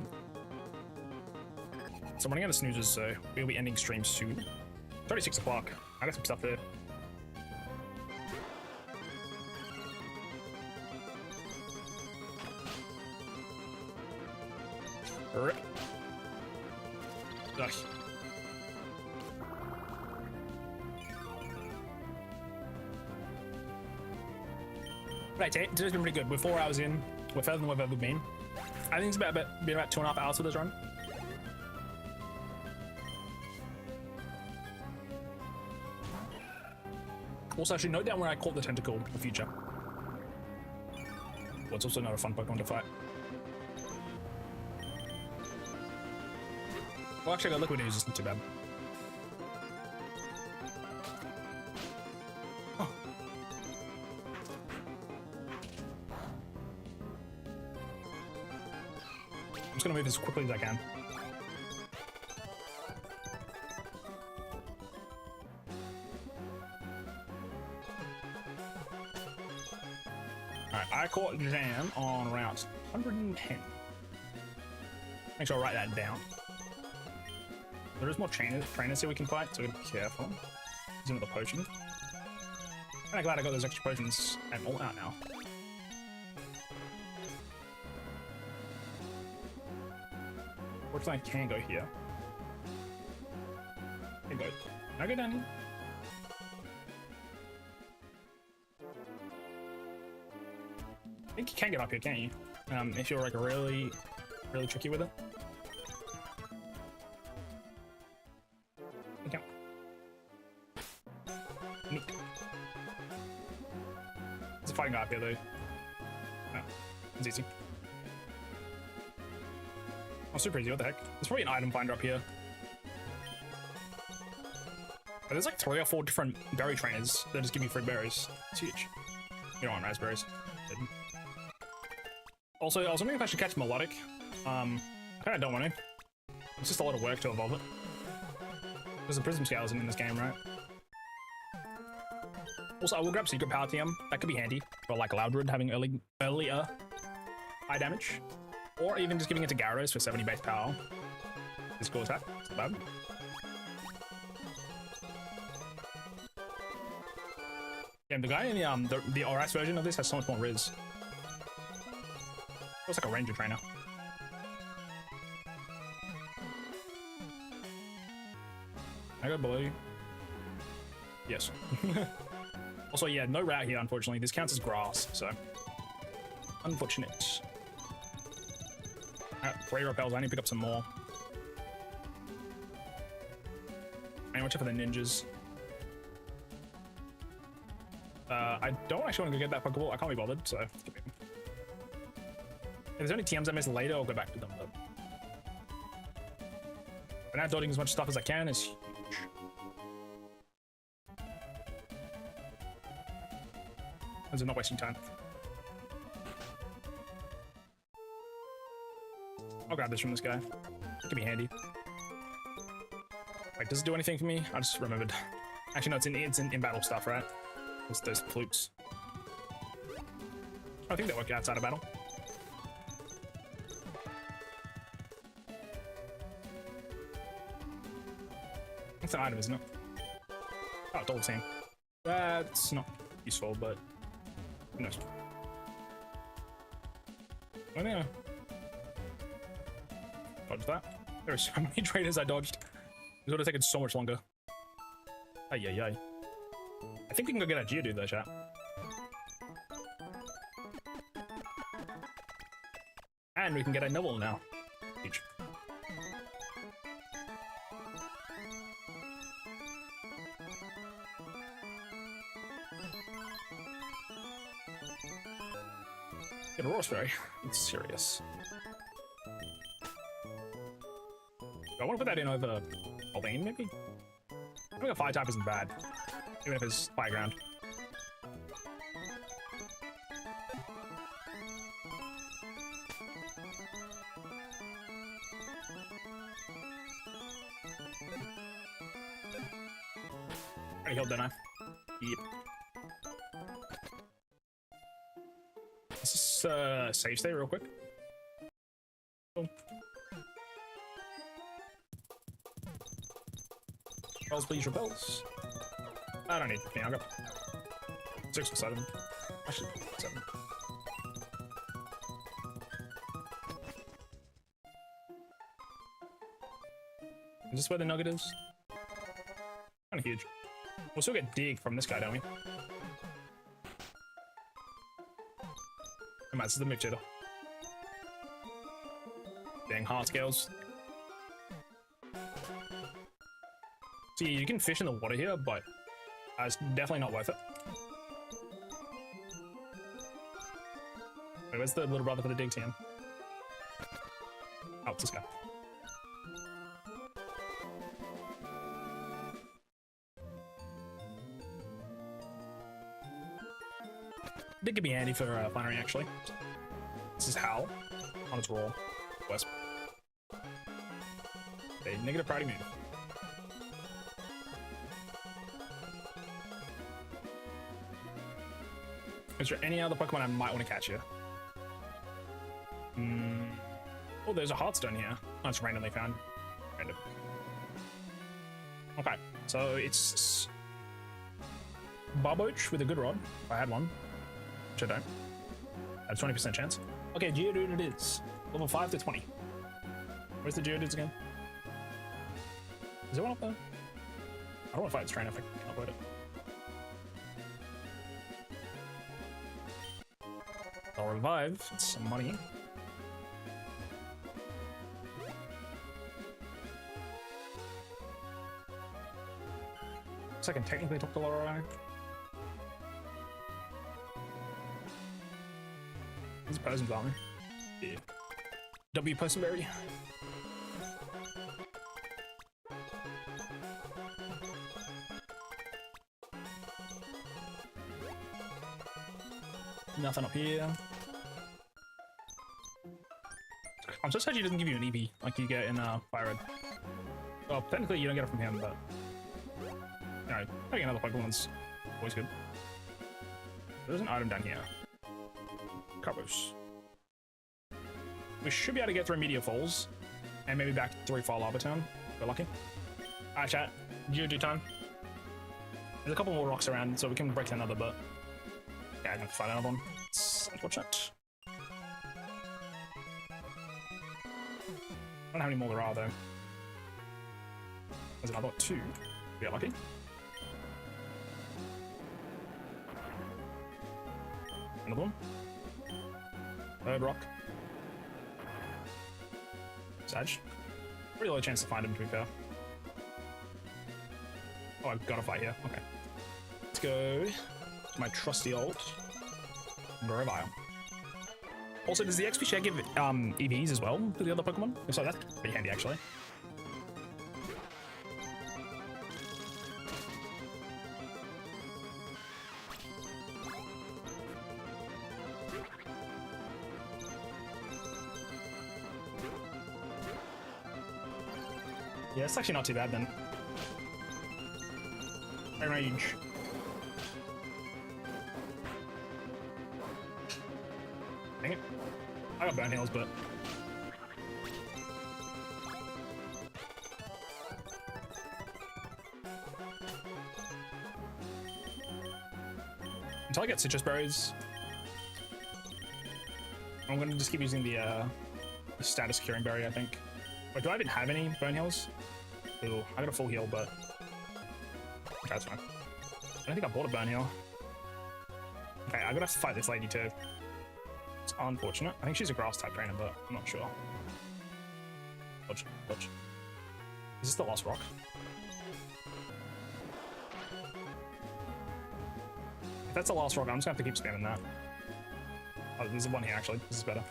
So I'm running out of snoozes, so we'll be ending stream soon. It's already 6 o'clock. I got some stuff there. Ugh. Right, today's been pretty good. We're 4 hours in. We're further than we've ever been. I think it's been about 2.5 hours for this run. Also, actually, note down where I caught the tentacle in the future. Well, it's also not a fun Pokemon to fight. Well, actually, the Liquid Ooze isn't too bad. Oh. I'm just gonna move as quickly as I can. Alright, I caught Jan on route 110. Make sure I write that down. There is more trainers here we can fight, so we gotta be careful. Using the potion. Kinda glad I got those extra potions and all out now. Fortunately, I can go here. Can go. Can I go down here? I think you can get up here, can't you? If you're like really tricky with it. Okay. Neat. There's a fighting guy up here though. No, it's easy. Oh, super easy, what the heck? There's probably an item finder up here. But there's like 3 or 4 different berry trainers that just give you free berries. It's huge. You don't want raspberries. Also, I was wondering if I should catch Melodic. I kinda don't want to. It's just a lot of work to evolve it. Because the Prism Scale isn't in this game, right? Also, I will grab Secret Power TM. That could be handy for like Loudred having earlier high damage. Or even just giving it to Gyarados for 70 base power. Physical attack, it's not bad. Yeah, the guy in the ORAS version of this has so much more Riz. Looks like a ranger trainer. Can I go below you? Yes. Also, yeah, no route here, unfortunately. This counts as grass, so unfortunate. 3 repels. I need to pick up some more. And watch out for the ninjas. I don't actually want to go get that Pokeball. I can't be bothered, so skip it. If there's any TMs I miss later, I'll go back to them. But now dodging as much stuff as I can is huge. As in not wasting time. I'll grab this from this guy. It could be handy. Wait, does it do anything for me? I just remembered. Actually, no, it's in battle stuff, right? It's those flukes. I think they work outside of battle. It's an item, isn't it? Oh, double team. That's not useful, but who knows? Oh yeah. Dodge that. There are so many trainers I dodged. This would have taken so much longer. Ay, ay, ay. I think we can go get a Geodude though, chat. And we can get a Noble now. Huge. Get a Roseberry. It's serious. I want to put that in over Albane, maybe? I think a fire type isn't bad, even if it's fire ground. I healed, didn't I? Yep. Let's just save state real quick. Boom. Repels, please, repels. I don't need 15, I'll go 6 or 7. Actually, 7. Is this where the nugget is? Kinda huge. We'll still get dig from this guy, don't we? Come on, this is the move jitter. Dang, hard scales. So yeah, you can fish in the water here, but it's definitely not worth it. Wait, where's the little brother for the dig team? Oh, it's this guy. Dig could be handy for flannery, actually. This is Howl on its roll. West. Okay, negative priority move. Is there any other Pokemon I might want to catch here? Oh, there's a Heartstone here. Oh, it's randomly found. Random. Okay, so it's Barboach with a good rod. If I had one, which I don't. I have 20% chance. Okay, Geodude it is. Level 5 to 20. Where's the Geodudes again? Is there one up there? I don't want to fight its trainer if I can avoid it. I'll revive. It's some money. So I can technically talk to Lorelei. He's a person farmer. Yeah. W Personberry. Nothing up here. I'm so sad he doesn't give you an EV like you get in Fire Red. Well, technically you don't get it from him, but you know, having another Pokemon's always good. There's an item down here. Carbos. We should be able to get through Meteor Falls and maybe back to 3-File Lava Town. If we're lucky. Alright, chat. Geodude time. There's a couple more rocks around, so we can break another, but yeah, I'm gonna find another one. It's unfortunate. I don't know how many more there are, though. There's another 2. We get lucky. Another one. Third rock. Sag. Pretty low chance to find him, to be fair. Oh, I've got to fight here. Okay. Let's go to my trusty old Grovile. Also, does the XP share give EVs as well to the other Pokemon? If so, that's pretty handy, actually. Yeah, it's actually not too bad then. High range. Dang it. I got burn heals, but until I get citrus berries, I'm gonna just keep using the status curing berry, I think. Wait, do I even have any burn heals? Ooh, I got a full heal, but okay, that's fine. I don't think I bought a burn heal. Okay, I gotta fight this lady too. It's unfortunate. I think she's a grass type trainer, but I'm not sure. Dodge, dodge. Is this the last rock? If that's the last rock, I'm just gonna have to keep spamming that. Oh, there's one here actually. This is better.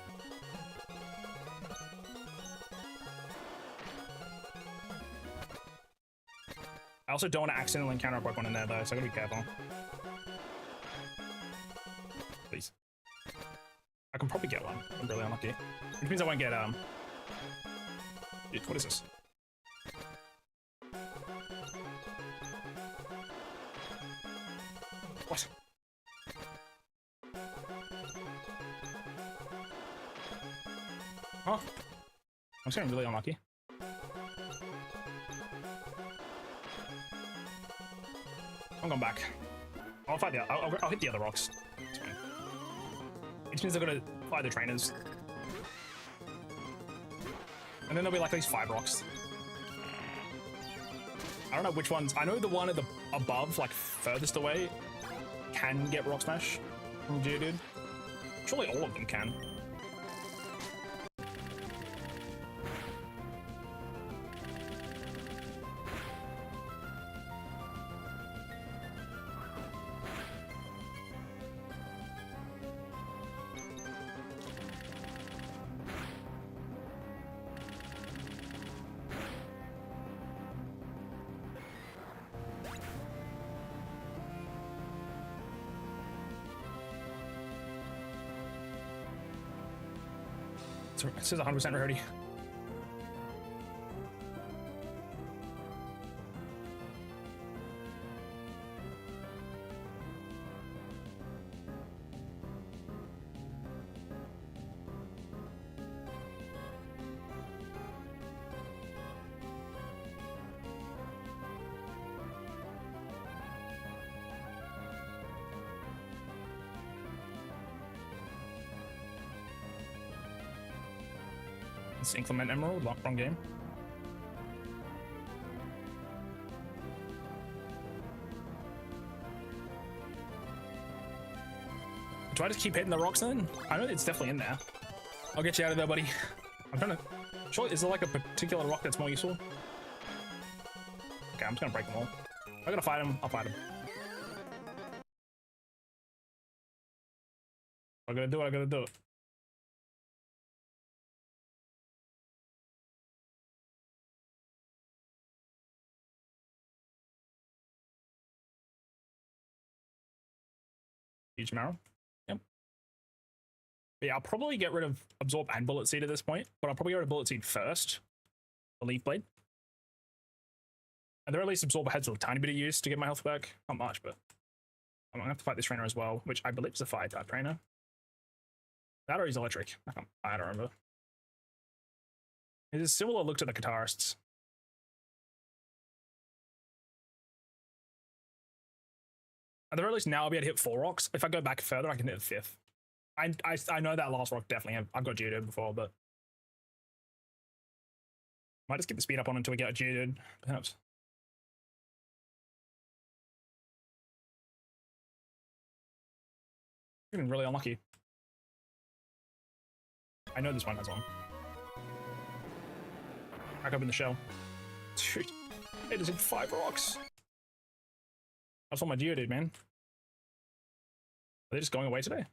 I also don't want to accidentally encounter a Pokemon in there though, so I gotta be careful. Please. I can probably get one. I'm really unlucky. Which means I won't get, Dude, what is this? What? Huh? I'm getting really unlucky. I'm going back. I'll fight the. I'll hit the other rocks. It's fine. Which means I've got to fight the trainers, and then there'll be like these 5 rocks. I don't know which ones. I know the one at the above, like furthest away, can get Rock Smash from Geodude. Surely all of them can. It says 100% rarity. It's Inclement Emerald, wrong game. Do I just keep hitting the rocks then? I know it's definitely in there. I'll get you out of there, buddy. I'm trying to... Sure, is there like a particular rock that's more useful? Okay, I'm just gonna break them all. If I gotta fight him, I'll fight him. I gotta do it, I gotta do it. Huge marrow. Yep. But yeah, I'll probably get rid of Absorb and Bullet Seed at this point, but I'll probably get rid of Bullet Seed first. The Leaf Blade. And there at least Absorb has a tiny bit of use to get my health back. Not much, but I'm gonna have to fight this trainer as well, which I believe is a fire type trainer. That or he's electric. I don't remember. It is a similar look to the guitarists. At the very least, now I'll be able to hit 4 rocks. If I go back further, I can hit a 5th. I know that last rock definitely. I've got Geodude before, but might just get the speed up on until we get a Geodude, perhaps. Getting really unlucky. I know this one has one. Crack open the shell. Dude, it is in 5 rocks. That's all my Geodude, man. Are they just going away today?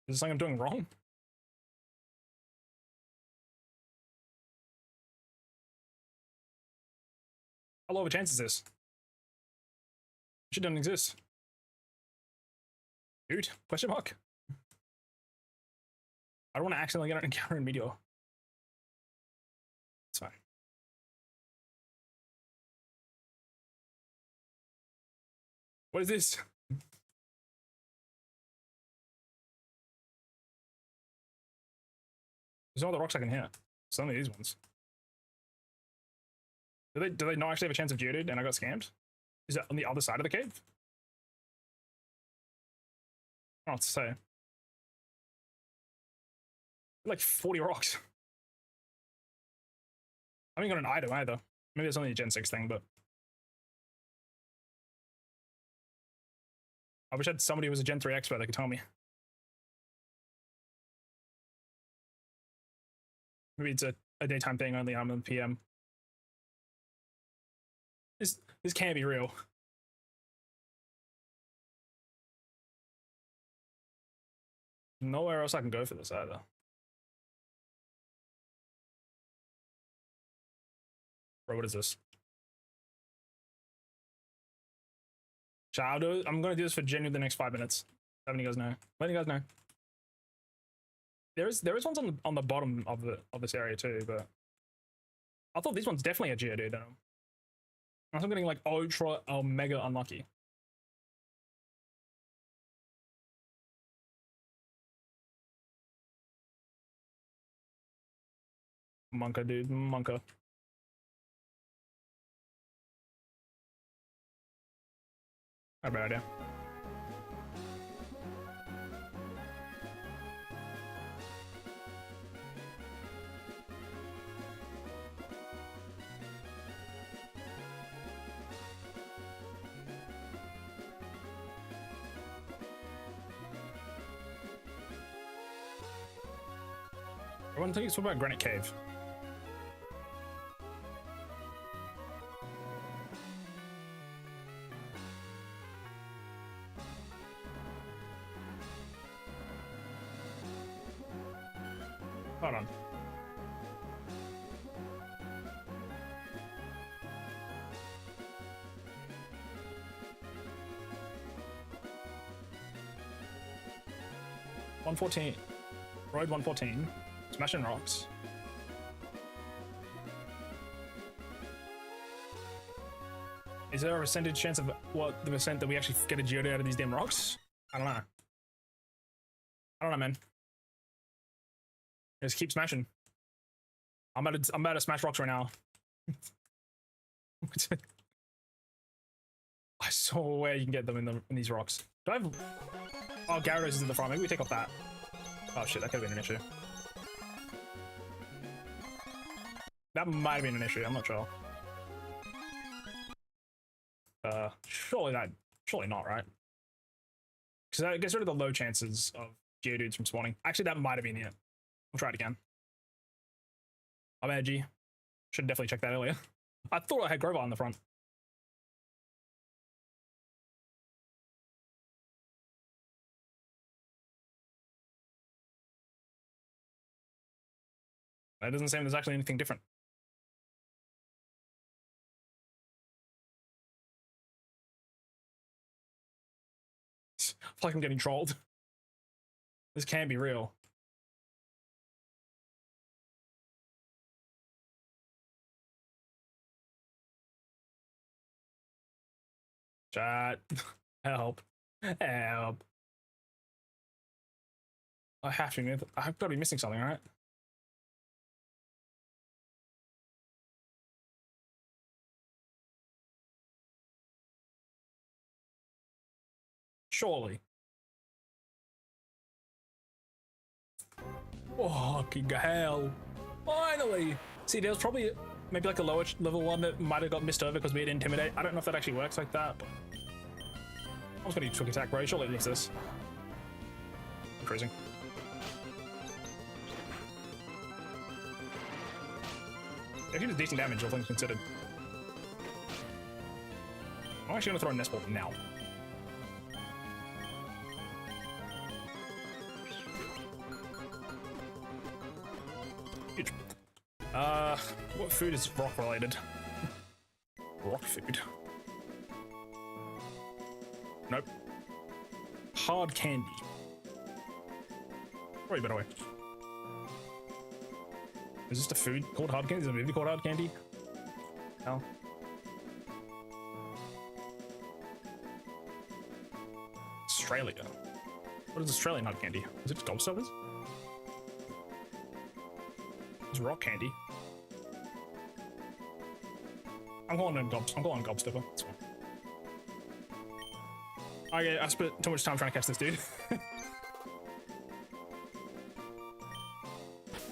Is there something I'm doing wrong? How low of a chance is this? Shit doesn't exist. Dude, question mark. I don't want to accidentally get an encounter in Meteor. It's fine. What is this? There's no other rocks I can hit. It's only these ones. Do they not actually have a chance of Geodude and I got scammed? Is that on the other side of the cave? I don't know what to say. Like 40 rocks. I haven't got an item either. Maybe it's only a Gen 6 thing, but I wish I had somebody who was a Gen 3 expert that could tell me. Maybe it's a daytime thing only. I'm on PM. This can't be real. Nowhere else I can go for this either. Bro, what is this? I'm gonna do this for genuinely the next 5 minutes. Letting you guys know. Letting you guys know. There is ones on the bottom of this area too, but I thought this one's definitely a Geodude. I'm getting like ultra mega unlucky. Monka, dude, Monka. Not a bad idea. I want to think it's about Granite Cave. Hold on. Road 114. Smashing rocks. Is there a percentage chance of what the percent that we actually get a Geodude out of these damn rocks? I don't know. I don't know, man. Just keep smashing. I'm about to smash rocks right now. I saw where you can get them in these rocks. Do I have Oh, Gyarados is in the front. Maybe we take off that. Oh shit, that could have been an issue. That might have been an issue. I'm not sure. Surely not, right? Because that gets rid of the low chances of Geodudes from spawning. Actually, that might have been it. We'll try it again. I'm edgy. Should definitely check that earlier. I thought I had Grover on the front. That doesn't seem there's actually anything different. I feel like I'm getting trolled. This can't be real. Chat. Help. Help. I have to. I've got to be missing something, right? Surely. Oh, fucking hell. Finally! See, there was probably maybe like a lower level one that might have got missed over because we had Intimidate. I don't know if that actually works like that, but I was gonna use Quick Attack, bro. Surely it needs this. I'm freezing. Actually, does decent damage, all things considered. I'm actually gonna throw a Nest Ball now. Huge. What food is rock related? Rock food. Nope. Hard candy. Probably a better way. Is this a food called hard candy? Is it a movie called Hard Candy? Hell. Australia. What is Australian hard candy? Is it just gobstoppers? It's rock candy. I'm calling it gobstopper. That's fine. Okay, I spent too much time trying to catch this dude.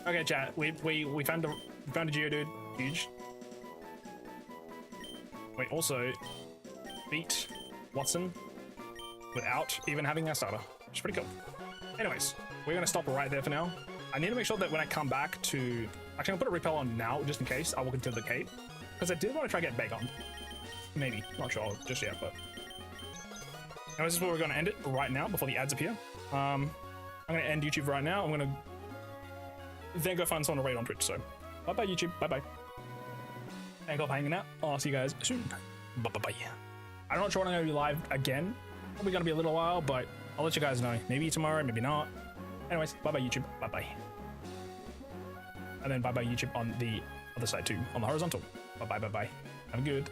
Okay, chat. We found a Geodude. Huge. We also beat Watson without even having our starter, which is pretty cool. Anyways, we're gonna stop right there for now. I need to make sure that when I come back to... Actually, I'll put a repel on now, just in case. I walk into the cave. Because I did want to try to get Bagon. Maybe. Not sure just yet, but... Now, this is where we're going to end it right now, before the ads appear. I'm going to end YouTube right now. I'm going to then go find someone to raid on Twitch, so... Bye-bye, YouTube. Bye-bye. Thank you for hanging out. I'll see you guys soon. Bye-bye. I'm not sure when I'm going to be live again. Probably going to be a little while, but I'll let you guys know. Maybe tomorrow, maybe not. Anyways, bye-bye YouTube, bye-bye. And then bye-bye YouTube on the other side too, on the horizontal. Bye-bye, bye-bye. Have a good.